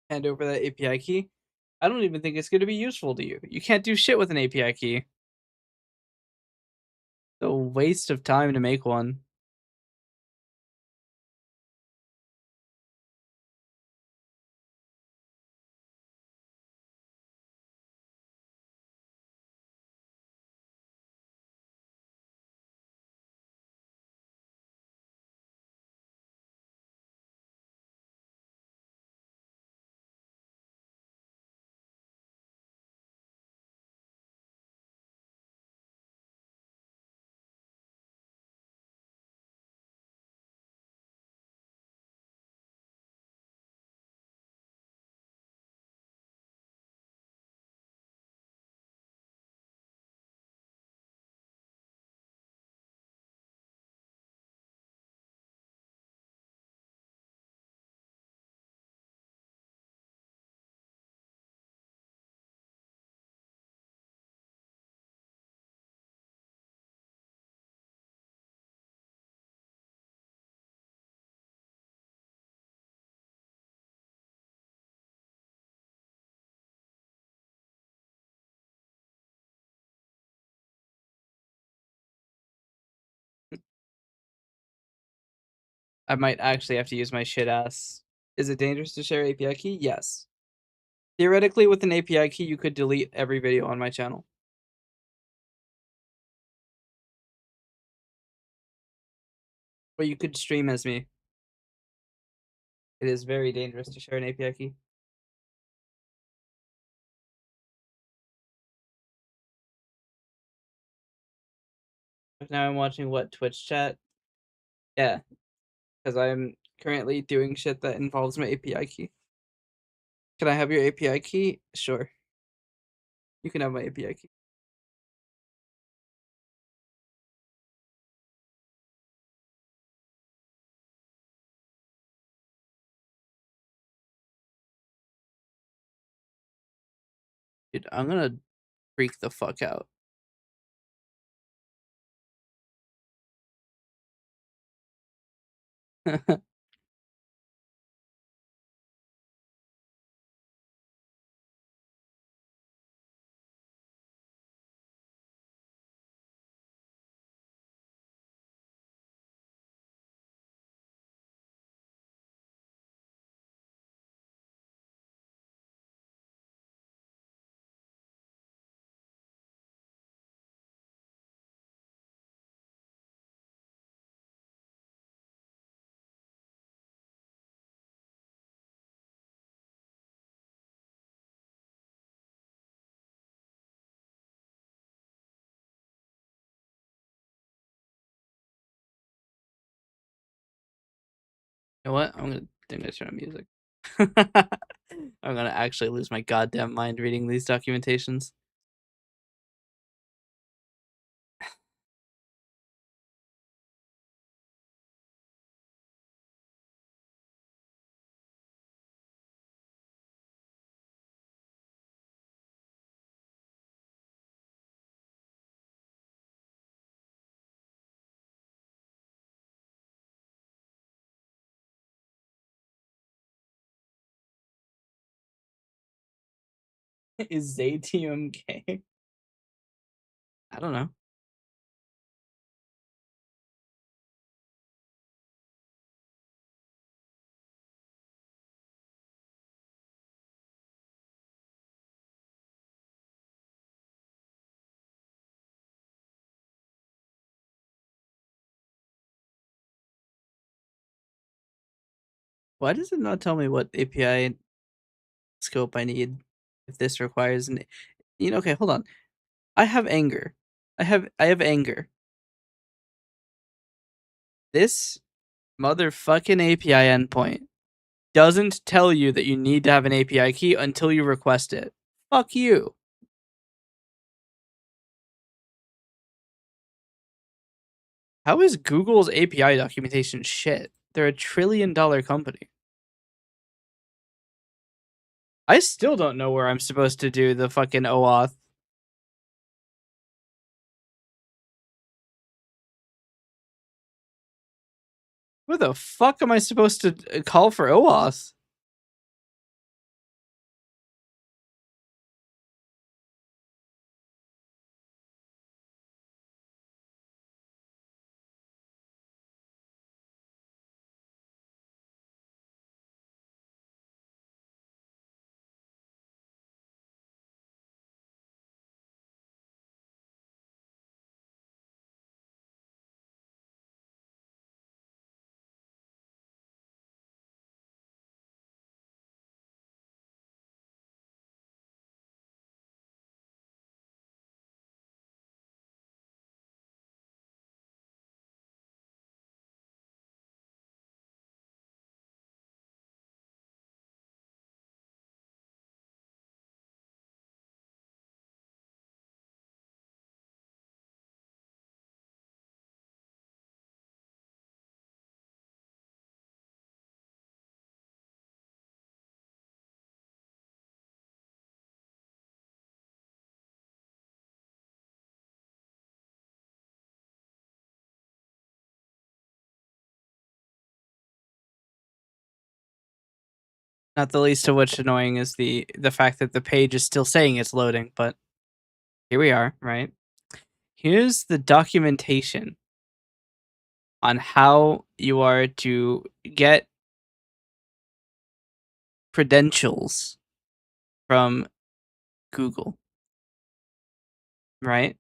hand over that API key. I don't even think it's going to be useful to you. You can't do shit with an API key. It's a waste of time to make one. I might actually have to use my shit ass. Is it dangerous to share API key? Yes. Theoretically, with an API key, you could delete every video on my channel. But you could stream as me. It is very dangerous to share an API key. Now I'm watching what Twitch chat. Yeah, because I'm currently doing shit that involves my API key. Can I have your API key? Sure. You can have my API key. Dude, I'm gonna freak the fuck out. You know what? I'm gonna turn on music. I'm gonna actually lose my goddamn mind reading these documentations. Is Zatium gay? I don't know. Why does it not tell me what API scope I need if this requires an okay, hold on. I have anger. I have anger. This motherfucking API endpoint doesn't tell you that you need to have an API key until you request it. Fuck you. How is Google's API documentation shit? They're a $1 trillion company. I still don't know where I'm supposed to do the fucking OAuth. Where the fuck am I supposed to call for OAuth? Not the least of which annoying is the fact that the page is still saying it's loading, but here we are, right? Here's the documentation on how you are to get credentials from Google, right?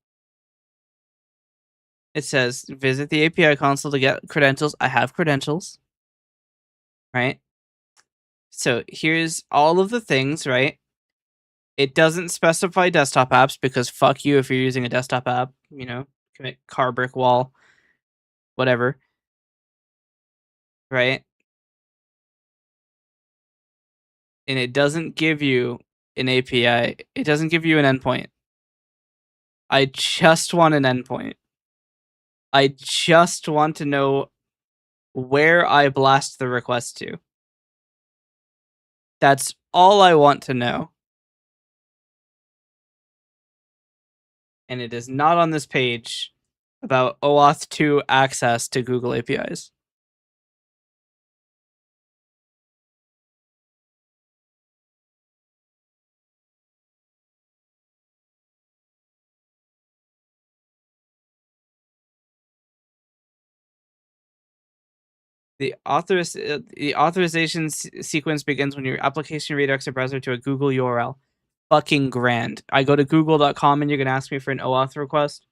It says visit the API console to get credentials. I have credentials, right? So here's all of the things, right? It doesn't specify desktop apps because fuck you if you're using a desktop app, commit car brick wall, whatever, right? And it doesn't give you an API. It doesn't give you an endpoint. I just want an endpoint. I just want to know where I blast the request to. That's all I want to know. And it is not on this page about OAuth 2 access to Google APIs. The authorization sequence begins when your application redirects a browser to a Google URL. Fucking grand. I go to google.com and you're gonna ask me for an OAuth request?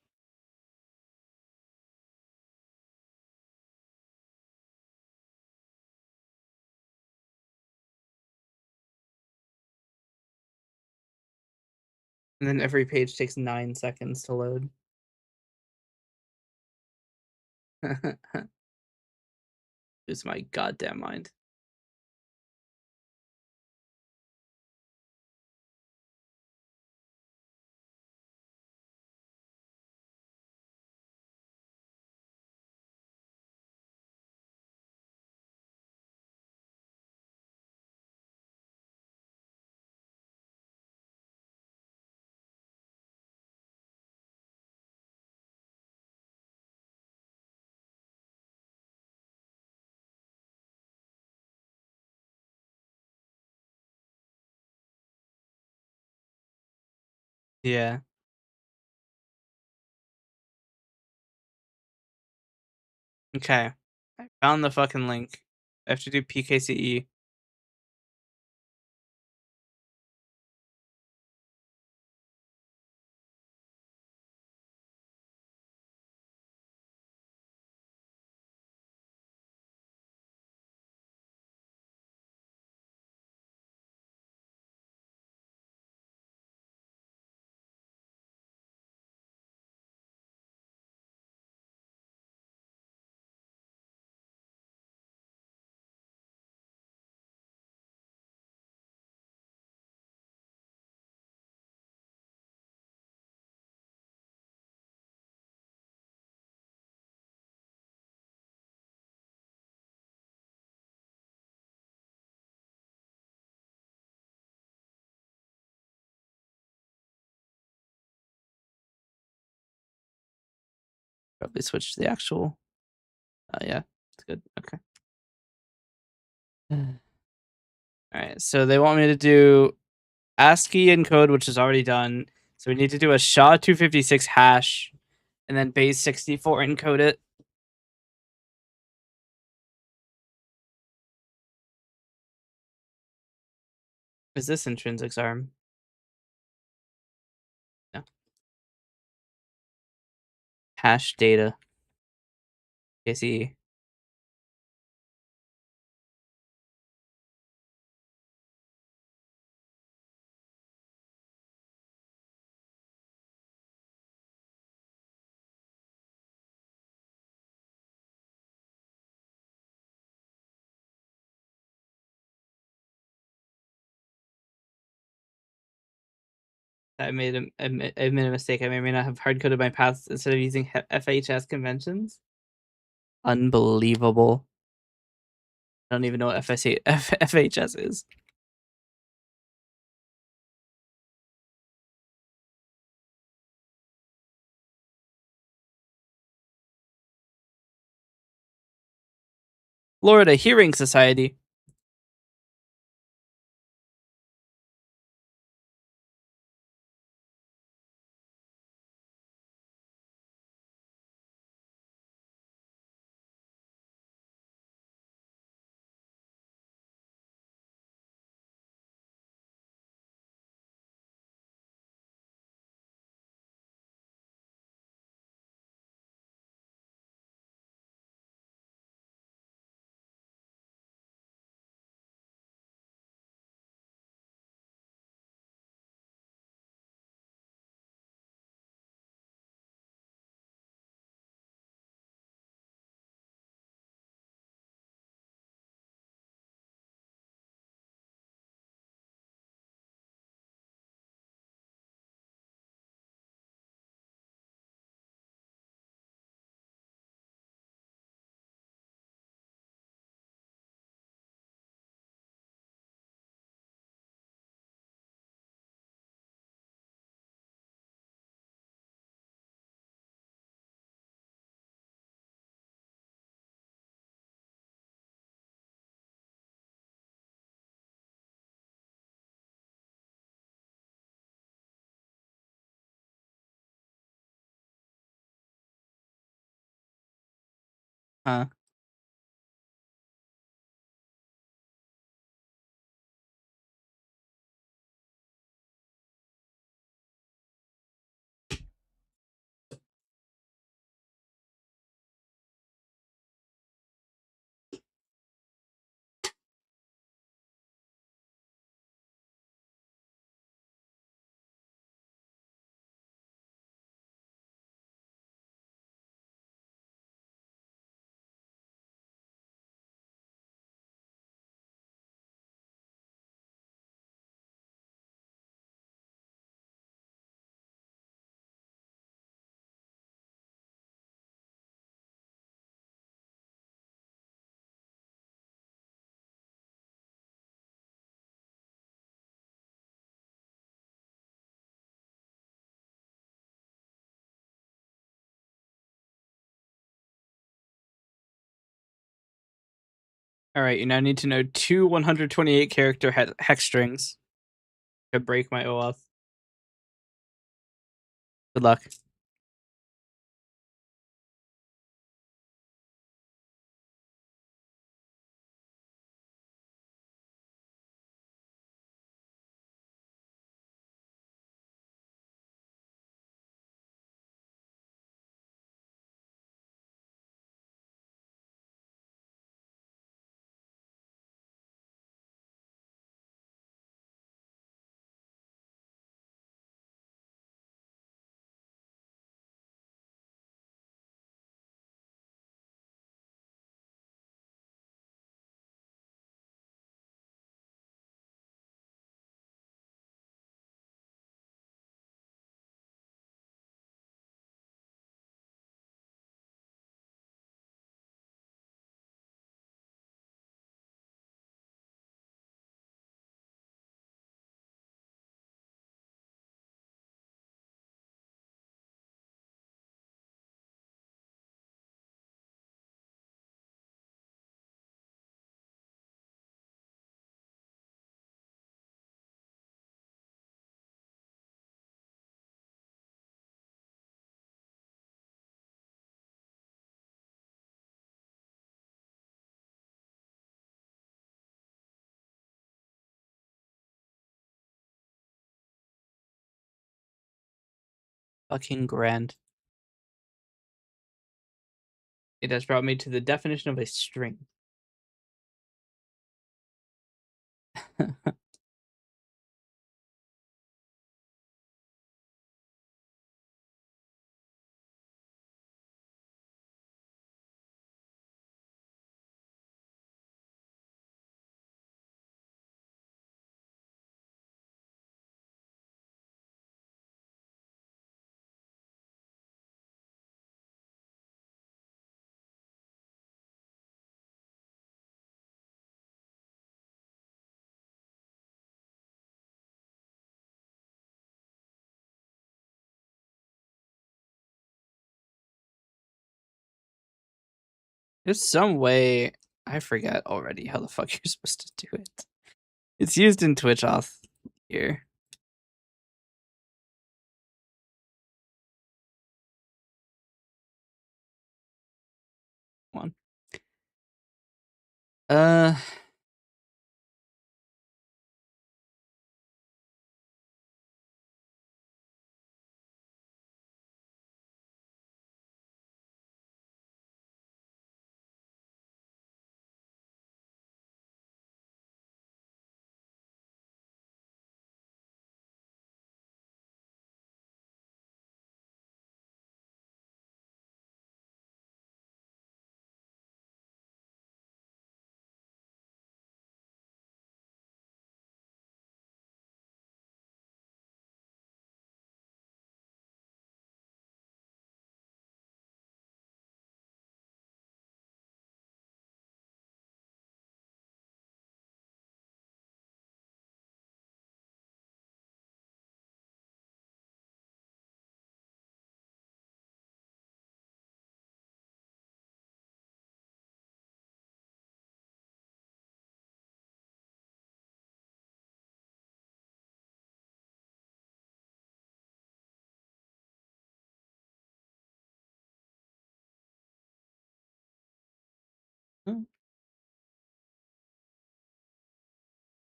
And then every page takes 9 seconds to load. Lose my goddamn mind. Yeah. Okay. I found the fucking link. I have to do PKCE. Probably switch to the actual. Yeah, it's good. Okay. All right. So they want me to do ASCII encode, which is already done. So we need to do a SHA-256 hash, and then base 64 encode it. Is this intrinsics arm? No. Hash data. KCE. I made a mistake. I may or may not have hard coded my paths instead of using FHS conventions. Unbelievable. I don't even know what FHS is. Florida Hearing Society. Huh. All right, you now need to know 2 128 character hex strings to break my OAuth. Good luck. Fucking grand. It has brought me to the definition of a string. There's some way I forget already how the fuck you're supposed to do it. It's used in Twitch auth here. One. Uh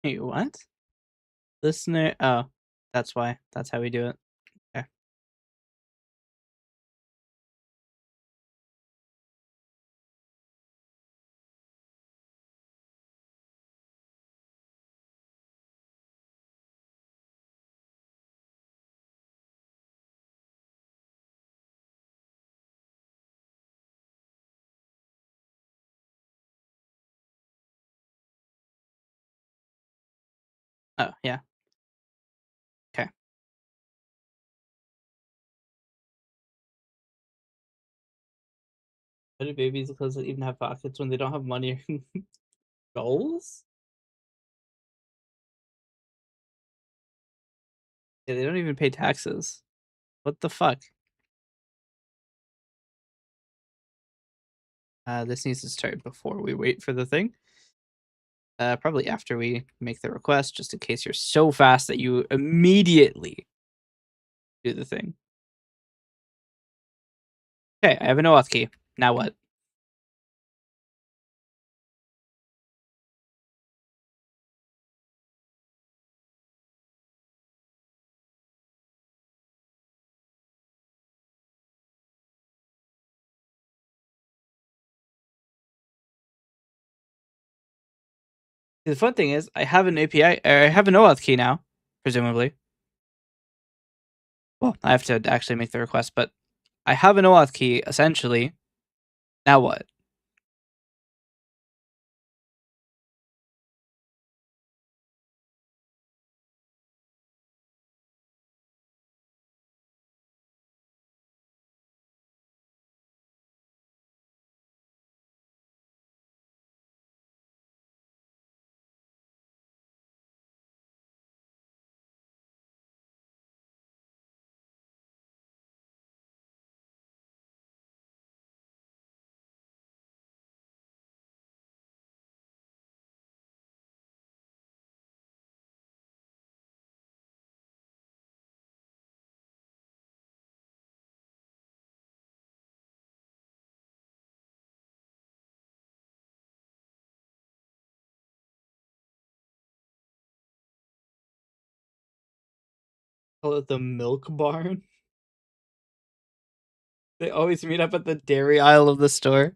Hey, what? Listener oh, that's why. That's how we do it. Okay. Oh, yeah. Okay. Why do babies because they even have pockets when they don't have money? Goals? Yeah, they don't even pay taxes. What the fuck? This needs to start before we wait for the thing. Probably after we make the request, just in case you're so fast that you immediately do the thing. Okay, I have an OAuth key. Now what? The fun thing is, I have an API, or I have an OAuth key now, presumably. Well, I have to actually make the request, but I have an OAuth key, essentially. Now what? Call it the milk barn? They always meet up at the dairy aisle of the store.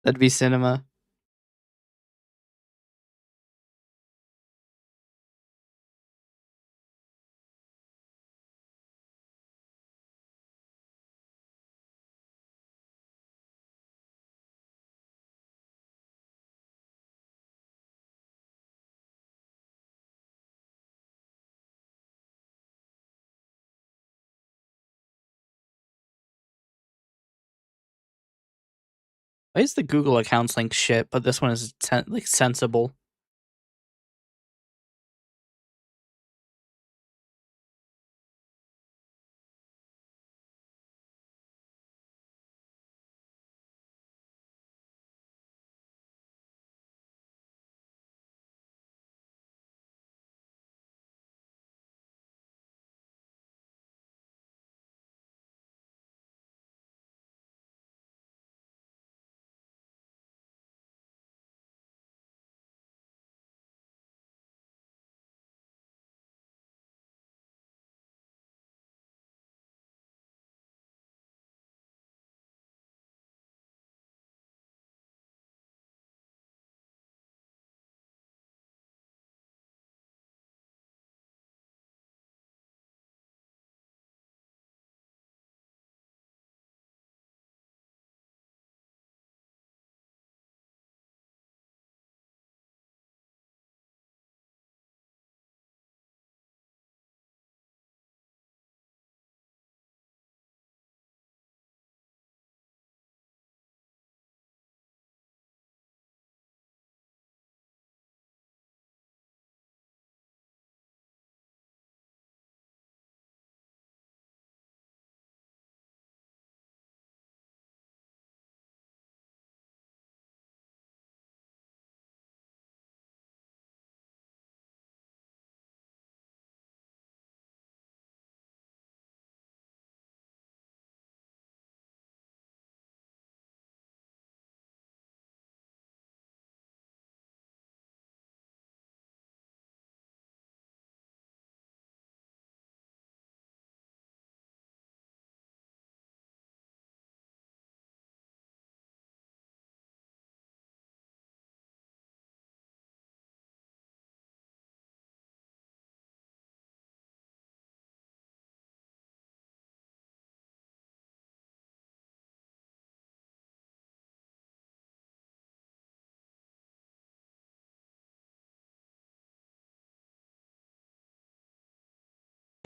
That'd be cinema. Why is the Google accounts link shit, but this one is like sensible?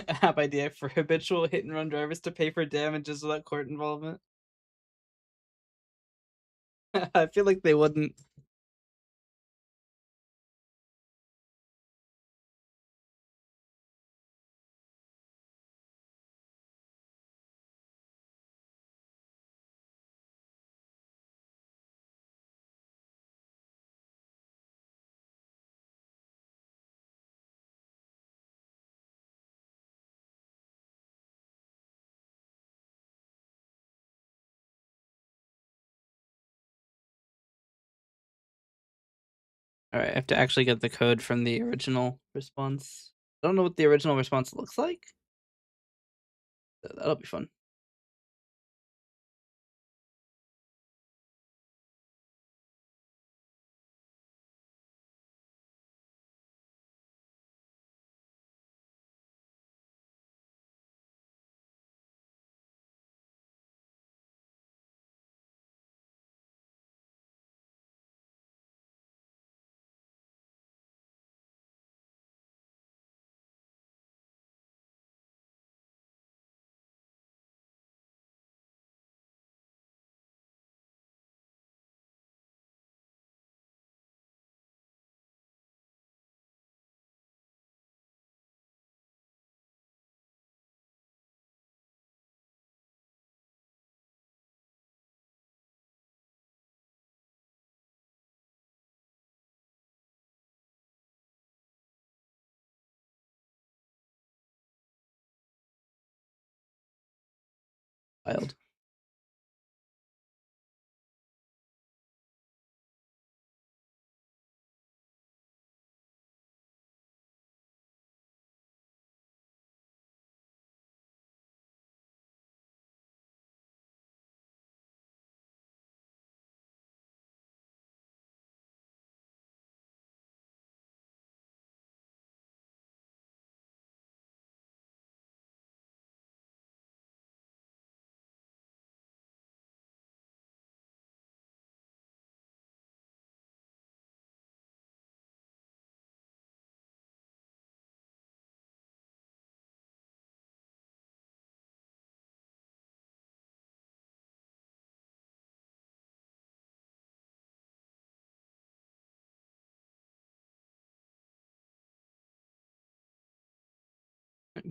App idea for habitual hit and run drivers to pay for damages without court involvement. I feel like they wouldn't. All right, I have to actually get the code from the original response. I don't know what the original response looks like. That'll be fun. Wild.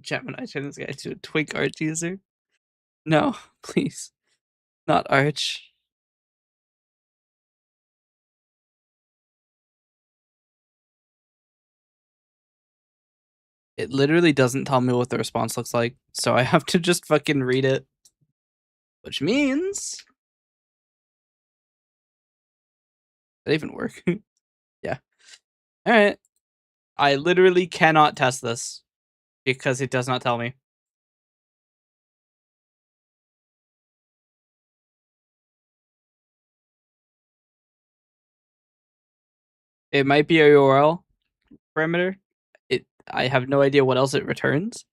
Gemini turn this guy to a twink art user. No, please. Not Arch. It literally doesn't tell me what the response looks like, so I have to just fucking read it. Which means... Did that even work? Yeah. Alright. I literally cannot test this because it does not tell me. It might be a URL parameter. I have no idea what else it returns.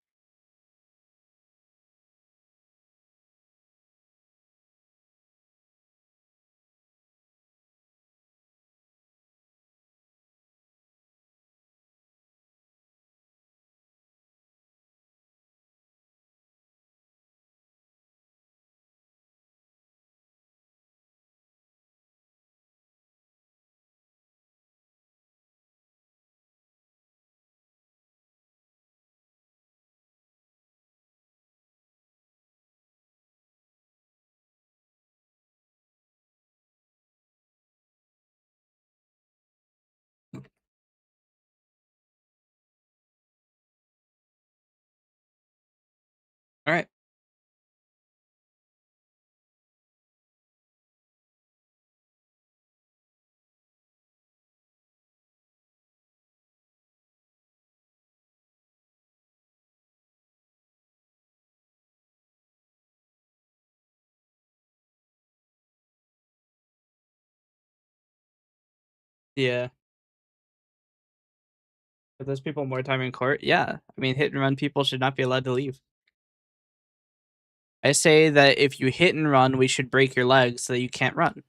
Alright. Yeah. Are those people more time in court? Yeah. I mean, hit and run people should not be allowed to leave. I say that if you hit and run, we should break your legs so that you can't run.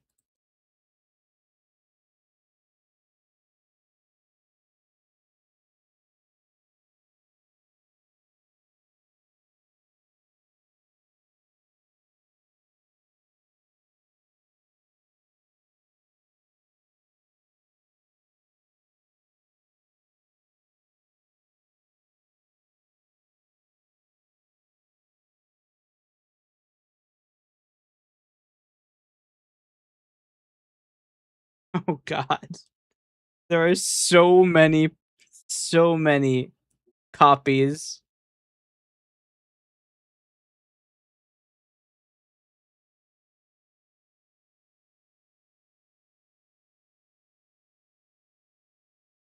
Oh god. There are so many copies.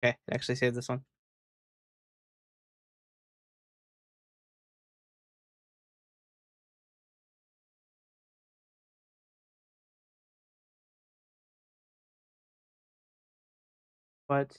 Okay, actually save this one. What?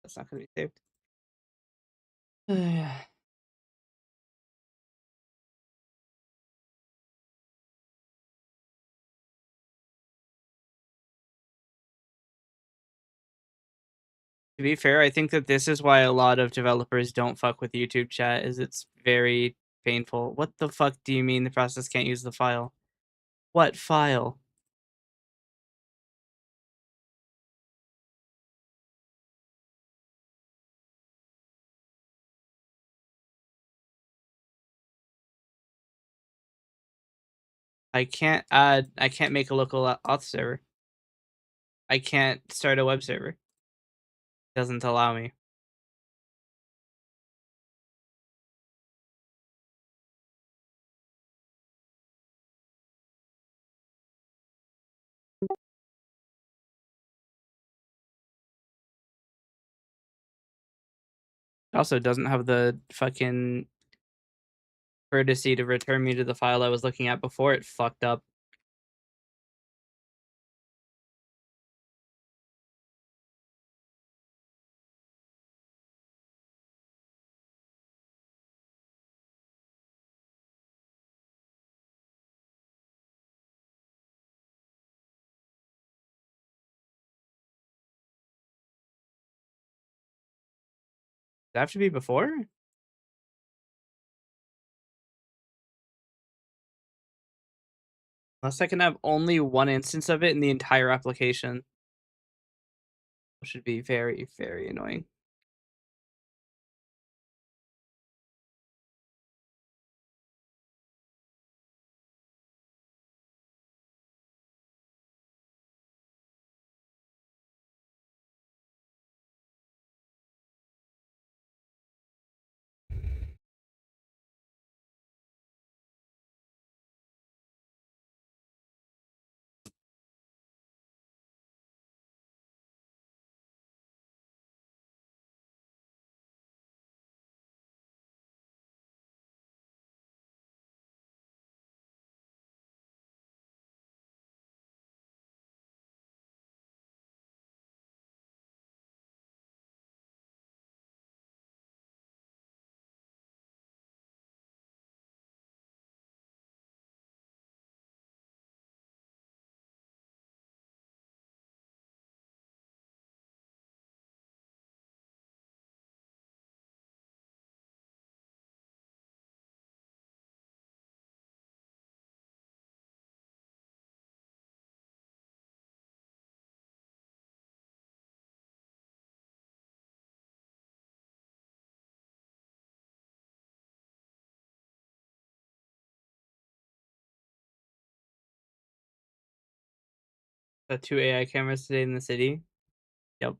That's not gonna be saved. To be fair, I think that this is why a lot of developers don't fuck with YouTube chat, is it's very painful. What the fuck do you mean the process can't use the file? What file? I can't make a local auth server. I can't start a web server. It doesn't allow me. Also, it doesn't have the fucking courtesy to return me to the file I was looking at before it fucked up. it have to be before? Unless I can have only one instance of it in the entire application, which would be very, very annoying. The two AI cameras today in the city. Yep.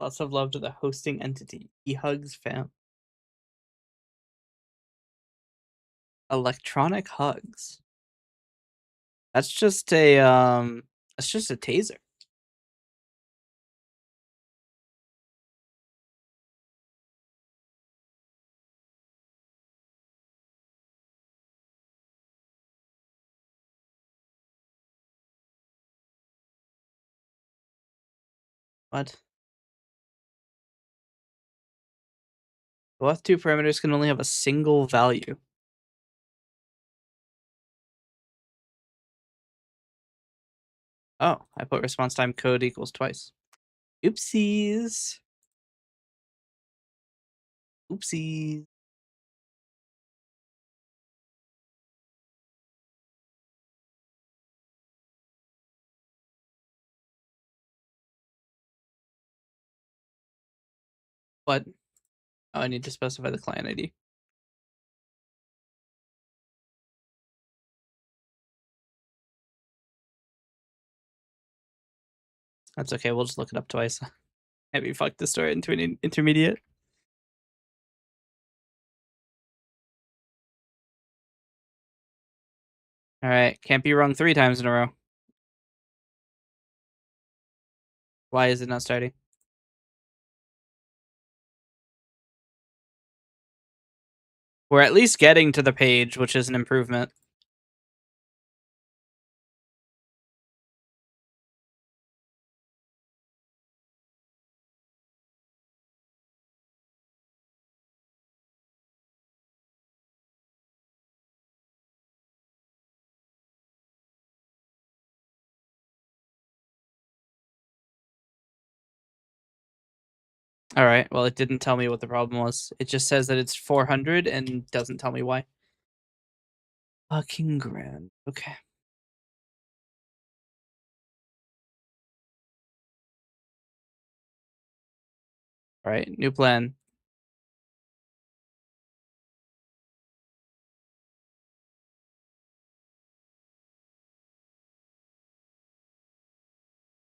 Lots of love to the hosting entity. E-Hugs fam. Electronic hugs. That's just a taser. What? Both two parameters can only have a single value. Oh, I put response time code equals twice. Oopsies. Oopsies. What? Oh, I need to specify the client ID. That's okay. We'll just look it up twice. Maybe fuck the story into an intermediate. All right. Can't be wrong 3 times in a row. Why is it not starting? We're at least getting to the page, which is an improvement. All right. Well, it didn't tell me what the problem was. It just says that it's 400 and doesn't tell me why. Fucking grand. Okay. All right. New plan.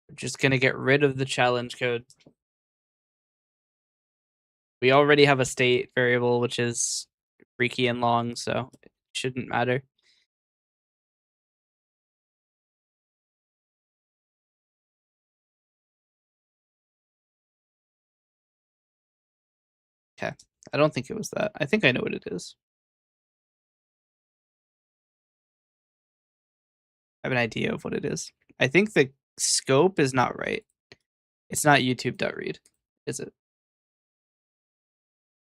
We're just gonna get rid of the challenge code. We already have a state variable, which is freaky and long, so it shouldn't matter. Okay. I don't think it was that. I think I know what it is. I have an idea of what it is. I think the scope is not right. It's not YouTube.read, is it?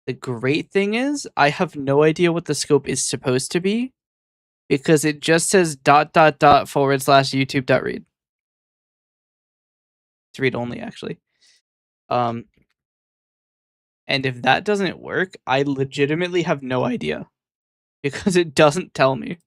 The great thing is, I have no idea what the scope is supposed to be because it just says ... YouTube.read. It's read only, actually. And if that doesn't work, I legitimately have no idea because it doesn't tell me.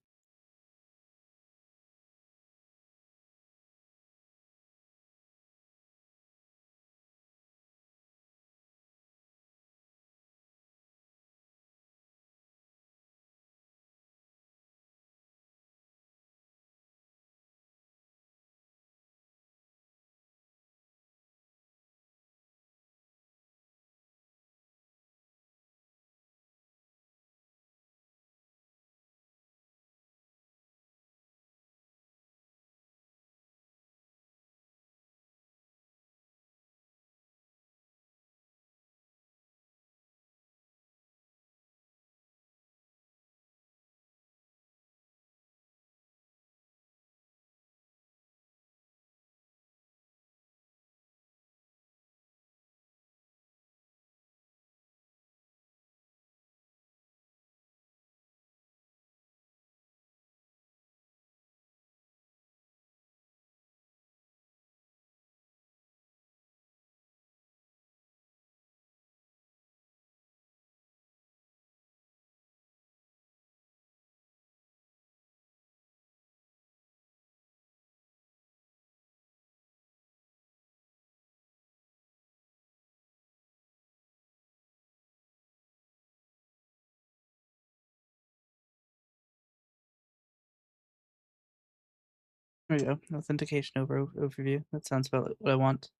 There we go. Authentication overview. That sounds about what I want.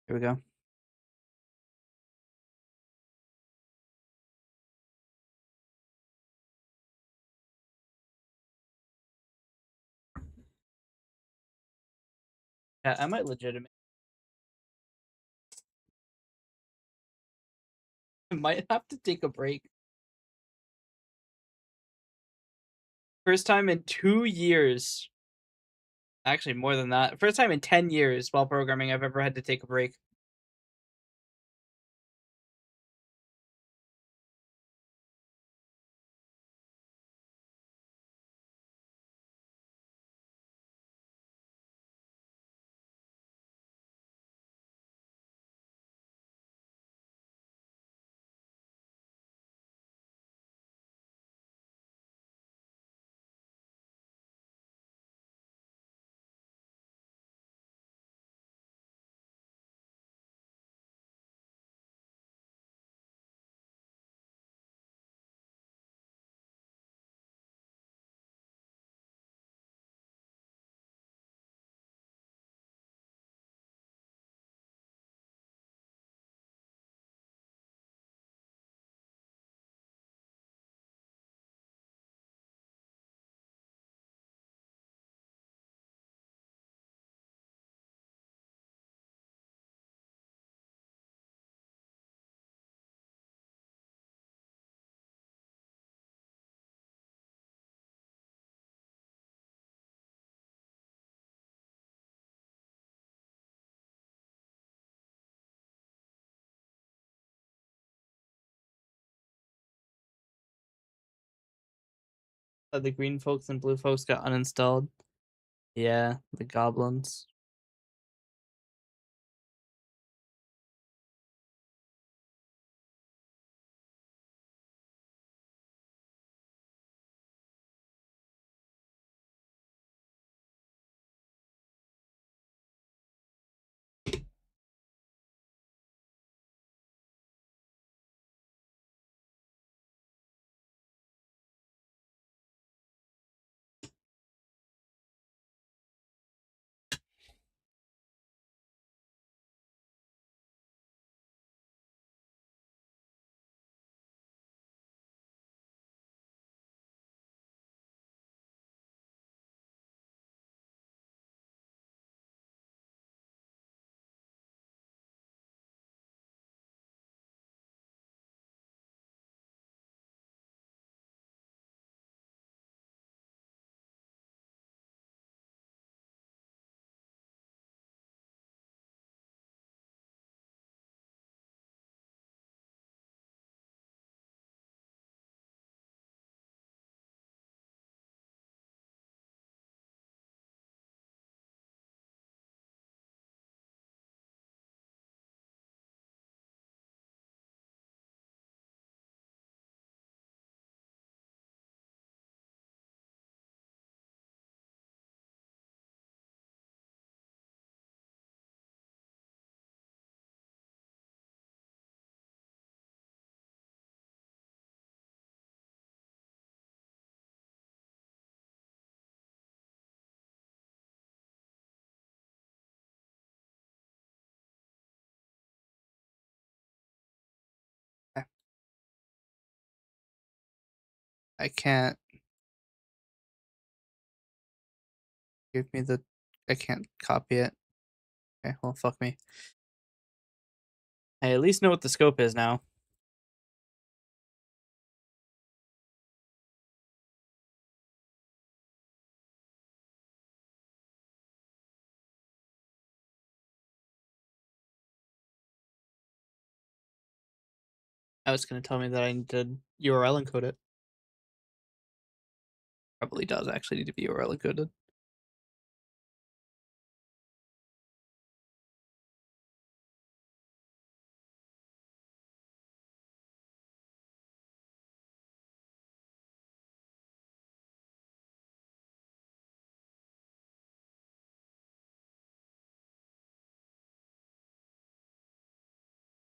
Here we go. Yeah, I might legitimate. I might have to take a break. First time in 2 years. Actually, more than that. First time in 10 years while programming I've ever had to take a break. The green folks and blue folks got uninstalled. Yeah, the goblins. I can't give me the. I can't copy it. Okay, well, fuck me. I at least know what the scope is now. I was going to tell me that I need to URL encode it. Probably does actually need to be URL encoded.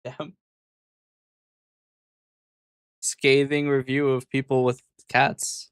Damn. Scathing review of people with cats.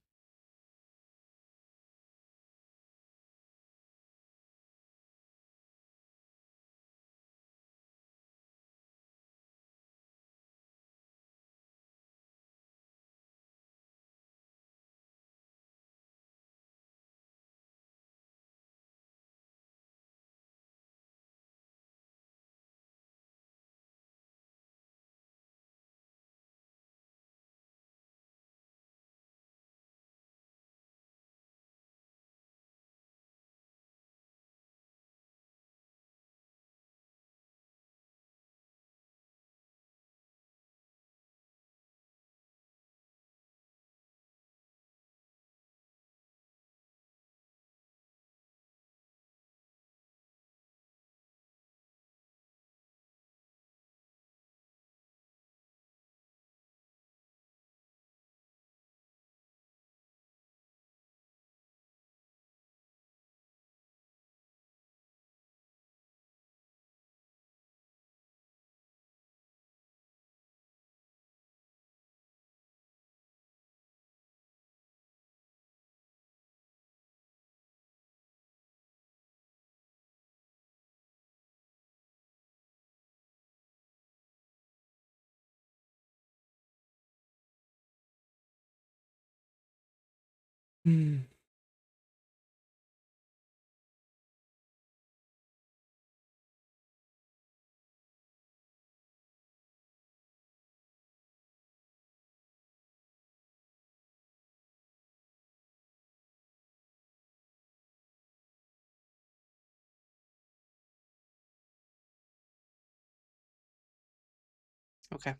Hmm. Okay.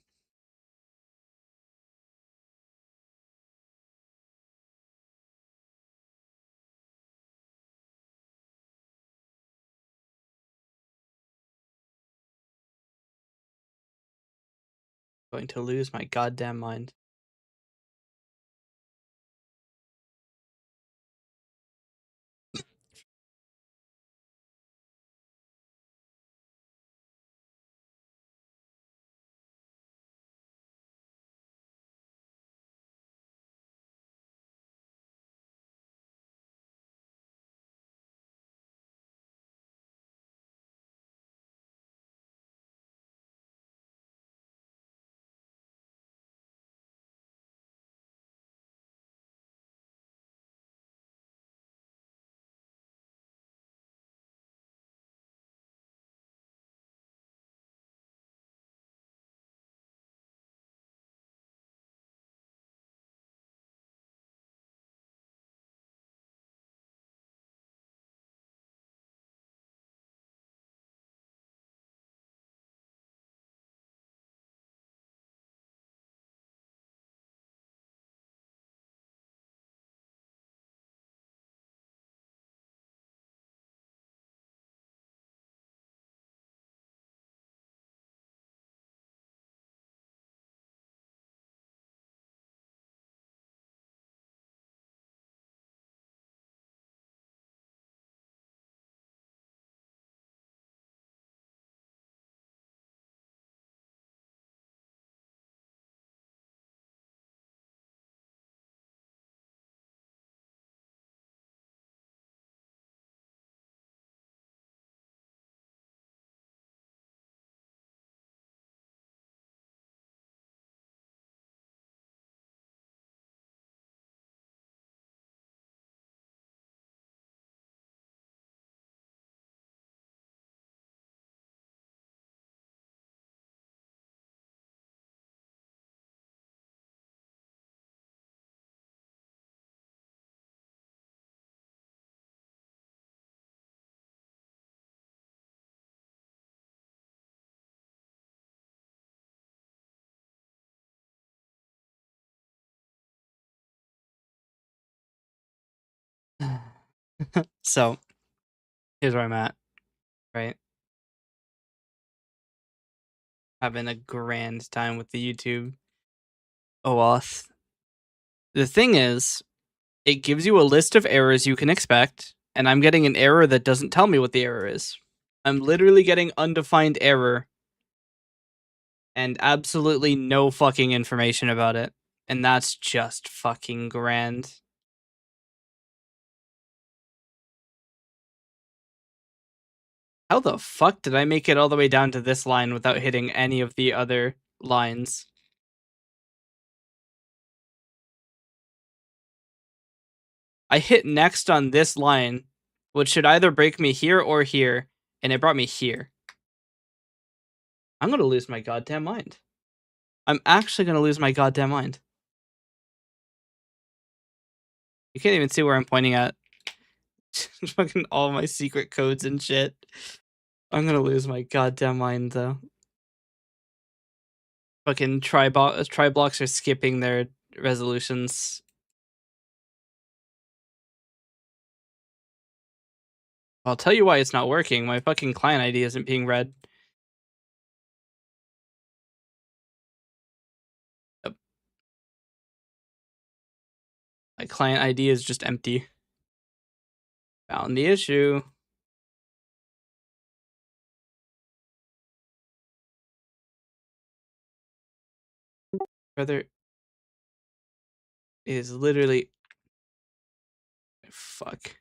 Going to lose my goddamn mind. So here's where I'm at, right? Having a grand time with the YouTube OAuth. The thing is, it gives you a list of errors you can expect, and I'm getting an error that doesn't tell me what the error is. I'm literally getting undefined error and absolutely no fucking information about it. And that's just fucking grand. How the fuck did I make it all the way down to this line without hitting any of the other lines? I hit next on this line, which should either break me here or here, and it brought me here. I'm gonna lose my goddamn mind. I'm actually gonna lose my goddamn mind. You can't even see where I'm pointing at. Fucking all my secret codes and shit. I'm gonna lose my goddamn mind though. Fucking try blocks are skipping their resolutions. I'll tell you why it's not working. My fucking client ID isn't being read. Yep. My client ID is just empty. Found the issue. Brother is literally fuck.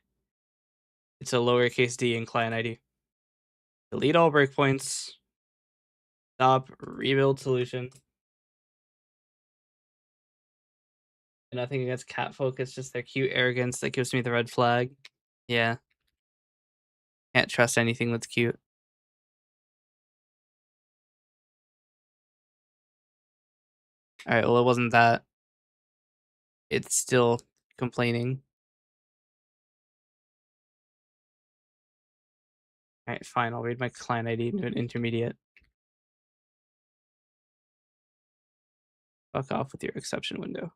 It's a lowercase d in client ID. Delete all breakpoints. Stop. Rebuild solution. Nothing against cat folk. It's just their cute arrogance that gives me the red flag. Yeah. Can't trust anything that's cute. Alright, well, it wasn't that. It's still complaining. Alright, fine. I'll read my client ID into an intermediate. Fuck off with your exception window.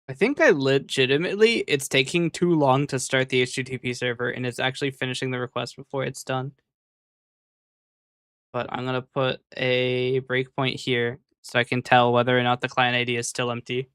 I think I legitimately it's taking too long to start the HTTP server, and it's actually finishing the request before it's done. But I'm gonna put a breakpoint here so I can tell whether or not the client ID is still empty.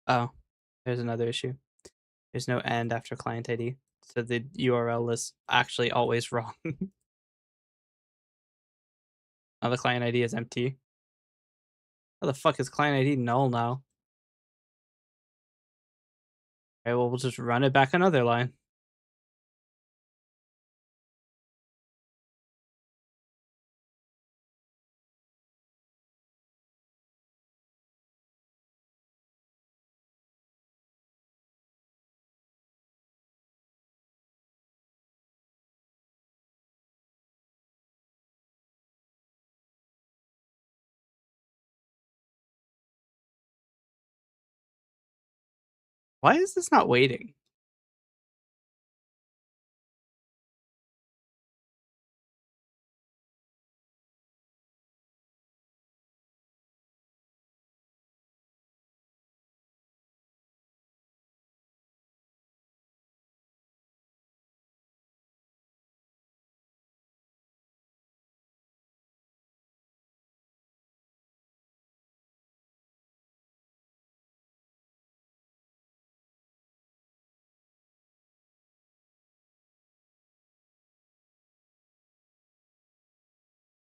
Oh, there's another issue. There's no end after client ID, so the URL is actually always wrong. Now the client ID is empty. How the fuck is client ID null now? Okay, well, we'll just run it back another line. Why is this not waiting?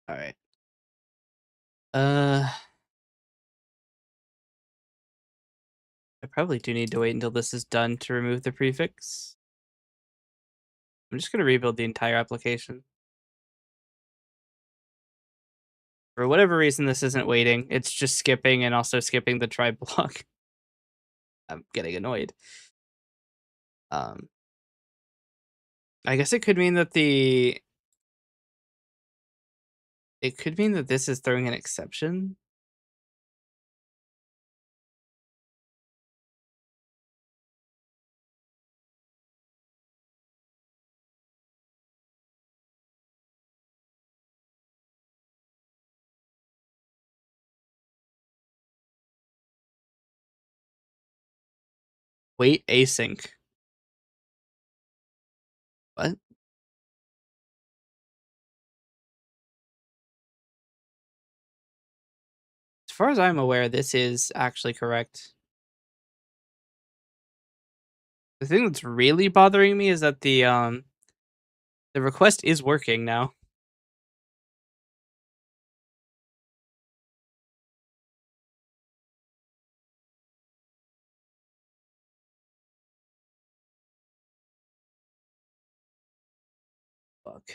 All right. Uh, I probably do need to wait until this is done to remove the prefix. I'm just gonna rebuild the entire application. For whatever reason, this isn't waiting. It's just skipping and also skipping the try block. I'm getting annoyed. Um, I guess it could mean that it could mean that this is throwing an exception. Wait async. What? As far as I'm aware, this is actually correct. The thing that's really bothering me is that the request is working now. Fuck.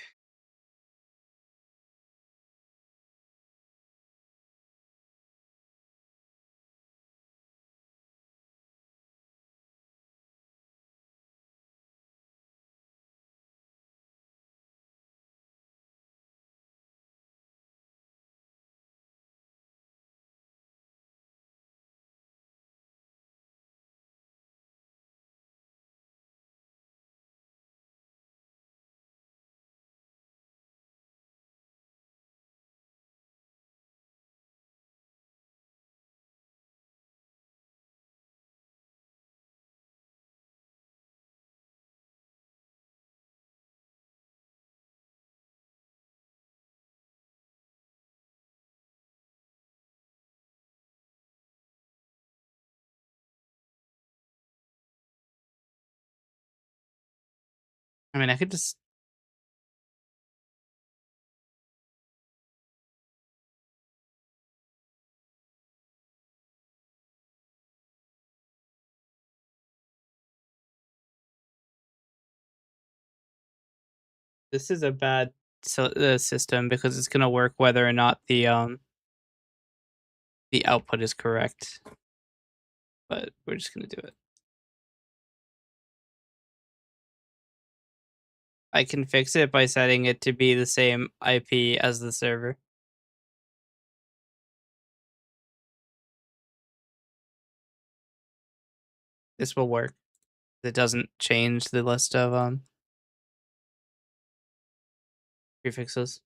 I mean, I could just this is a bad system because it's gonna work whether or not the output is correct. But we're just gonna do it. I can fix it by setting it to be the same IP as the server. This will work. It doesn't change the list of prefixes.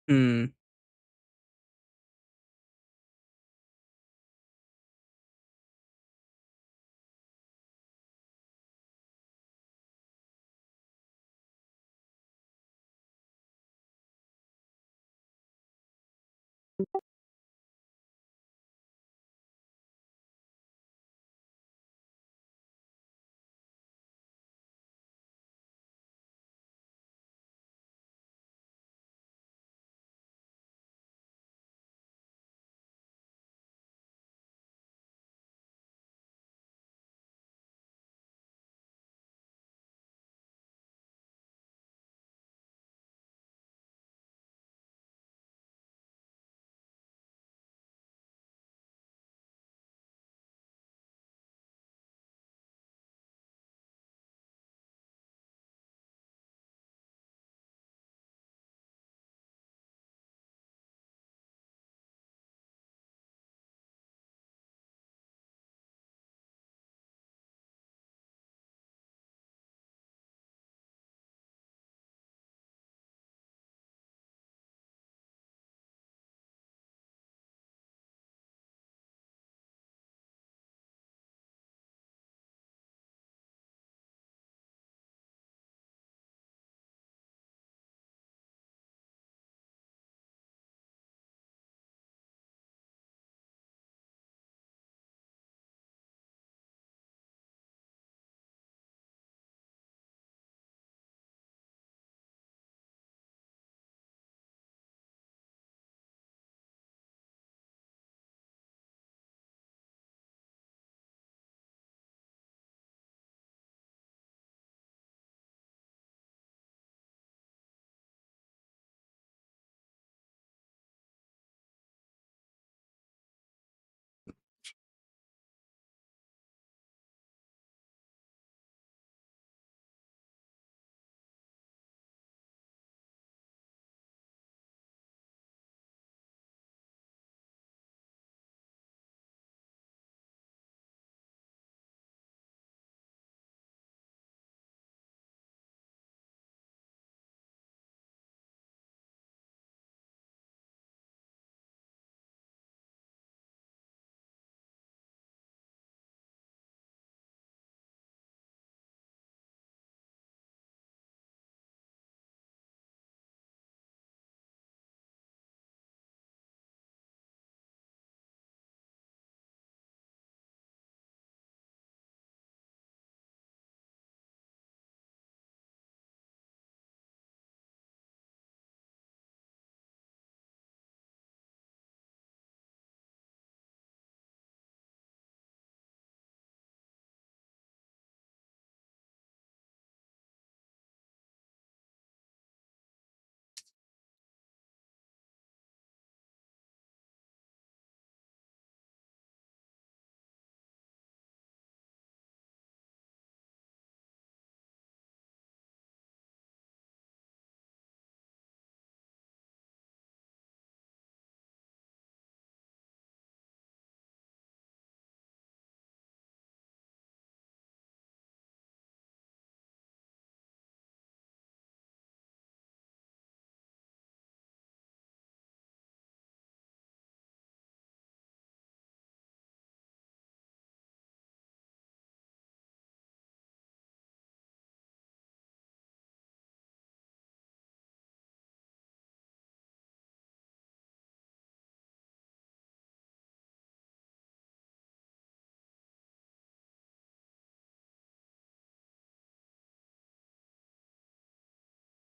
Hmm.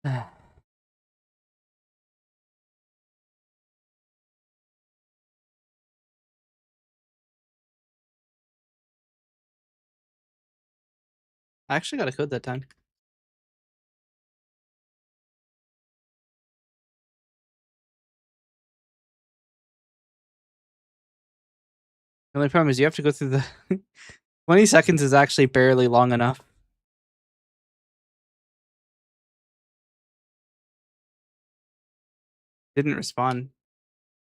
I actually got a code that time. The only problem is you have to go through the 20 seconds is actually barely long enough. Didn't respond.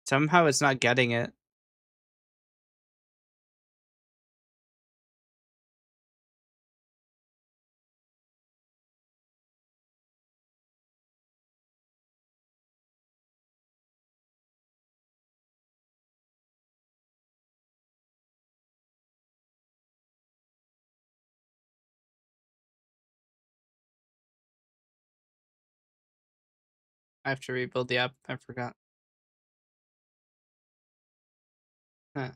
Somehow it's not getting it. I have to rebuild the app. I forgot. Huh.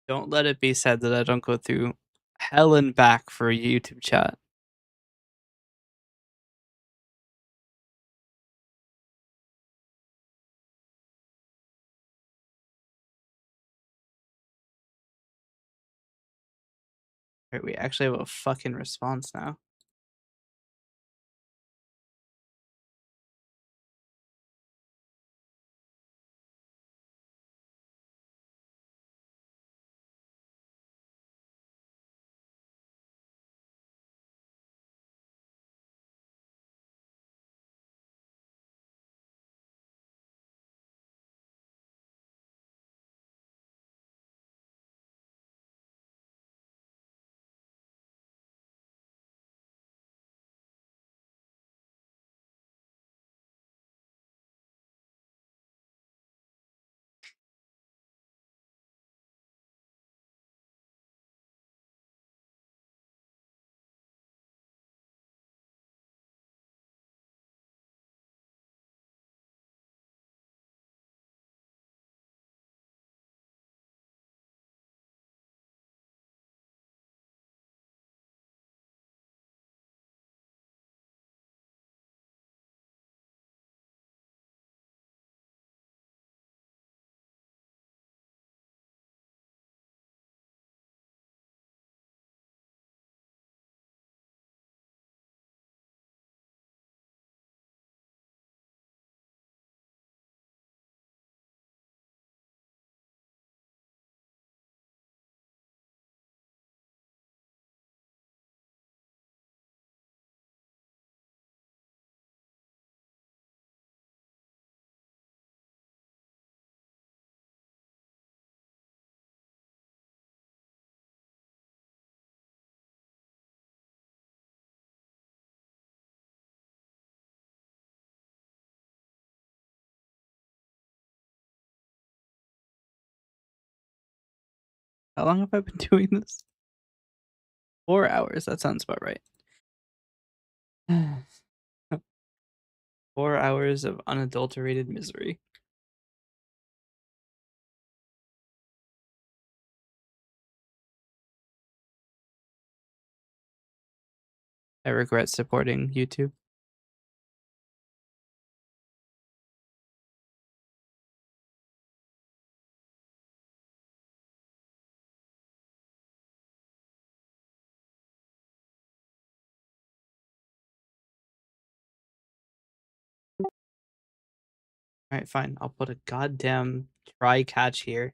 Don't let it be said that I don't go through hell and back for a YouTube chat. Right, we actually have a fucking response now. How long have I been doing this? 4 hours. That sounds about right. 4 hours of unadulterated misery. I regret supporting YouTube. Alright, fine. I'll put a goddamn try catch here.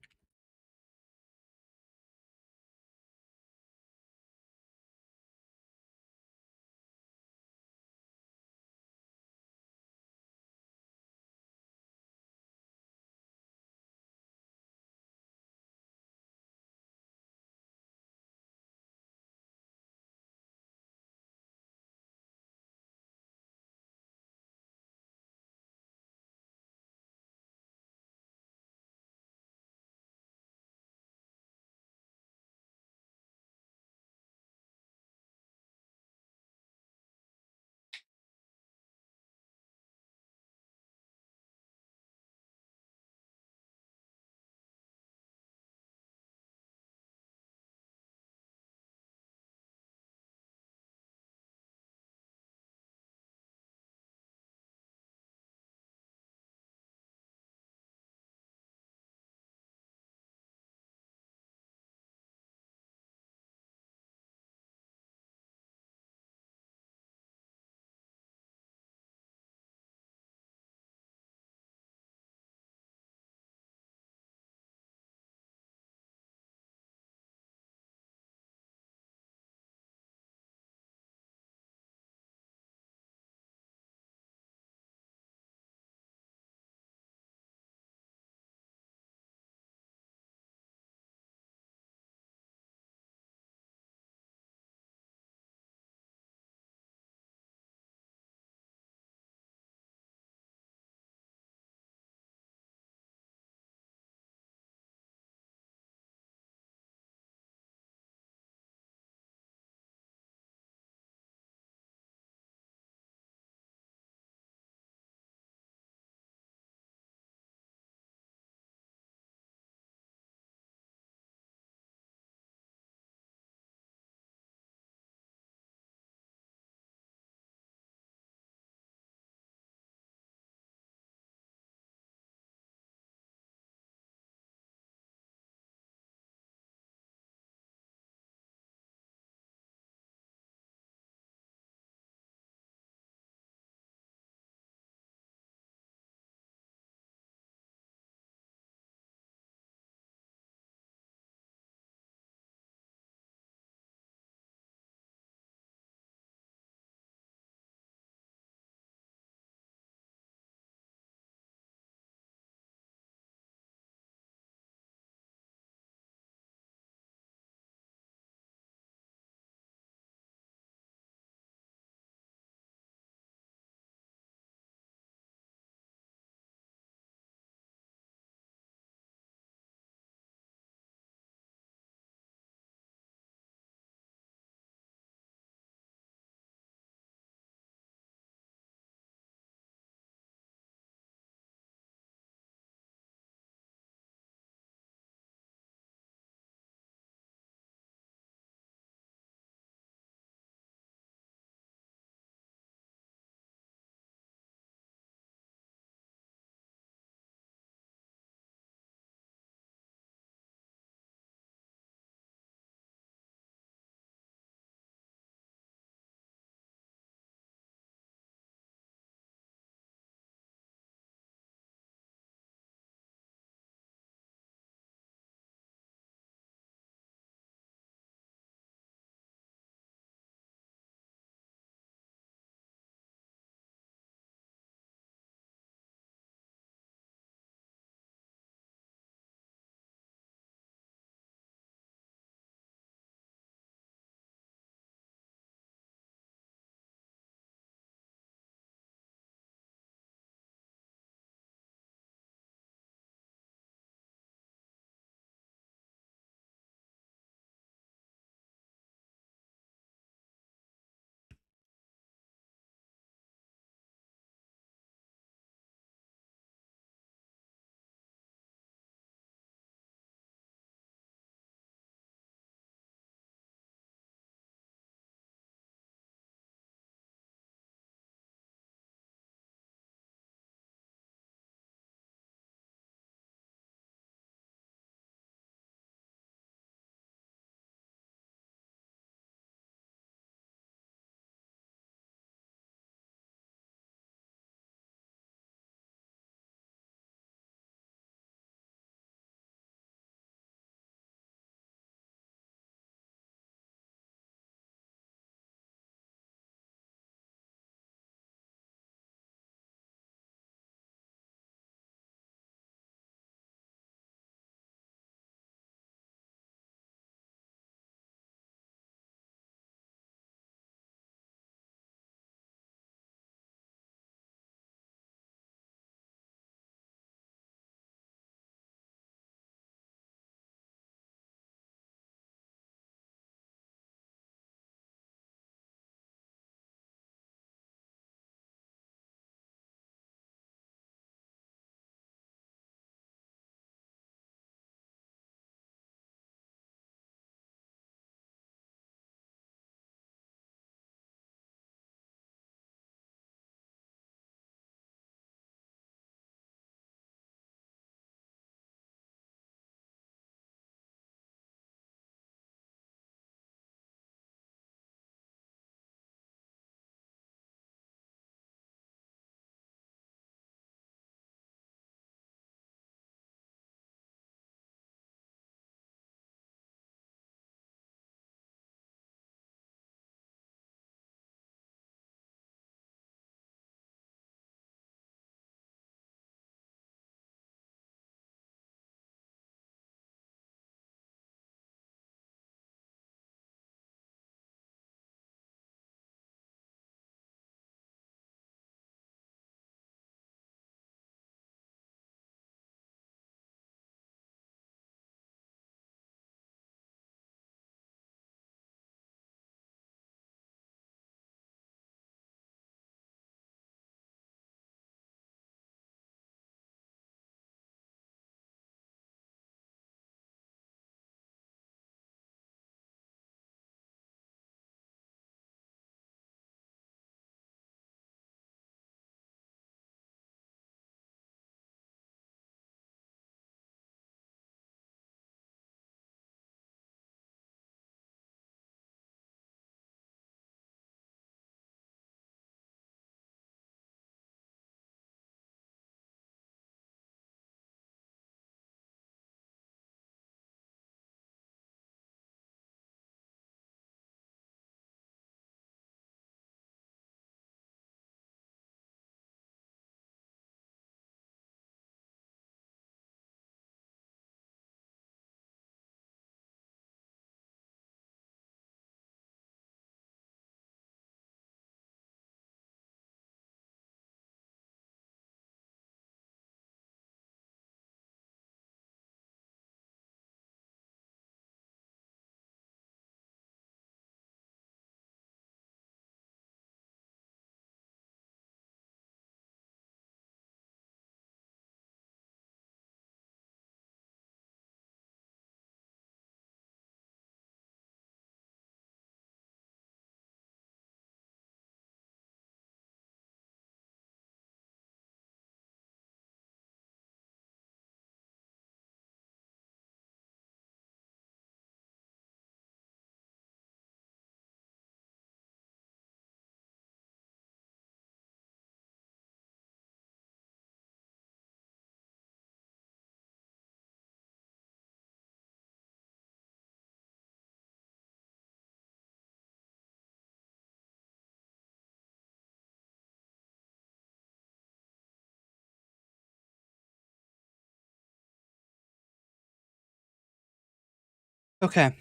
Okay.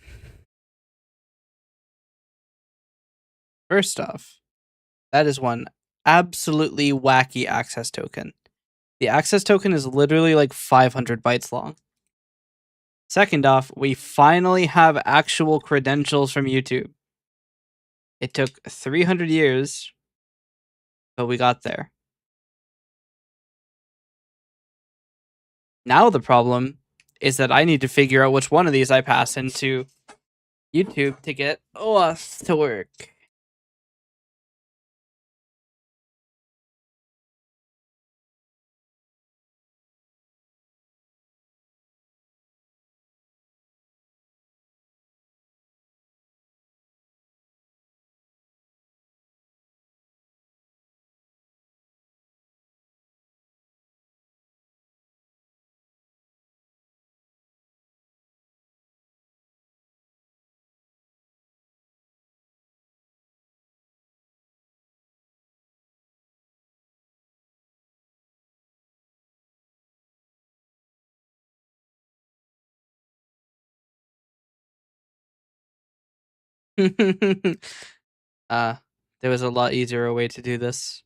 First off, that is one absolutely wacky access token. The access token is literally like 500 bytes long. Second off, we finally have actual credentials from YouTube. It took 300 years, but we got there. Now the problem is that I need to figure out which one of these I pass into YouTube to get us to work. uh, there was a lot easier way to do this.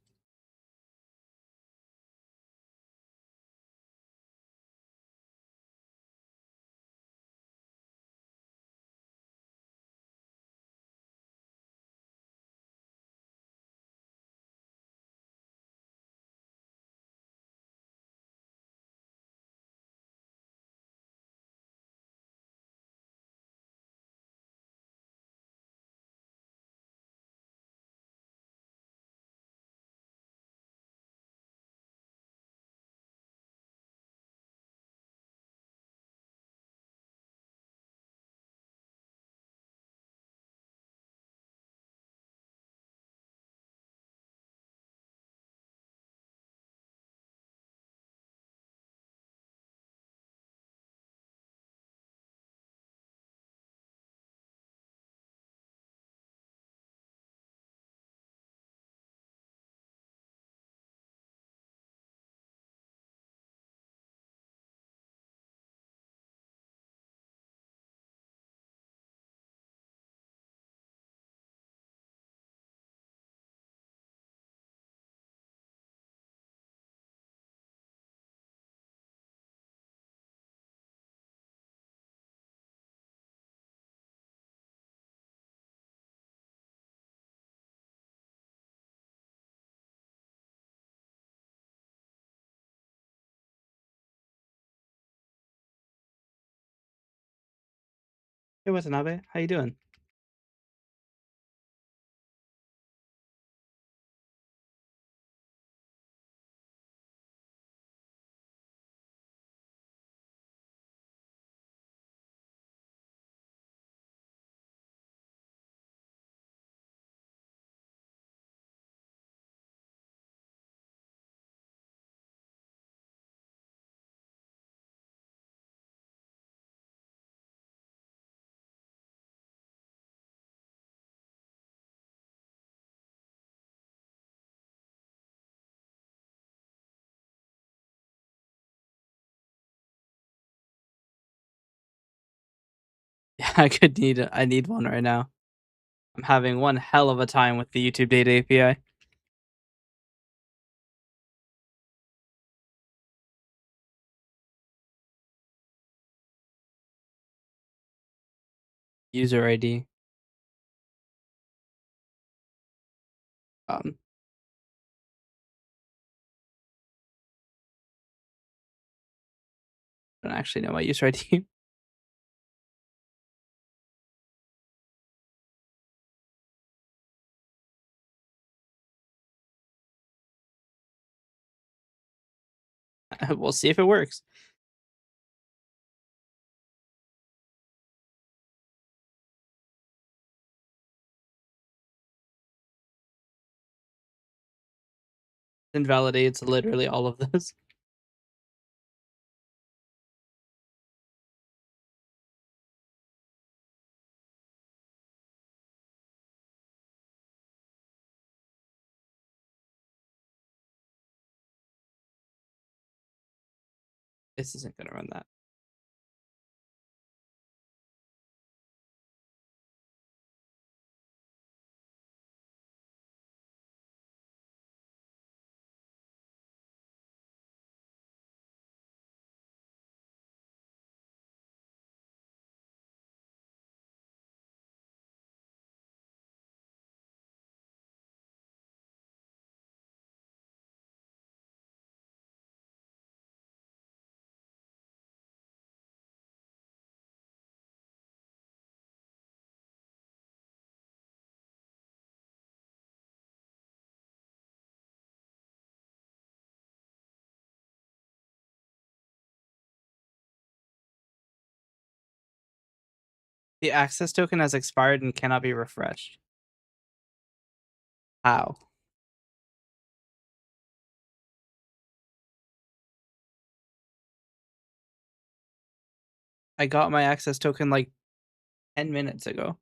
Hey, Watanabe, how you doing? Yeah, I need one right now. I'm having one hell of a time with the YouTube Data API. User ID. Um, I don't actually know my user ID. We'll see if it works. Invalidates literally all of this. This isn't gonna run that. The access token has expired and cannot be refreshed. How? I got my access token like 10 minutes ago.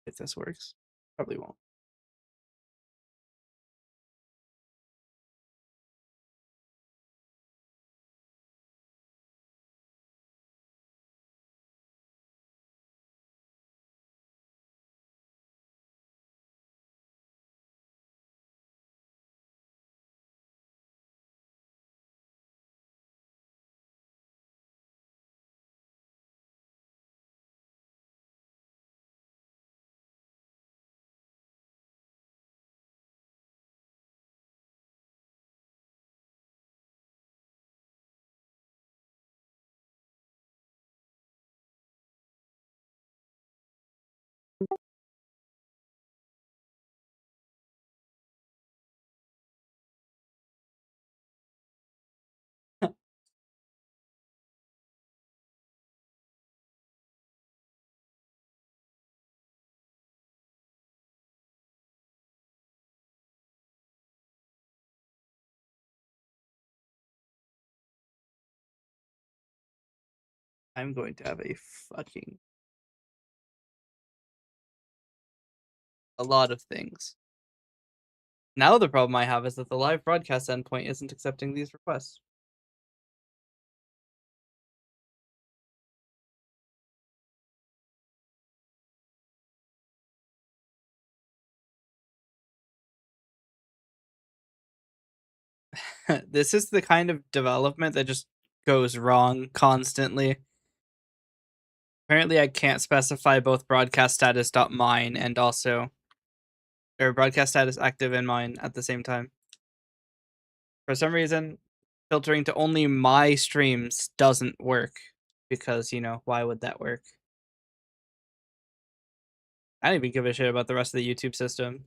If this works. Probably won't. I'm going to have a fucking a lot of things. Now the problem I have is that the live broadcast endpoint isn't accepting these requests. This is the kind of development that just goes wrong constantly. Apparently, I can't specify both broadcast status dot mine and also or broadcast status active and mine at the same time. For some reason, filtering to only my streams doesn't work because, why would that work? I don't even give a shit about the rest of the YouTube system.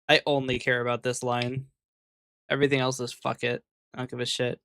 I only care about this line. Everything else is fuck it. I don't give a shit.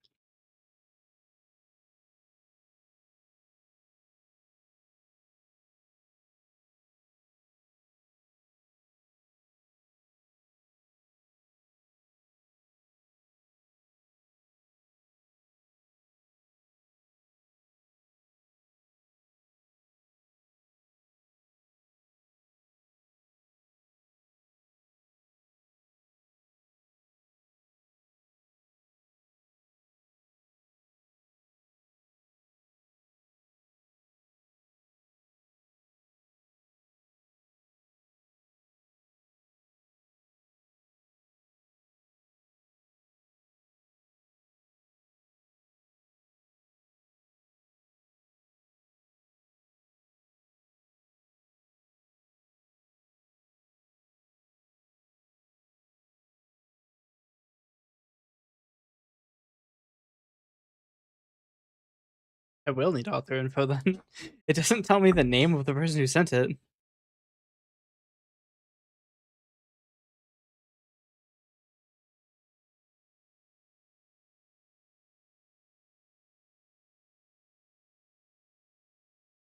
I will need author info then. It doesn't tell me the name of the person who sent it.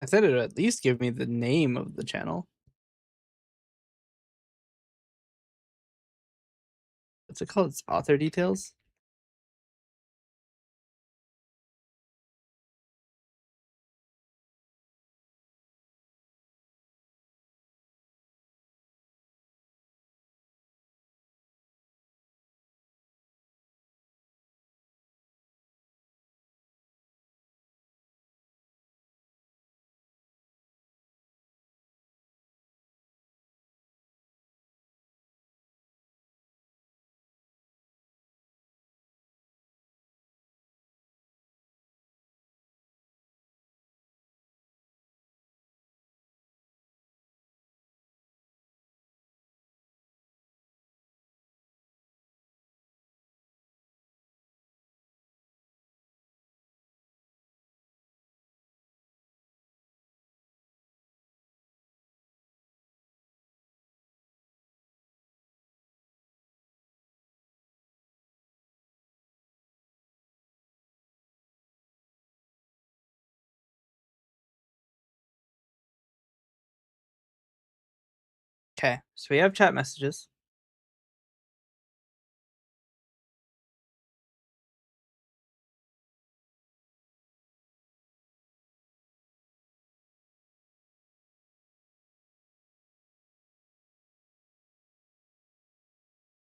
I said it would at least give me the name of the channel. What's it called? It's author details? Okay, so we have chat messages.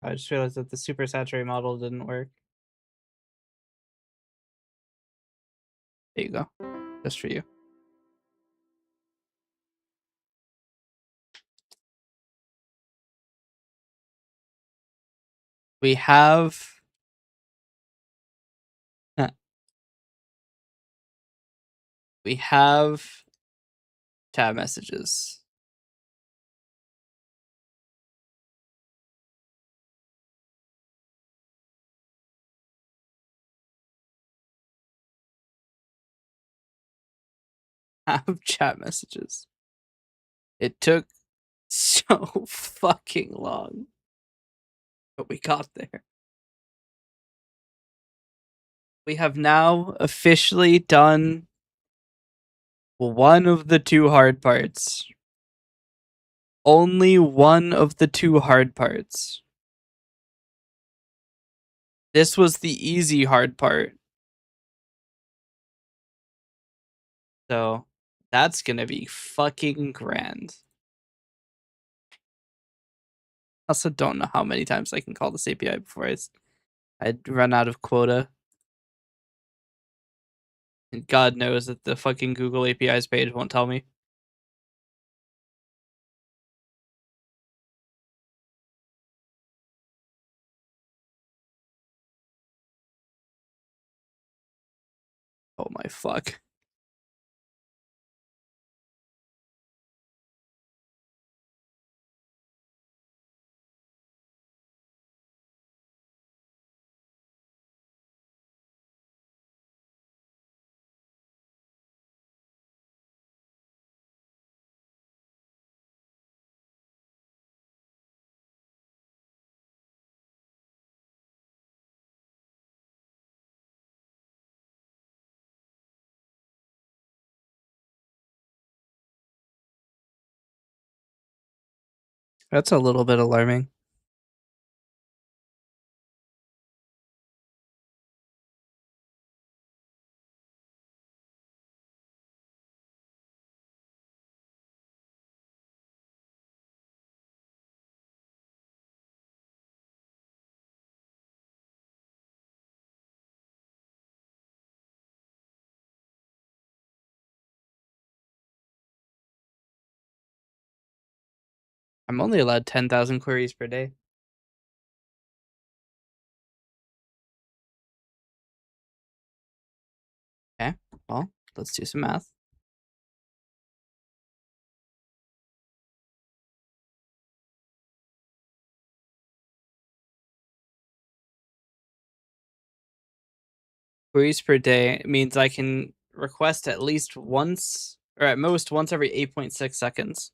I just realized that the super saturate model didn't work. There you go. Just for you. We have we have chat messages. Have chat messages. It took so fucking long, but we got there. We have now officially done one of the two hard parts. Only one of the two hard parts. This was the easy hard part. So that's gonna be fucking grand. Also don't know how many times I can call this API before I'd run out of quota. And God knows that the fucking Google APIs page won't tell me. Oh my fuck. That's a little bit alarming. I'm only allowed 10,000 queries per day. Okay, well, let's do some math. Queries per day means I can request at least once, or at most once every 8.6 seconds.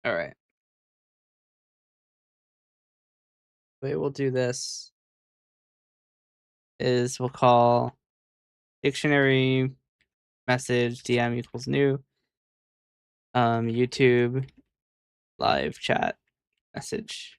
All right. The way we'll do this is we'll call dictionary message DM equals new YouTube live chat message.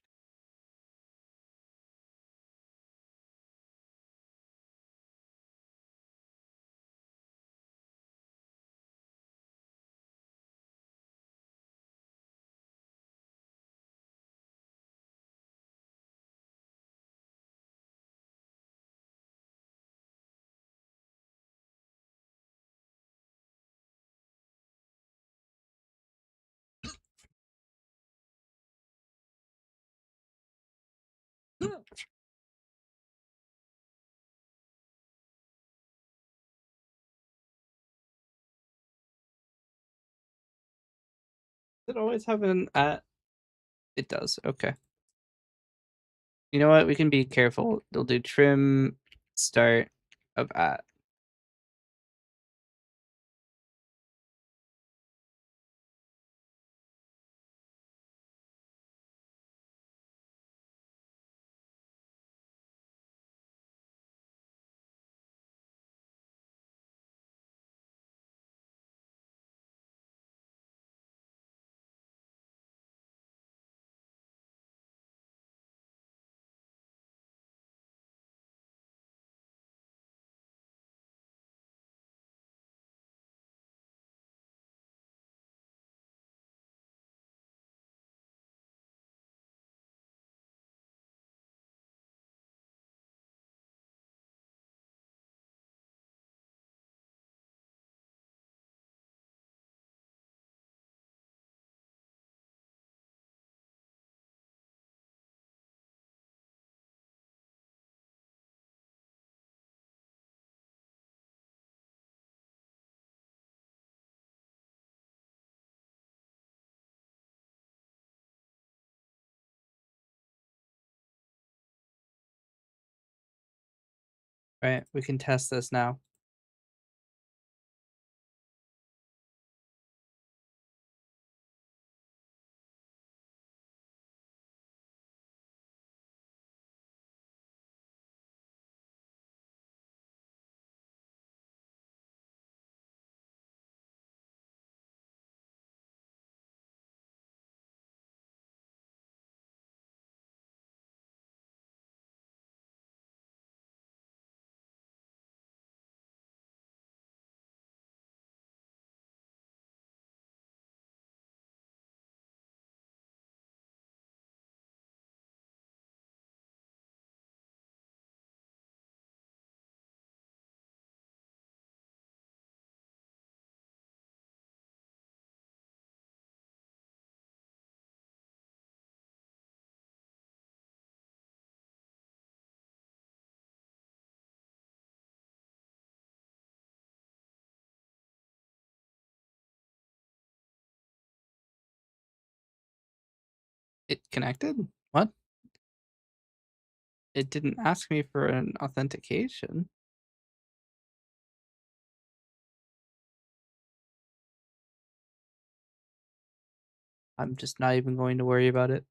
Does it always have an at? It does. Okay. You know what? We can be careful. They'll do trim start of at. Right. We can test this now. It connected? What? It didn't ask me for an authentication. I'm just not even going to worry about it.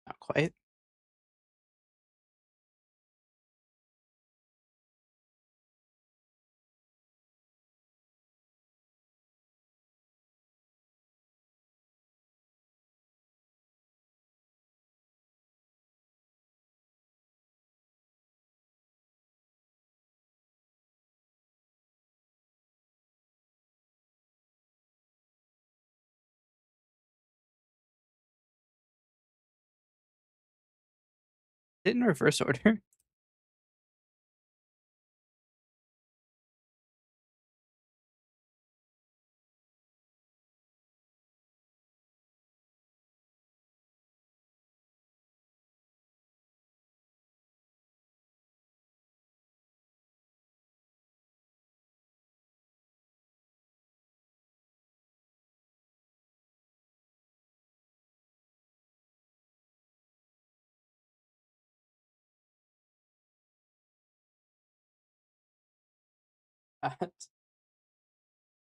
Not quite. Didn't reverse order.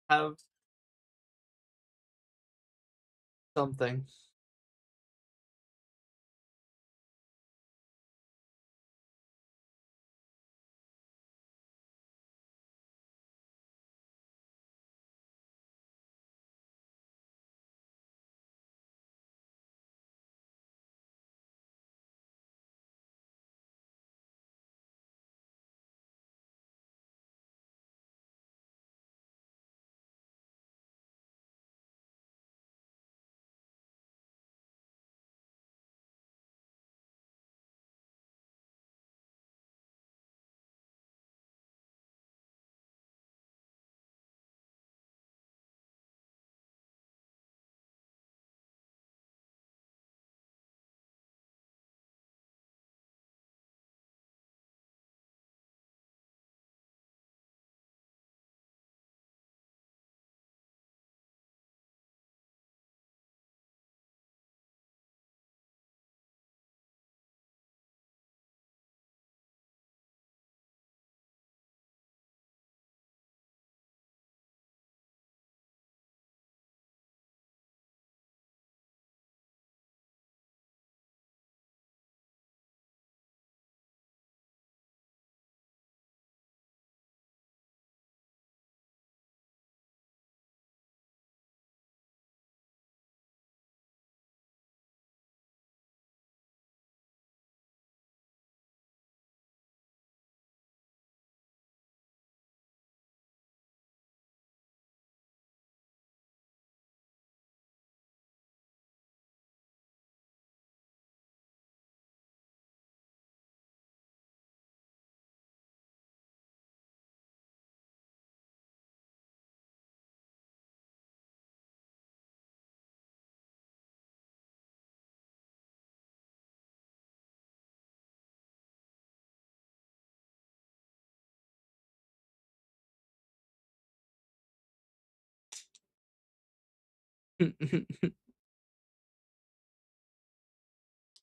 Have something.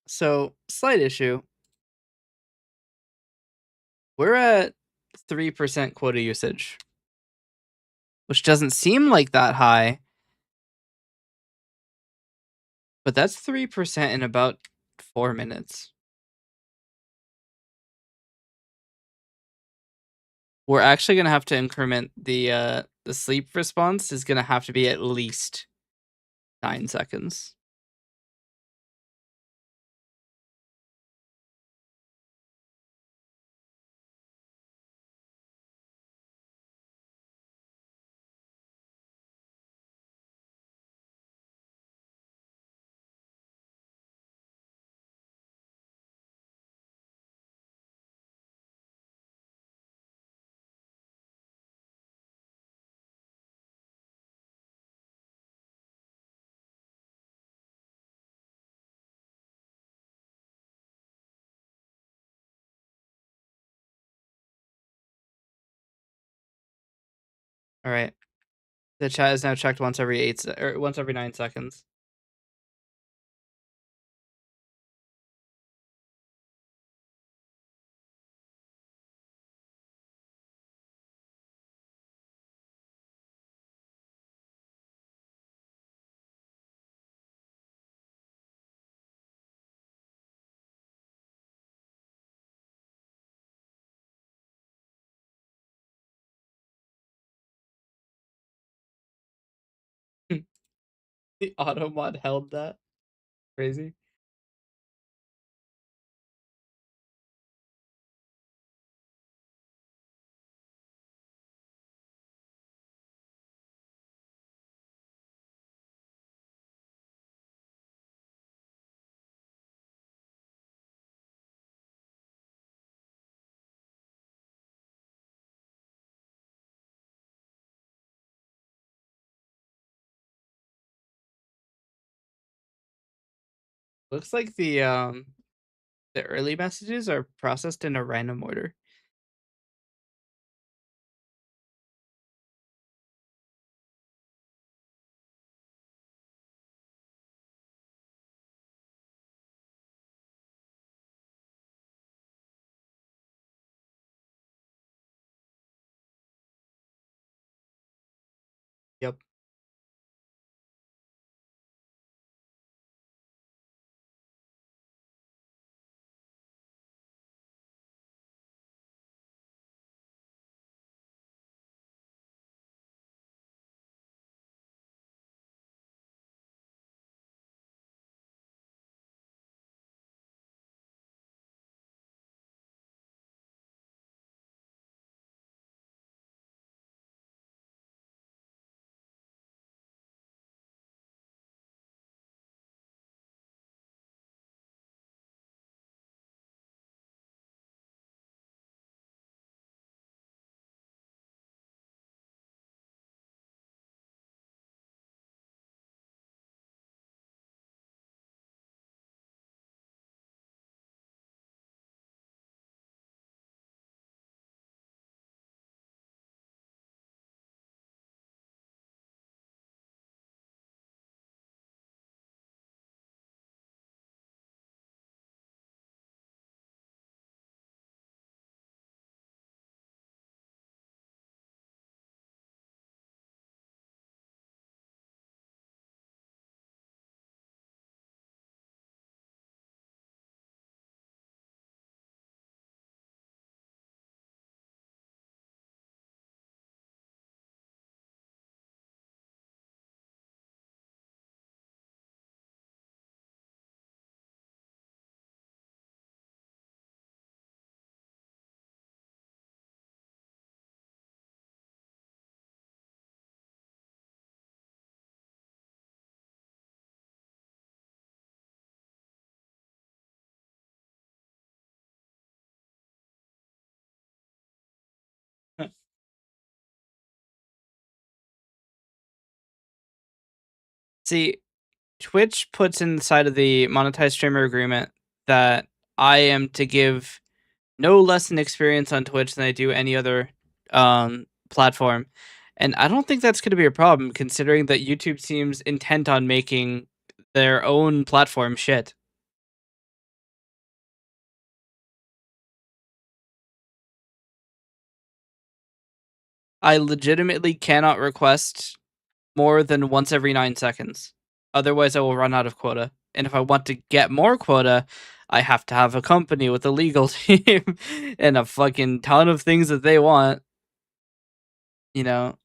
So, slight issue. We're at 3% quota usage, which doesn't seem like that high. But that's 3% in about 4 minutes. We're actually gonna have to increment the sleep response is gonna have to be at least 9 seconds. Alright. The chat is now checked once every 9 seconds. The auto mod held that. Crazy. Looks like the early messages are processed in a random order. Yep. See, Twitch puts inside of the monetized streamer agreement that I am to give no less an experience on Twitch than I do any other platform. And I don't think that's going to be a problem considering that YouTube seems intent on making their own platform shit. I legitimately cannot request more than once every 9 seconds. Otherwise, I will run out of quota. And if I want to get more quota, I have to have a company with a legal team and a fucking ton of things that they want, you know?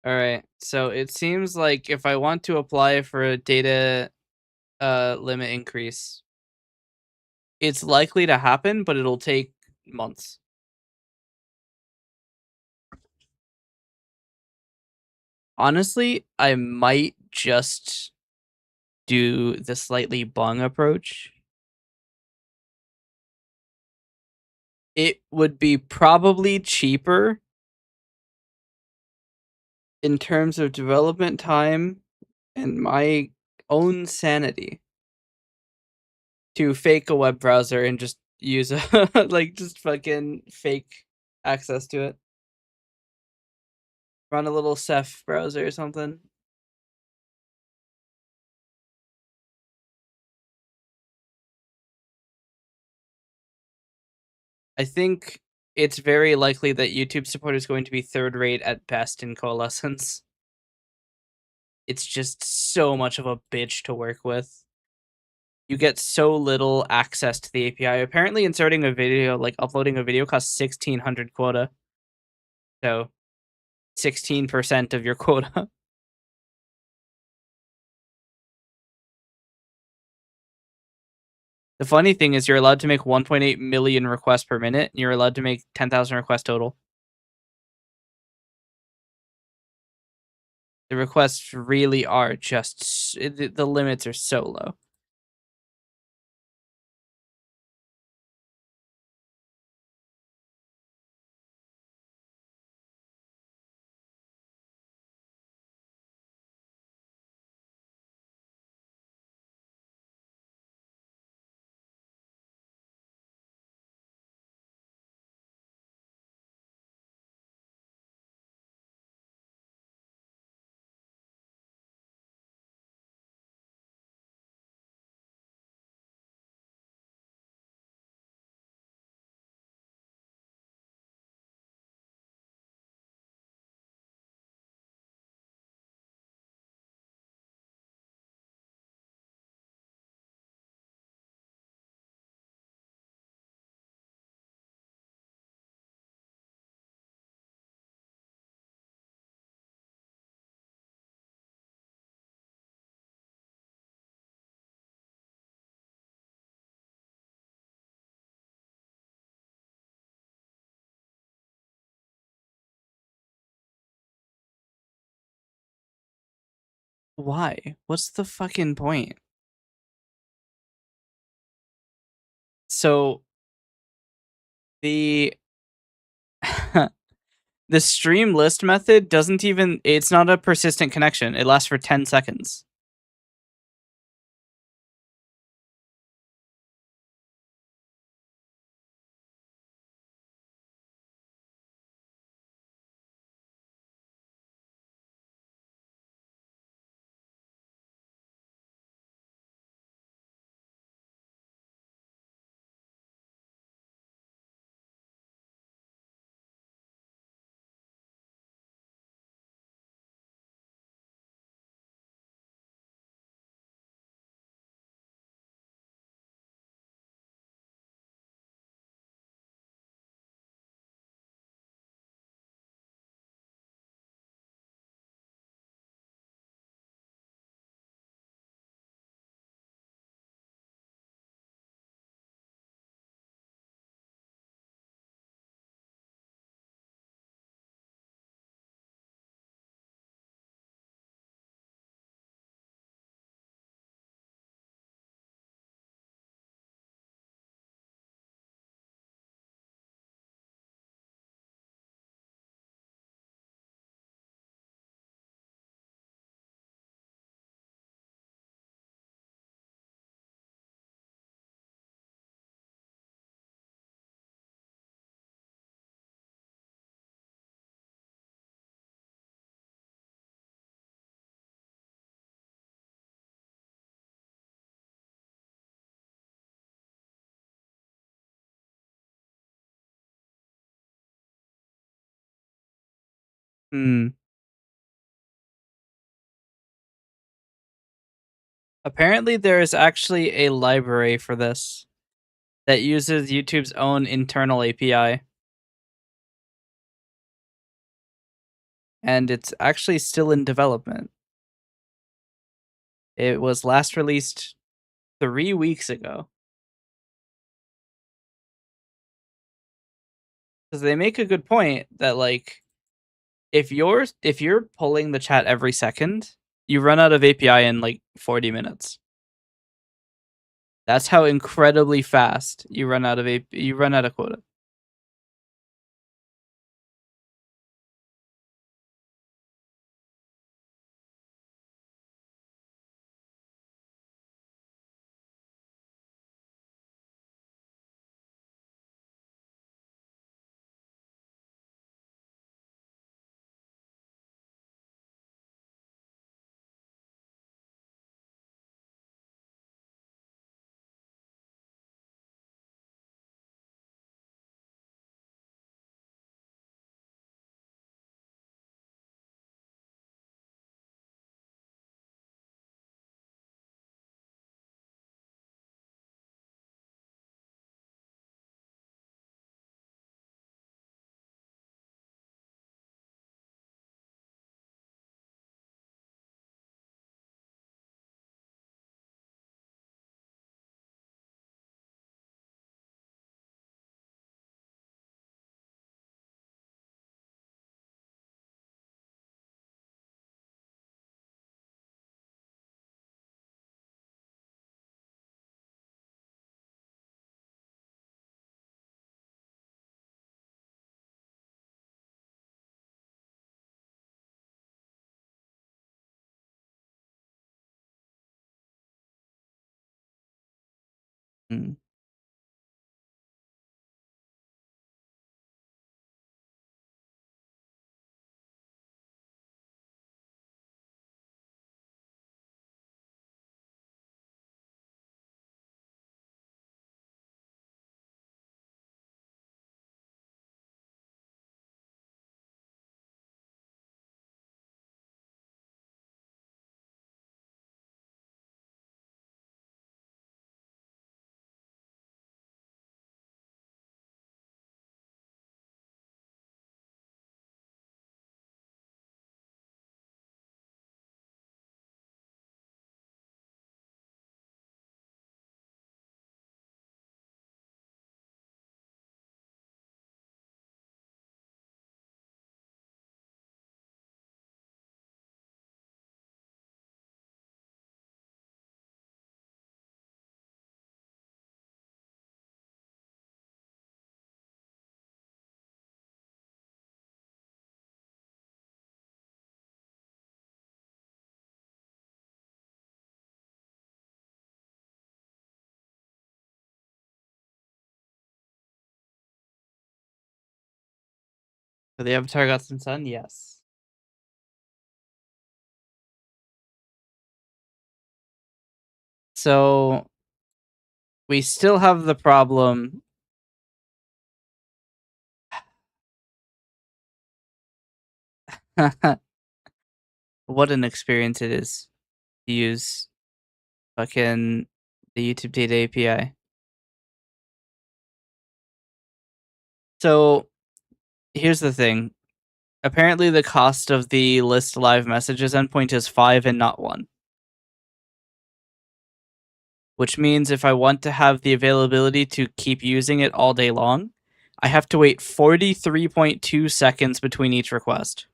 Alright, so it seems like if I want to apply for a data, limit increase, it's likely to happen, but it'll take months. Honestly, I might just do the slightly bung approach. It would be probably cheaper in terms of development time and my own sanity to fake a web browser and just use a like, just fucking fake access to it. Run a little Ceph browser or something. I think it's very likely that YouTube support is going to be third rate at best in Coalescence. It's just so much of a bitch to work with. You get so little access to the API. Apparently inserting a video, like uploading a video costs 1,600 quota. So 16% of your quota. The funny thing is you're allowed to make 1.8 million requests per minute. And you're allowed to make 10,000 requests total. The requests really are just the limits are so low. Why? What's the fucking point? So the the stream list method doesn't even it's not a persistent connection. It lasts for 10 seconds. Hmm. Apparently there is actually a library for this that uses YouTube's own internal API, and it's actually still in development. It was last released 3 weeks ago. 'Cause they make a good point that, like, if you're pulling the chat every second, you run out of API in, like, 40 minutes. That's how incredibly fast you run out of quota. Mm. So the Avatar got some sun? Yes. So we still have the problem. What an experience it is to use fucking the YouTube Data API. So here's the thing. Apparently the cost of the list live messages endpoint is 5 and not 1. Which means if I want to have the availability to keep using it all day long, I have to wait 43.2 seconds between each request.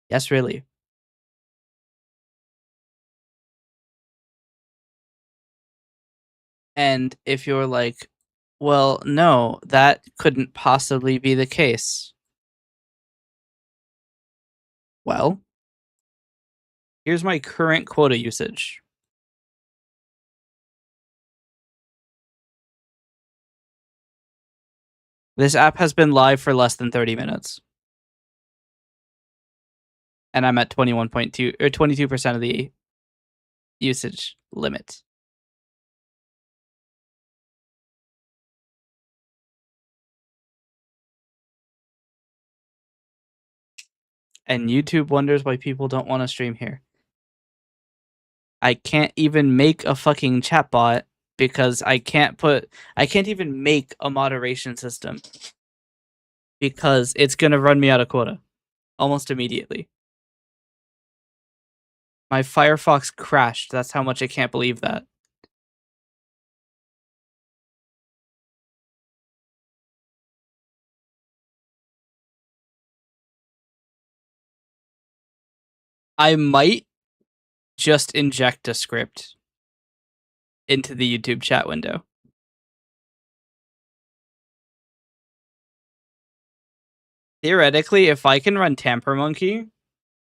Yes, really. And if you're like, well, no, that couldn't possibly be the case. Well, here's my current quota usage. This app has been live for less than 30 minutes. And I'm at 21.2 or 22% of the usage limit. And YouTube wonders why people don't want to stream here. I can't even make a fucking chatbot because I can't even make a moderation system because it's going to run me out of quota almost immediately. My Firefox crashed. That's how much I can't believe that. I might just inject a script into the YouTube chat window. Theoretically, if I can run Tamper Monkey,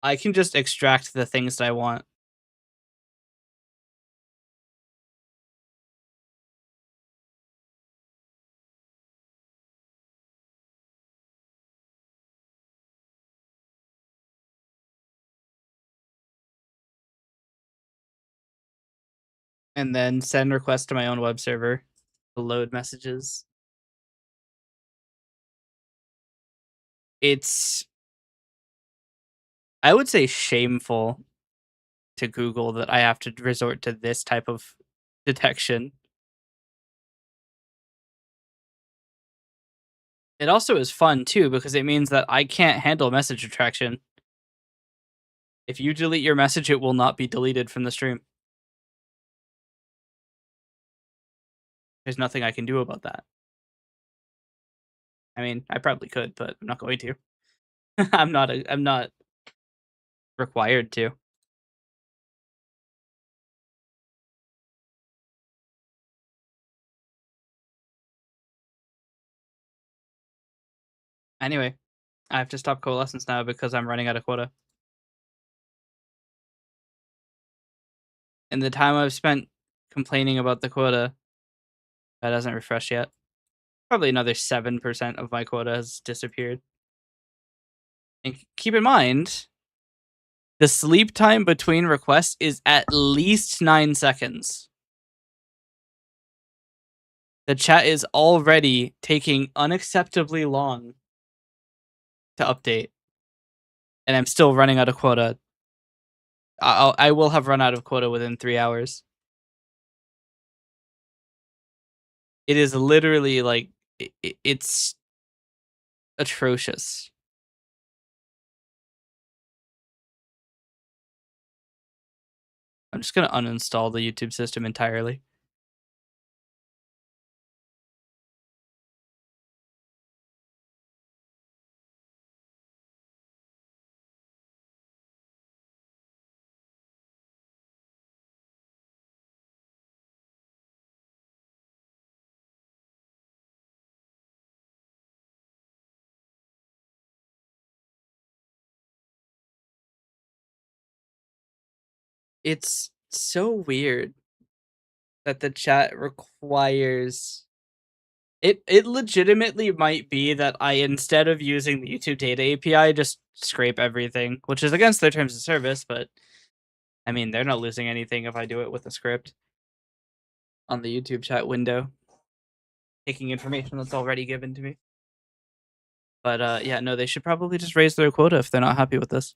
I can just extract the things that I want. And then send requests to my own web server to load messages. It's, I would say, shameful to Google that I have to resort to this type of detection. It also is fun too because it means that I can't handle message retraction. If you delete your message, it will not be deleted from the stream. There's nothing I can do about that. I mean, I probably could, but I'm not going to. I'm not required to. Anyway, I have to stop coalescence now because I'm running out of quota. And the time I've spent complaining about the quota, that hasn't refreshed yet. Probably another 7% of my quota has disappeared. And keep in mind, the sleep time between requests is at least 9 seconds. The chat is already taking unacceptably long to update. And I'm still running out of quota. I will have run out of quota within 3 hours. It is literally like, it's atrocious. I'm just going to uninstall the YouTube system entirely. It's so weird that the chat requires it legitimately might be that I, instead of using the YouTube data API, just scrape everything, which is against their terms of service, but I mean, they're not losing anything if I do it with a script on the YouTube chat window, taking information that's already given to me. But yeah, no, they should probably just raise their quota if they're not happy with this.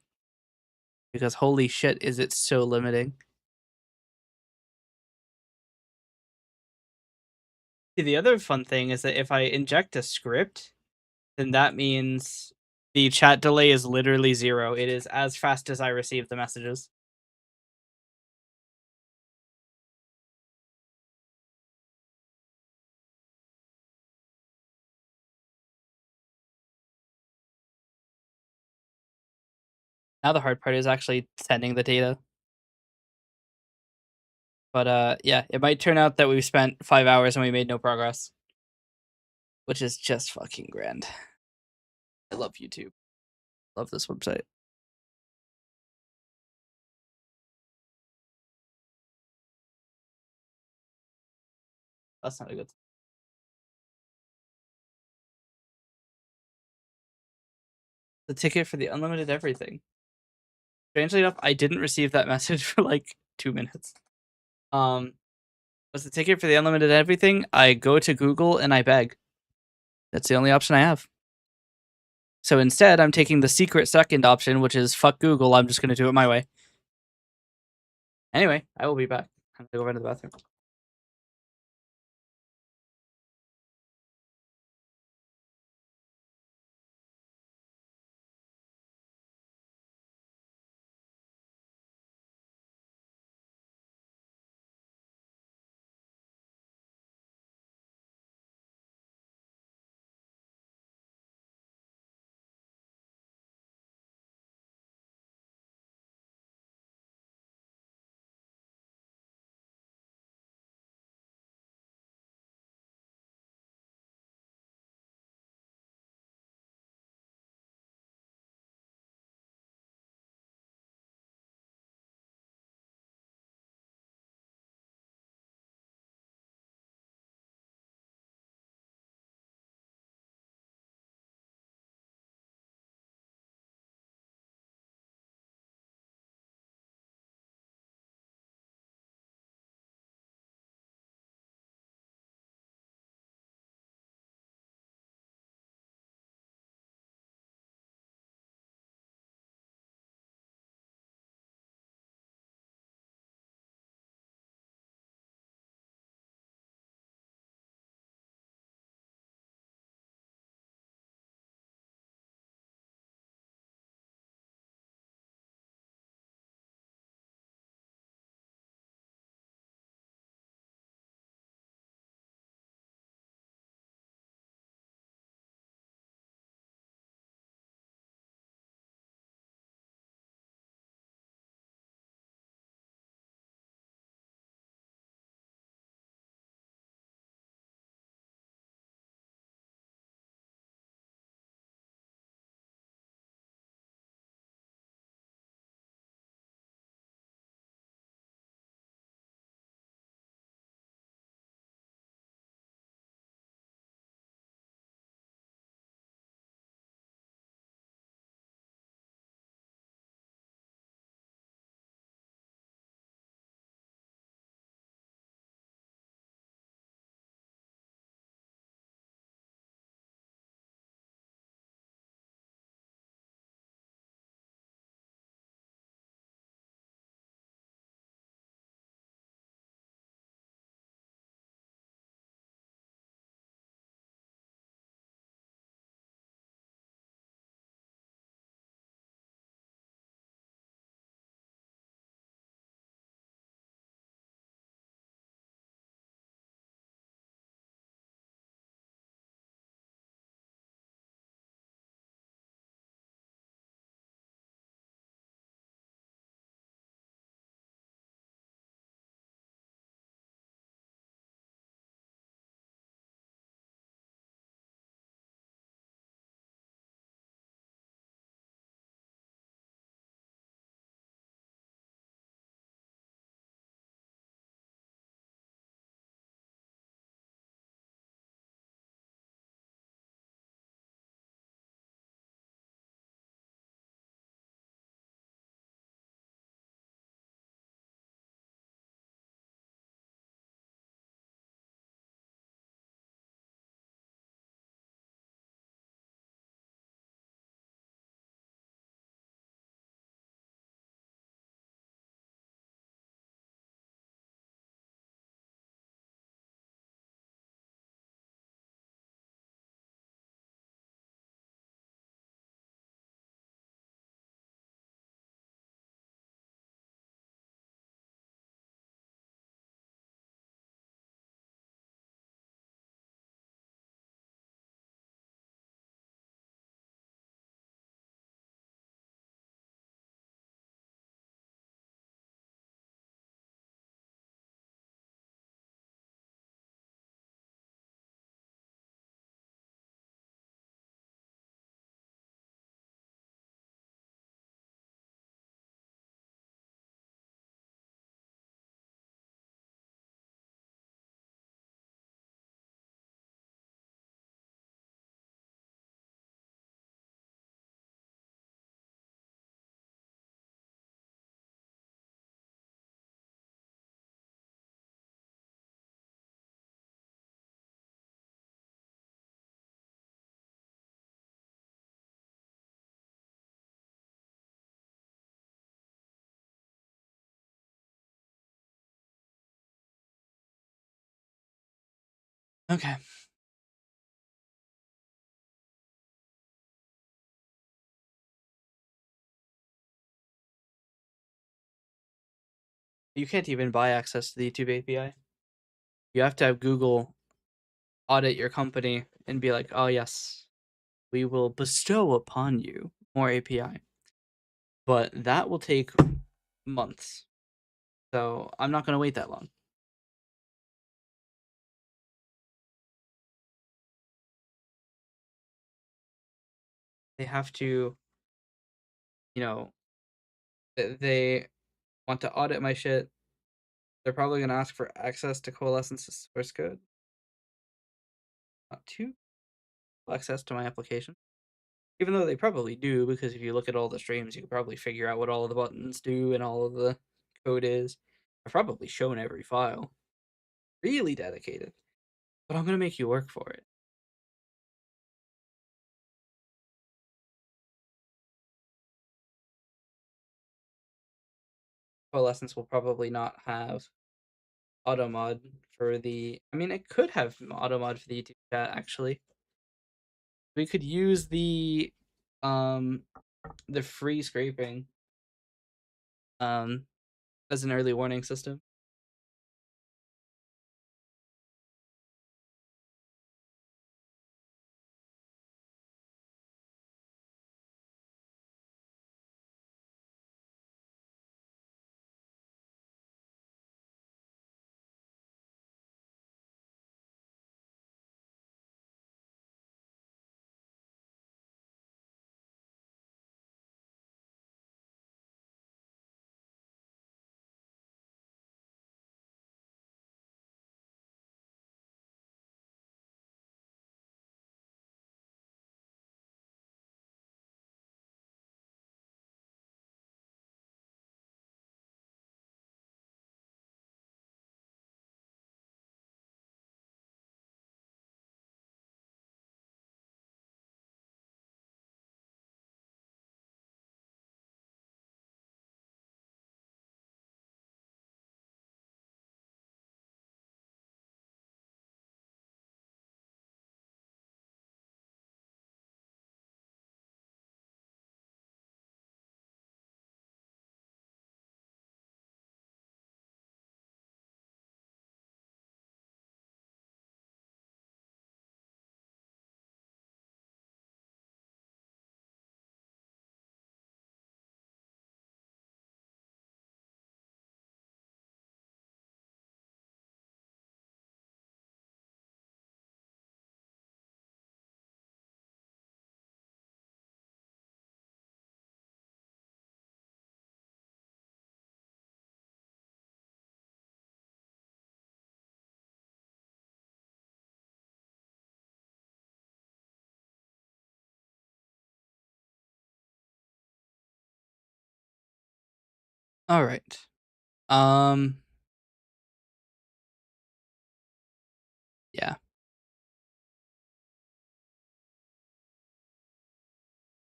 Because holy shit, is it so limiting. See, the other fun thing is that if I inject a script, then that means the chat delay is literally 0. It is as fast as I receive the messages. Now the hard part is actually sending the data. But yeah, it might turn out that we've spent 5 hours and we made no progress. Which is just fucking grand. I love YouTube. Love this website. That's not a good. The ticket for the unlimited everything. Strangely enough, I didn't receive that message for like 2 minutes. What's the ticket for the unlimited everything? I go to Google and I beg. That's the only option I have. So instead, I'm taking the secret second option, which is fuck Google. I'm just going to do it my way. Anyway, I will be back. I'm going to go run to the bathroom. Okay. You can't even buy access to the YouTube API. You have to have Google audit your company and be like, "Oh yes, we will bestow upon you more API." But that will take months. So I'm not going to wait that long. They have to, you know, they want to audit my shit. They're probably going to ask for access to Coalescence's source code. Not to access to my application. Even though they probably do, because if you look at all the streams, you can probably figure out what all of the buttons do and all of the code is. I've probably shown every file. Really dedicated. But I'm going to make you work for it. Coalescence will probably not have automod for the. I mean, it could have automod for the YouTube chat, actually. We could use um the free scraping as an early warning system. All right. Um. Yeah.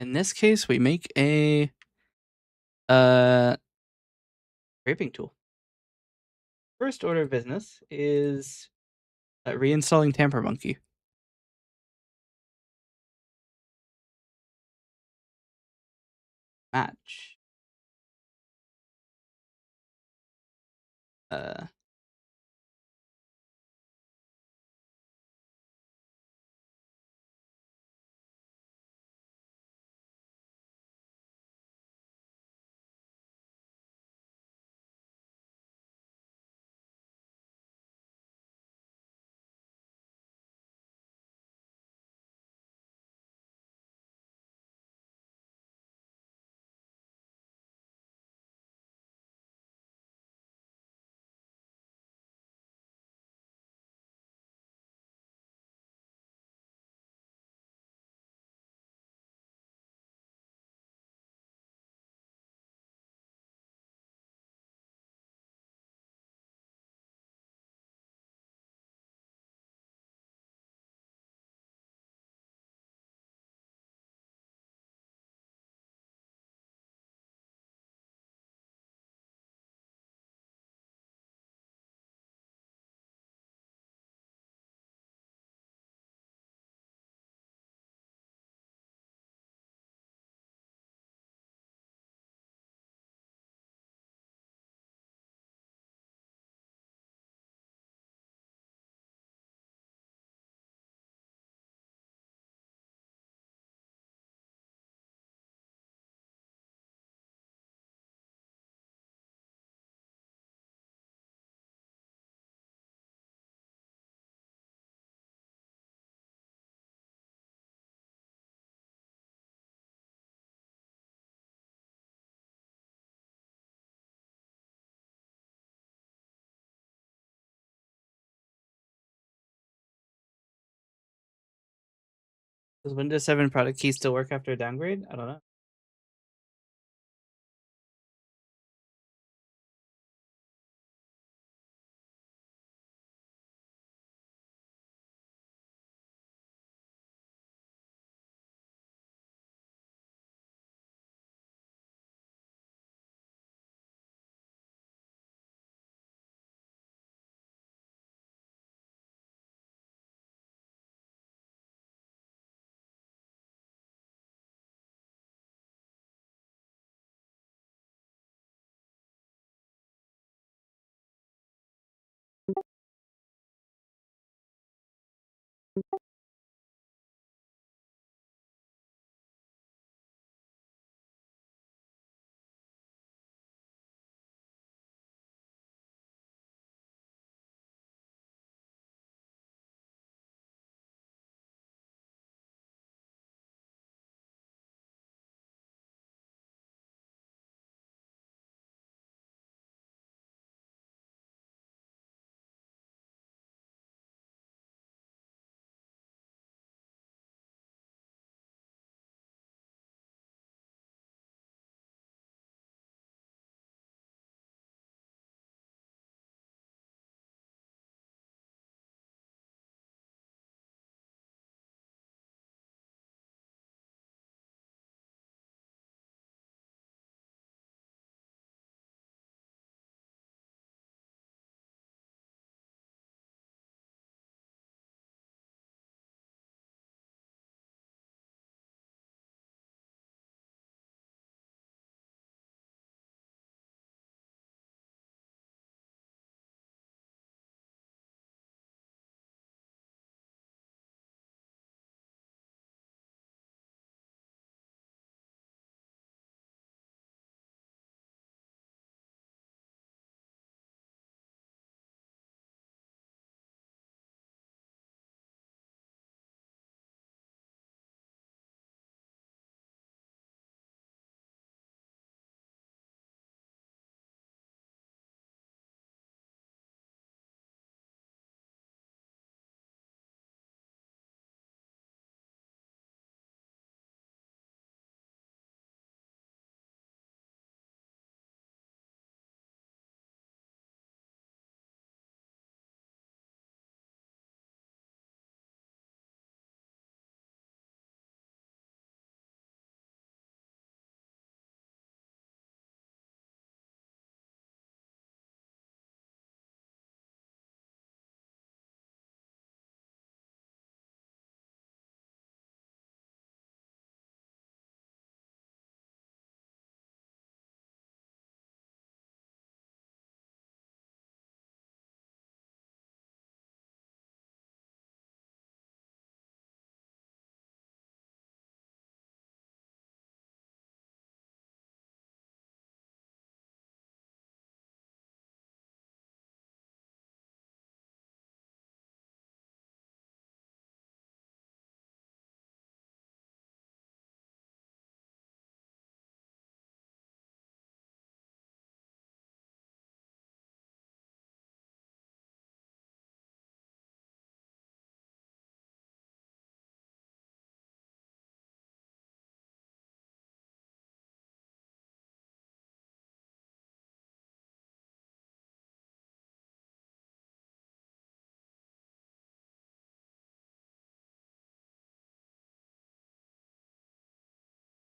In this case, we make a uh scraping tool. First order of business is reinstalling Tamper Monkey. Match. Uh. Does Windows 7 product key still work after a downgrade? I don't know.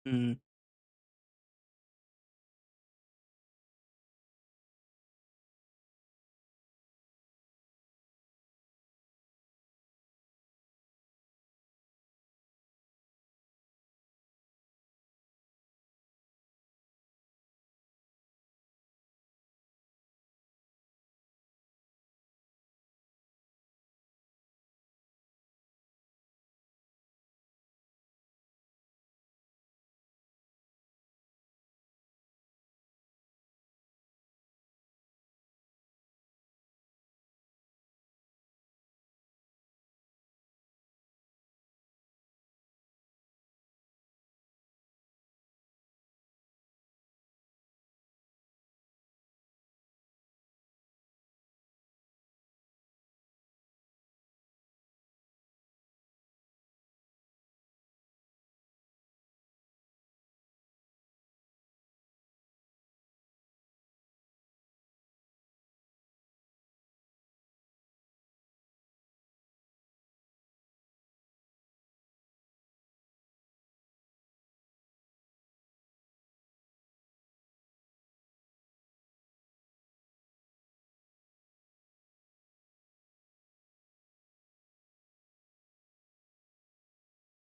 Mm.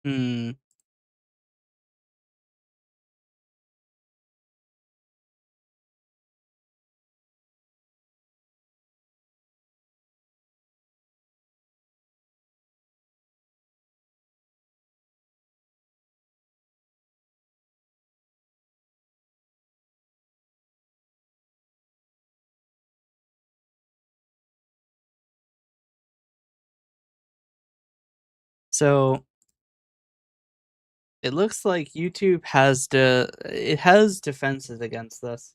Hmm. So it looks like YouTube has defenses against this.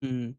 Hmm.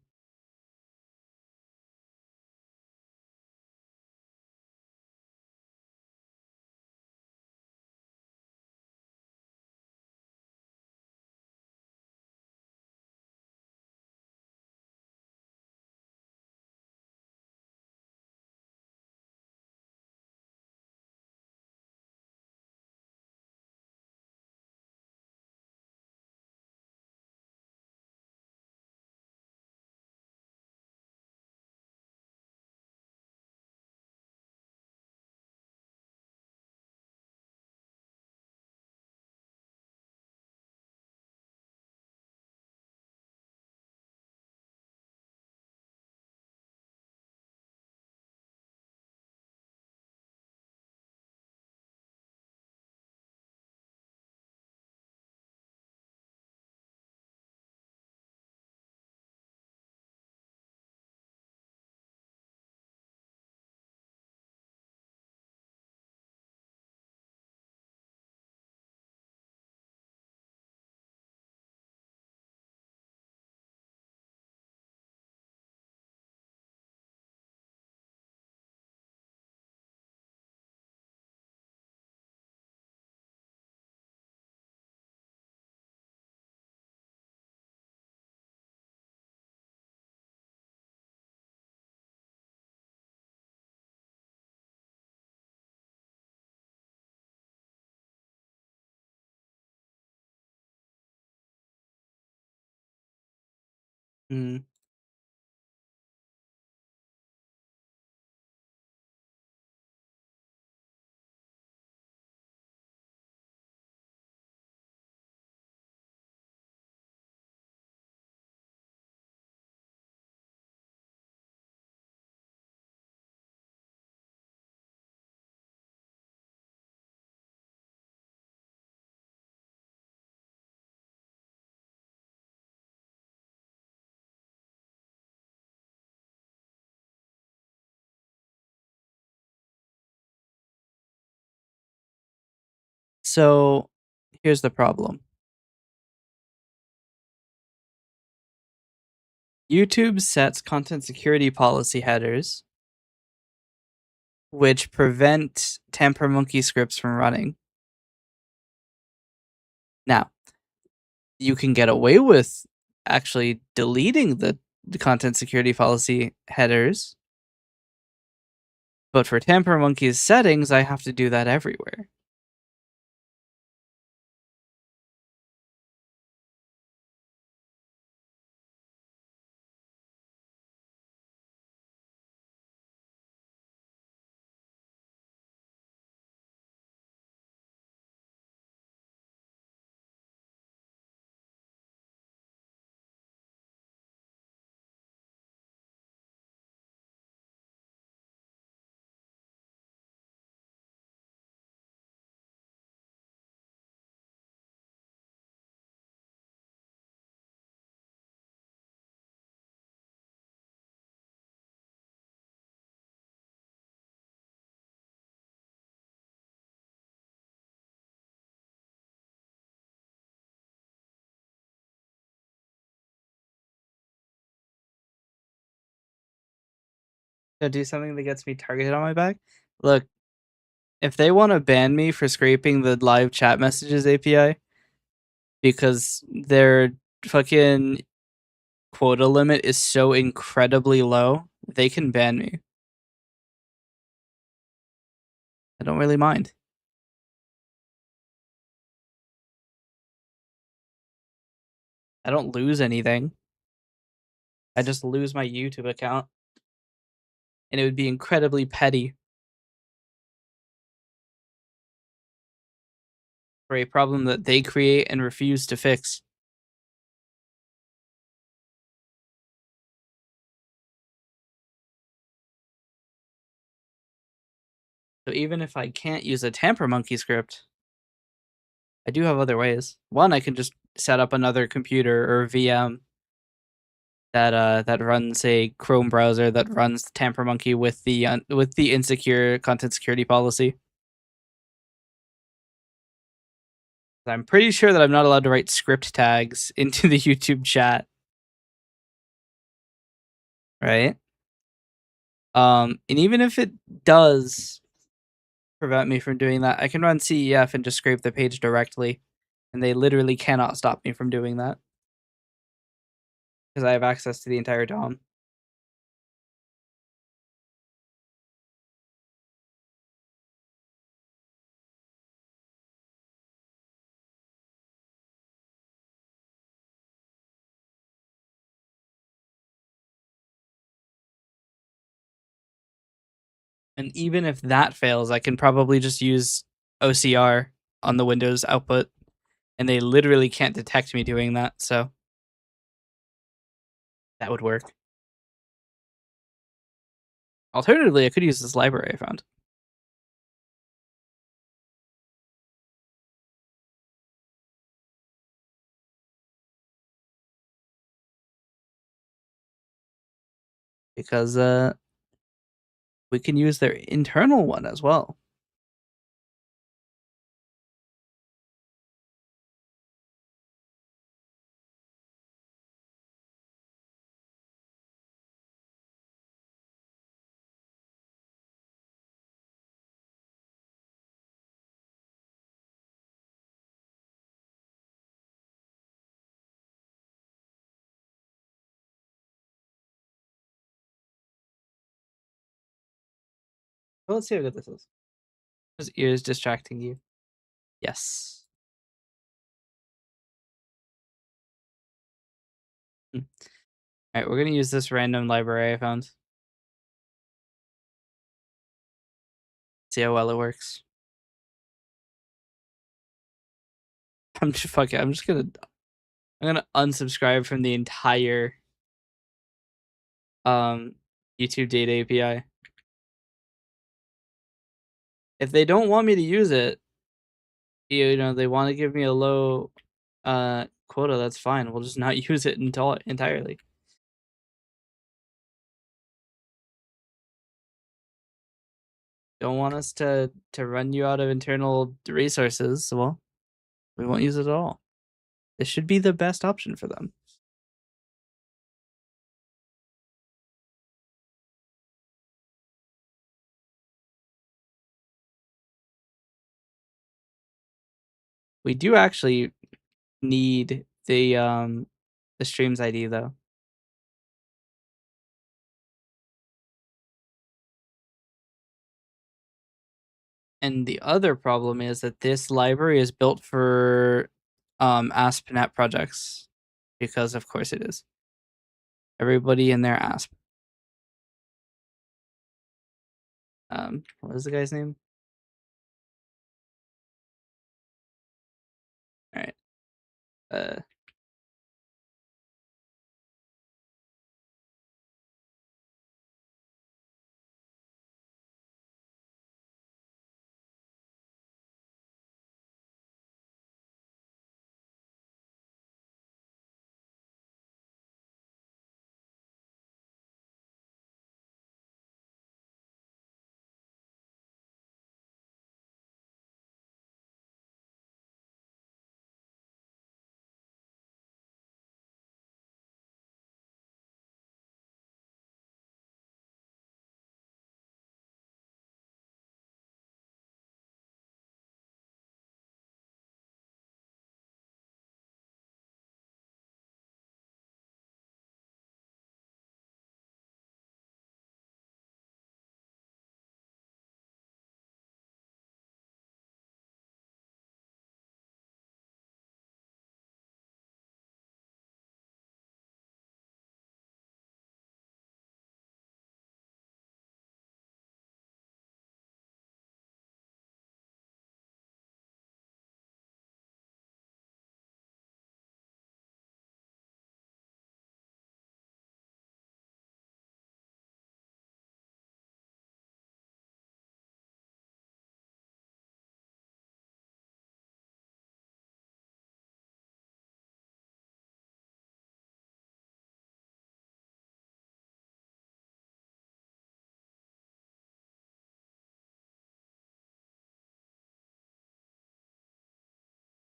Hmm. So here's the problem. YouTube sets content security policy headers which prevent tamper monkey scripts from running. Now, you can get away with actually deleting the content security policy headers, but for tamper monkey's settings, I have to do that everywhere. to do something that gets me targeted on my back. Look, if they want to ban me for scraping the live chat messages API because their fucking quota limit is so incredibly low, they can ban me. I don't really mind. I don't lose anything. I just lose my YouTube account. And it would be incredibly petty for a problem that they create and refuse to fix. So even if I can't use a tamper monkey script, I do have other ways. One, I can just set up another computer or VM that runs a Chrome browser that runs the tamper monkey with the insecure content security policy. I'm pretty sure that I'm not allowed to write script tags into the YouTube chat. Right? And even if it does prevent me from doing that, I can run CEF and just scrape the page directly. And they literally cannot stop me from doing that. Because I have access to the entire DOM. And even if that fails, I can probably just use OCR on the Windows output. And they literally can't detect me doing that, so that would work. Alternatively, I could use this library I found. Because we can use their internal one as well. Well, let's see how good this is. His ears distracting you. Yes. All right, we're gonna use this random library I found. See how well it works. I'm just fuck it. I'm gonna unsubscribe from the entire YouTube data API. If they don't want me to use it, you know, they want to give me a low quota, that's fine. We'll just not use it entirely. Don't want us to run you out of internal resources, well, we won't use it at all. This should be the best option for them. We do actually need the streams ID though. And the other problem is that this library is built for ASP.NET projects, because of course it is. Everybody in their ASP. What is the guy's name? All right.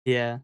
Yeah.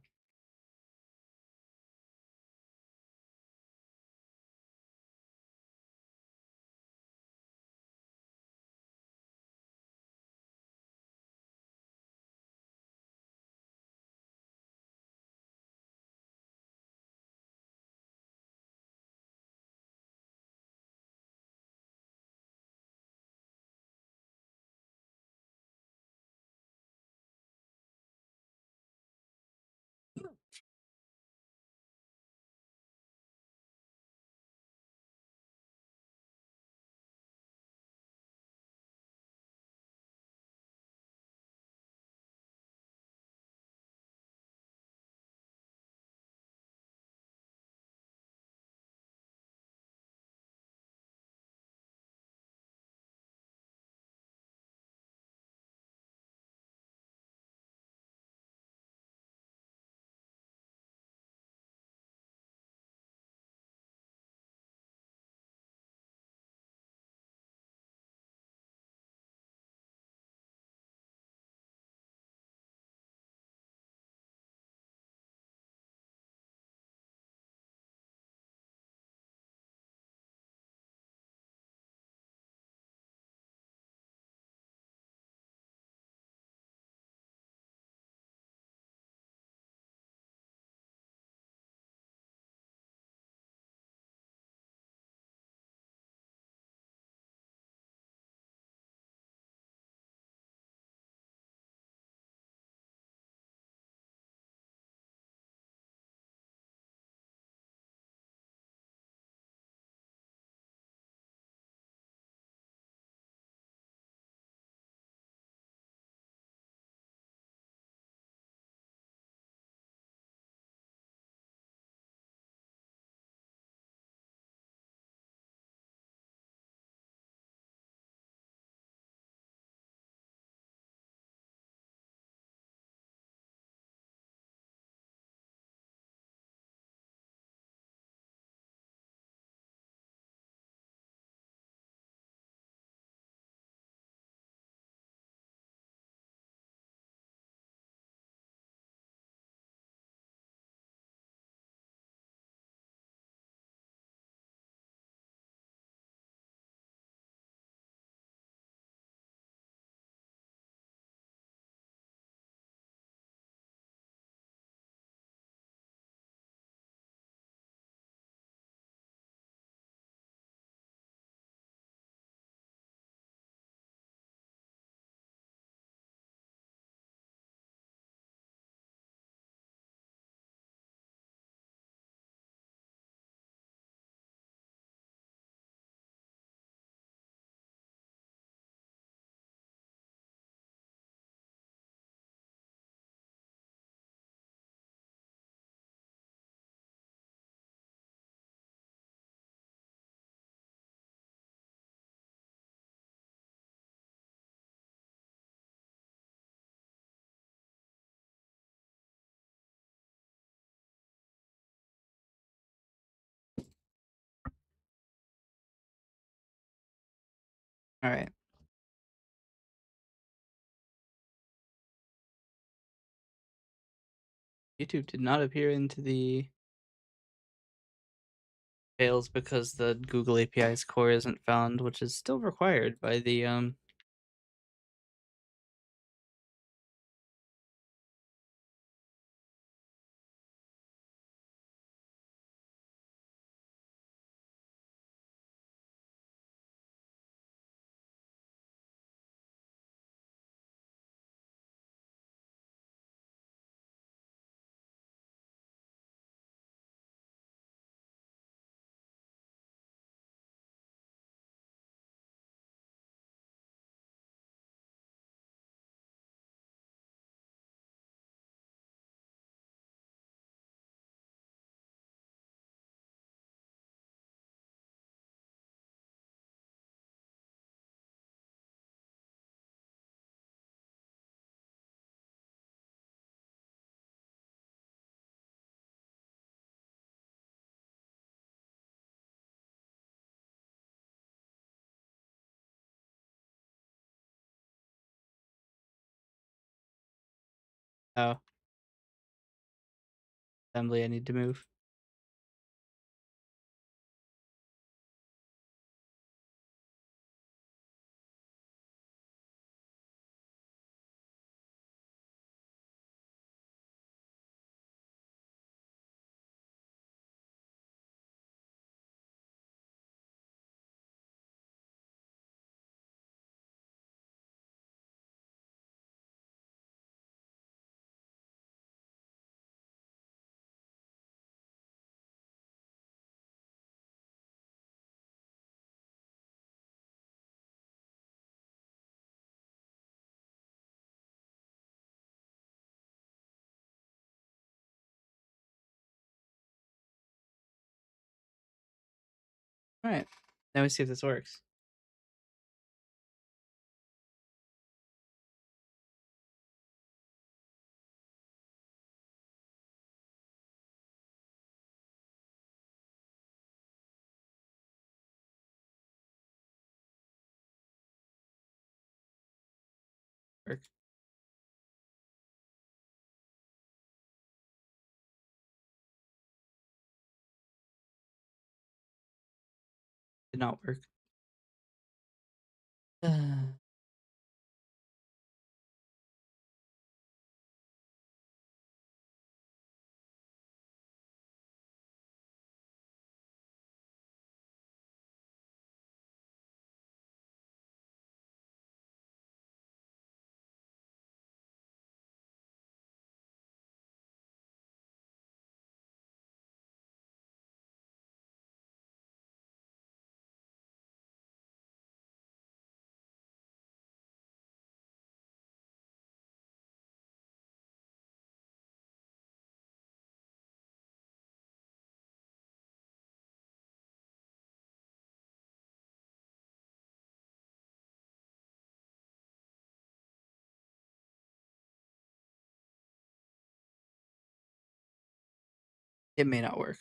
All right. YouTube did not appear into the fails because the Google API's core isn't found, which is still required by the oh assembly I need to move. All right. Now we see if this works. Work. Did not work. It may not work.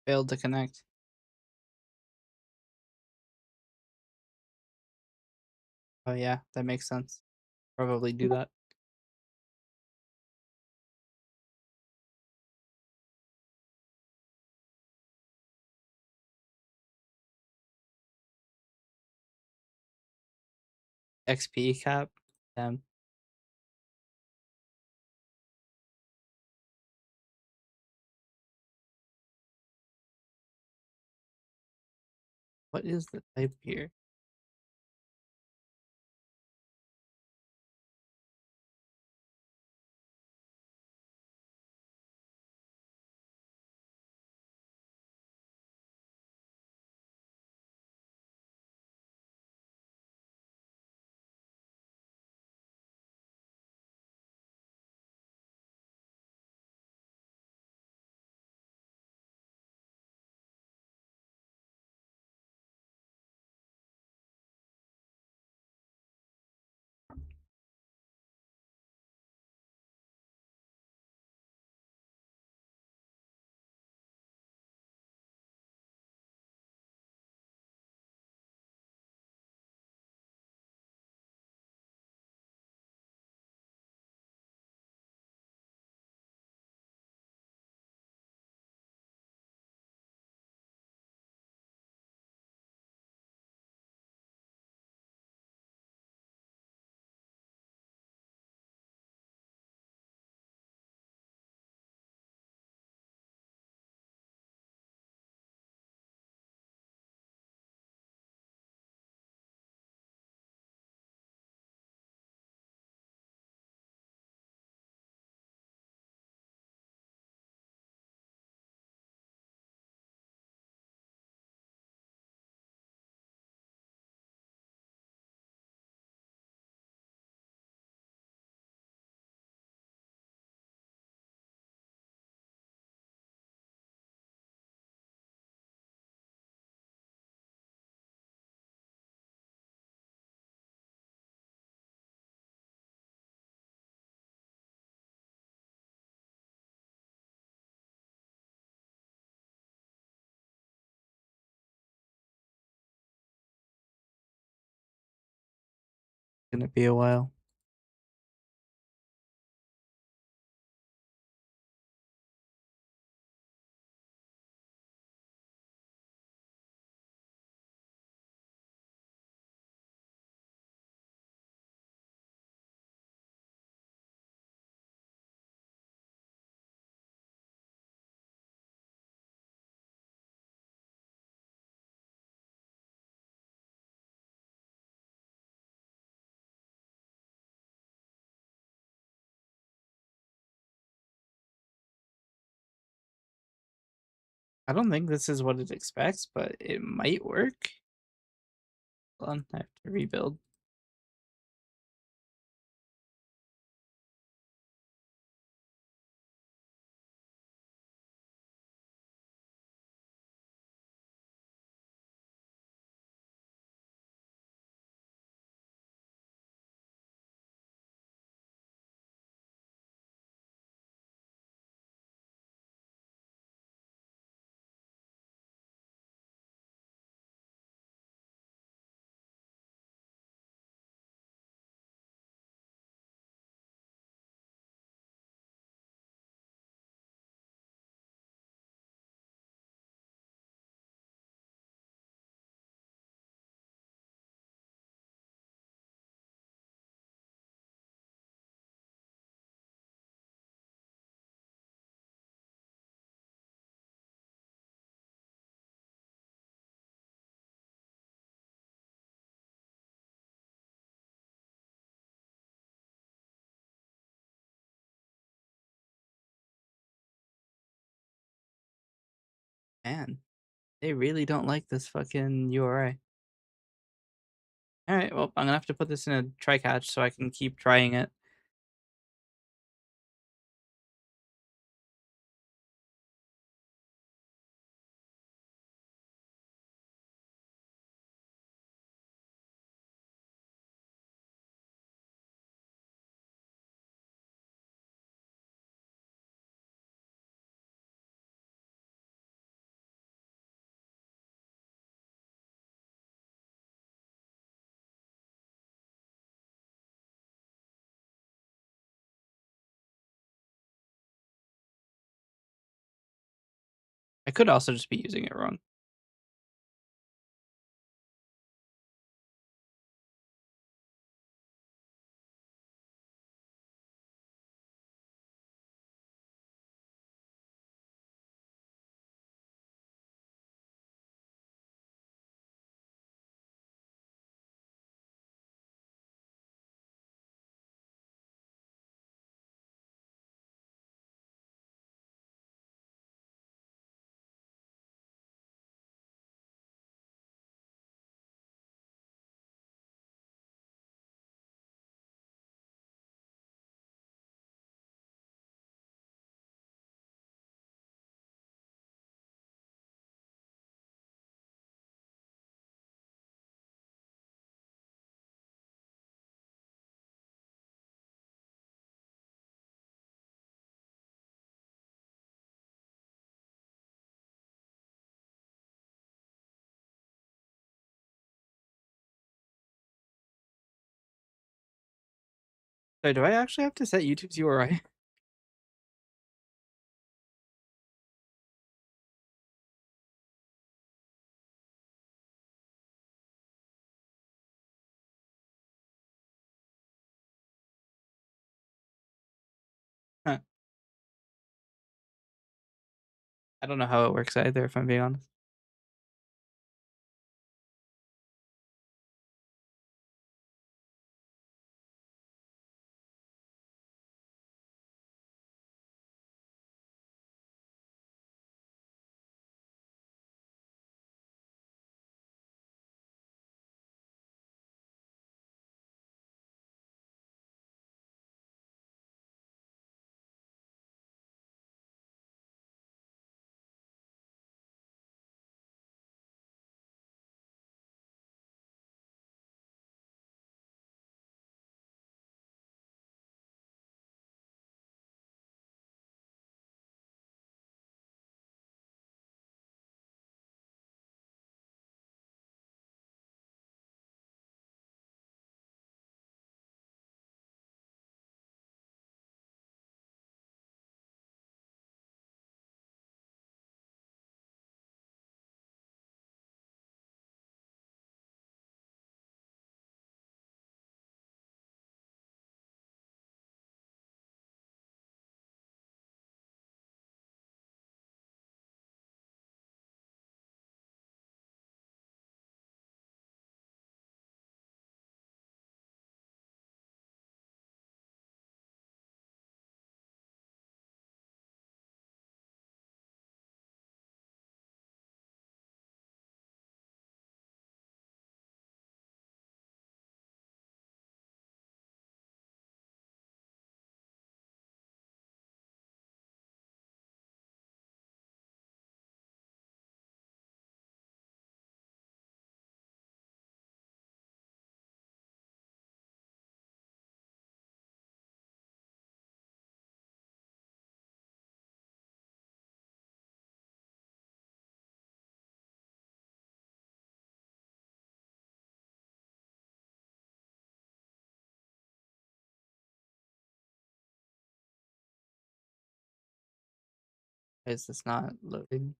Failed to connect. Oh yeah, that makes sense. Probably do that. XP cap. Um, what is the type here? Gonna be a while. I don't think this is what it expects, but it might work. Hold on, I have to rebuild. Man, they really don't like this fucking URI. All right, well, I'm gonna have to put this in a try catch so I can keep trying it. I could also just be using it wrong. So do I actually have to set YouTube's URI? Huh. I don't know how it works either, if I'm being honest. Is this not loading?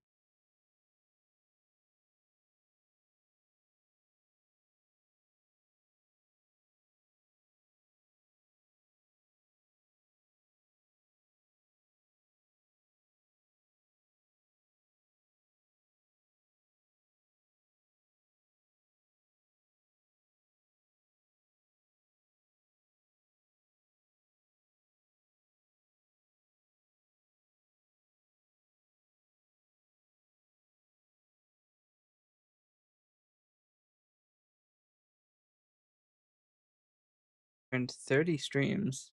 Earned 30 streams.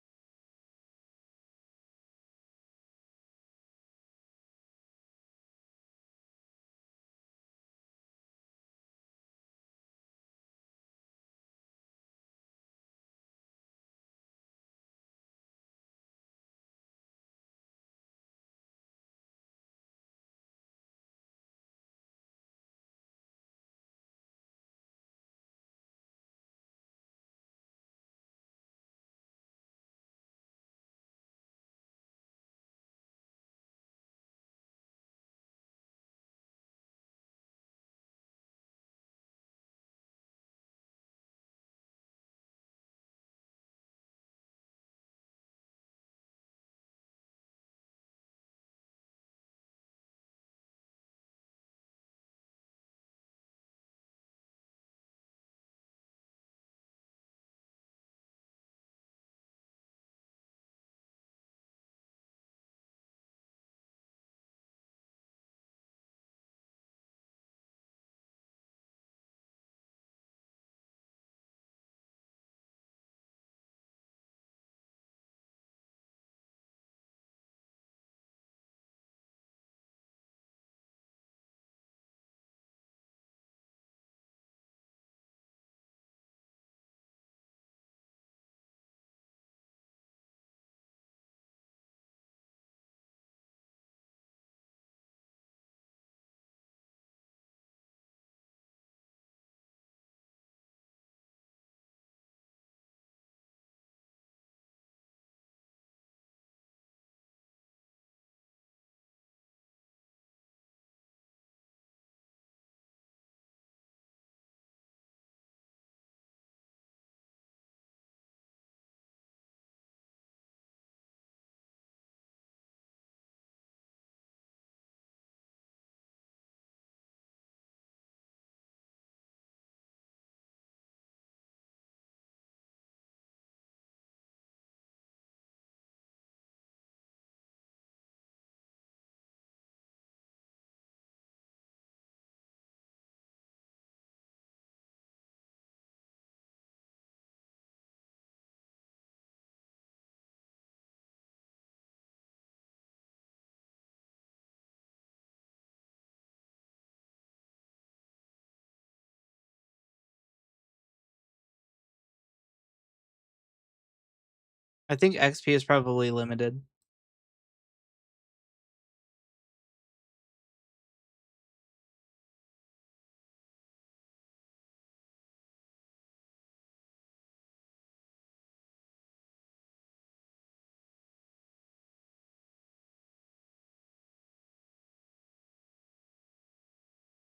I think XP is probably limited.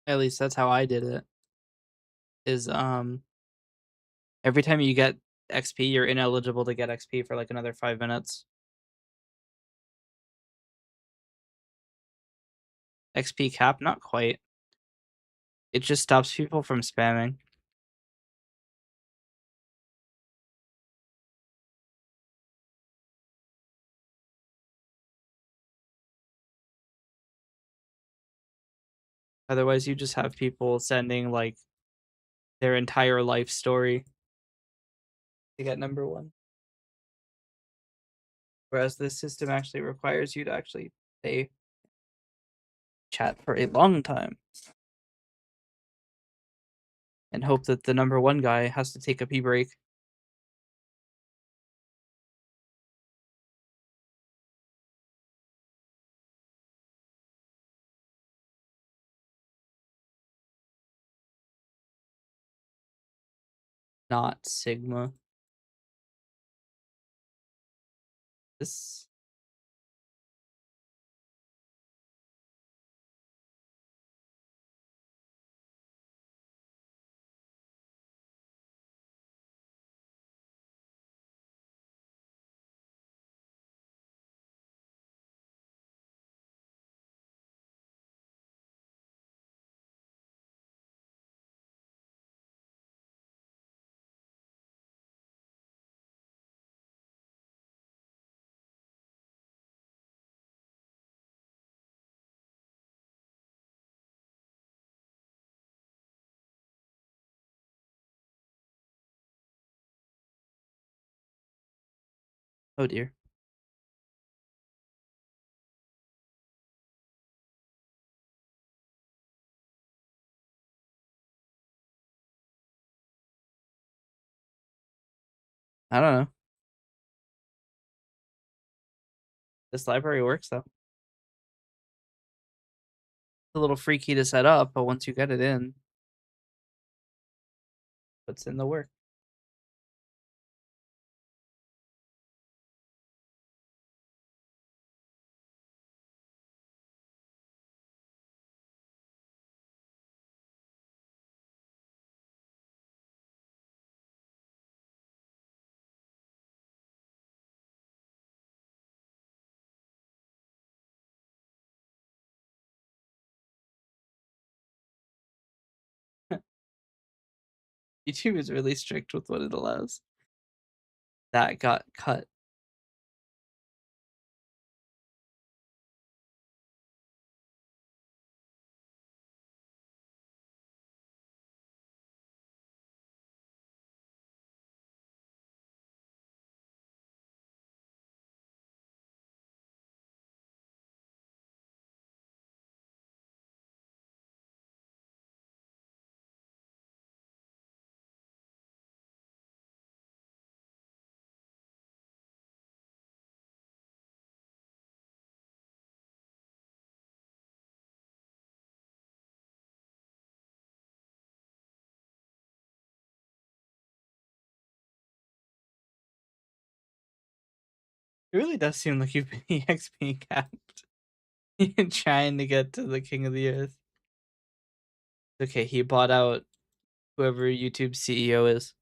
At least that's how I did it. Is every time you get XP, you're ineligible to get XP for like another 5 minutes. XP cap, not quite. It just stops people from spamming. Otherwise, you just have people sending like their entire life story to get number one. Whereas this system actually requires you to actually stay chat for a long time and hope that the number one guy has to take a pee break. Not Sigma. This oh dear. I don't know. This library works though. It's a little freaky to set up, but once you get it in, puts in the work. YouTube is really strict with what it allows. That got cut. It really does seem like you've been EXP capped. Trying to get to the king of the earth. Okay, he bought out whoever YouTube's CEO is.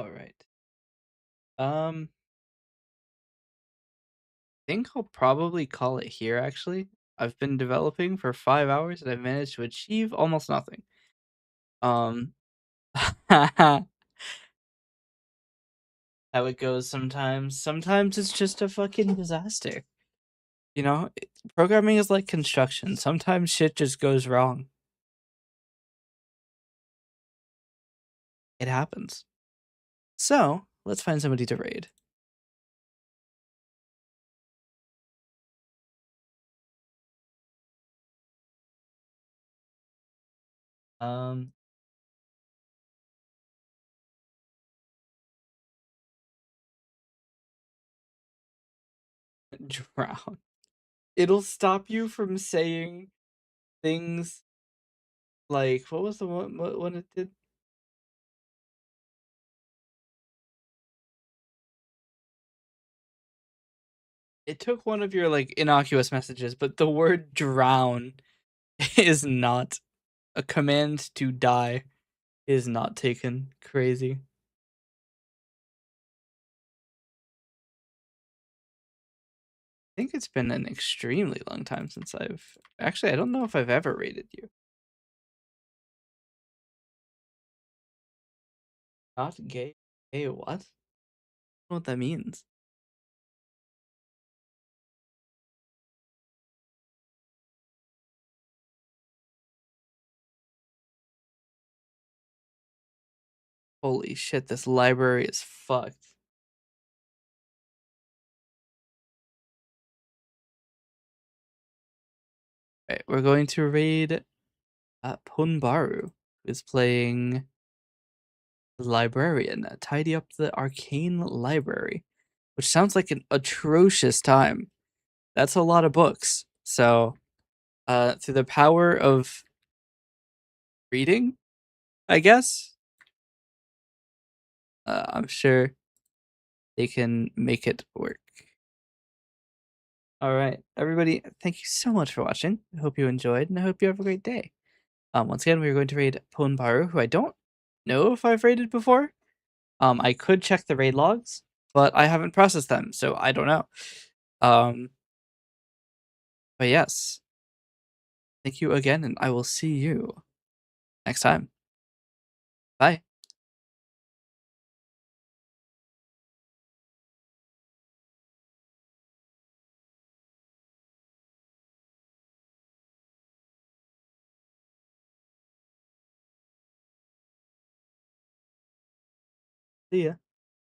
All right. Um, think I'll probably call it here. Actually, I've been developing for 5 hours and I've managed to achieve almost nothing. Um, how it goes sometimes. Sometimes it's just a fucking disaster. You know, programming is like construction. Sometimes shit just goes wrong. It happens. So let's find somebody to raid. Um, drown. It'll stop you from saying things like what was the one what it did? It took one of your like innocuous messages, but the word drown is not a command to die is not taken. Crazy. I think it's been an extremely long time since I've actually I don't know if I've ever rated you. Not gay. Gay what? I don't know what that means. Holy shit, this library is fucked. Right, we're going to raid Punbaru, who is playing librarian. Tidy up the arcane library, which sounds like an atrocious time. That's a lot of books. So, through the power of reading, I guess, I'm sure they can make it work. All right, everybody, thank you so much for watching. I hope you enjoyed, and I hope you have a great day. Once again, we are going to raid Ponbaru, who I don't know if I've raided before. I could check the raid logs, but I haven't processed them, so I don't know. But yes, thank you again, and I will see you next time. Bye. See ya.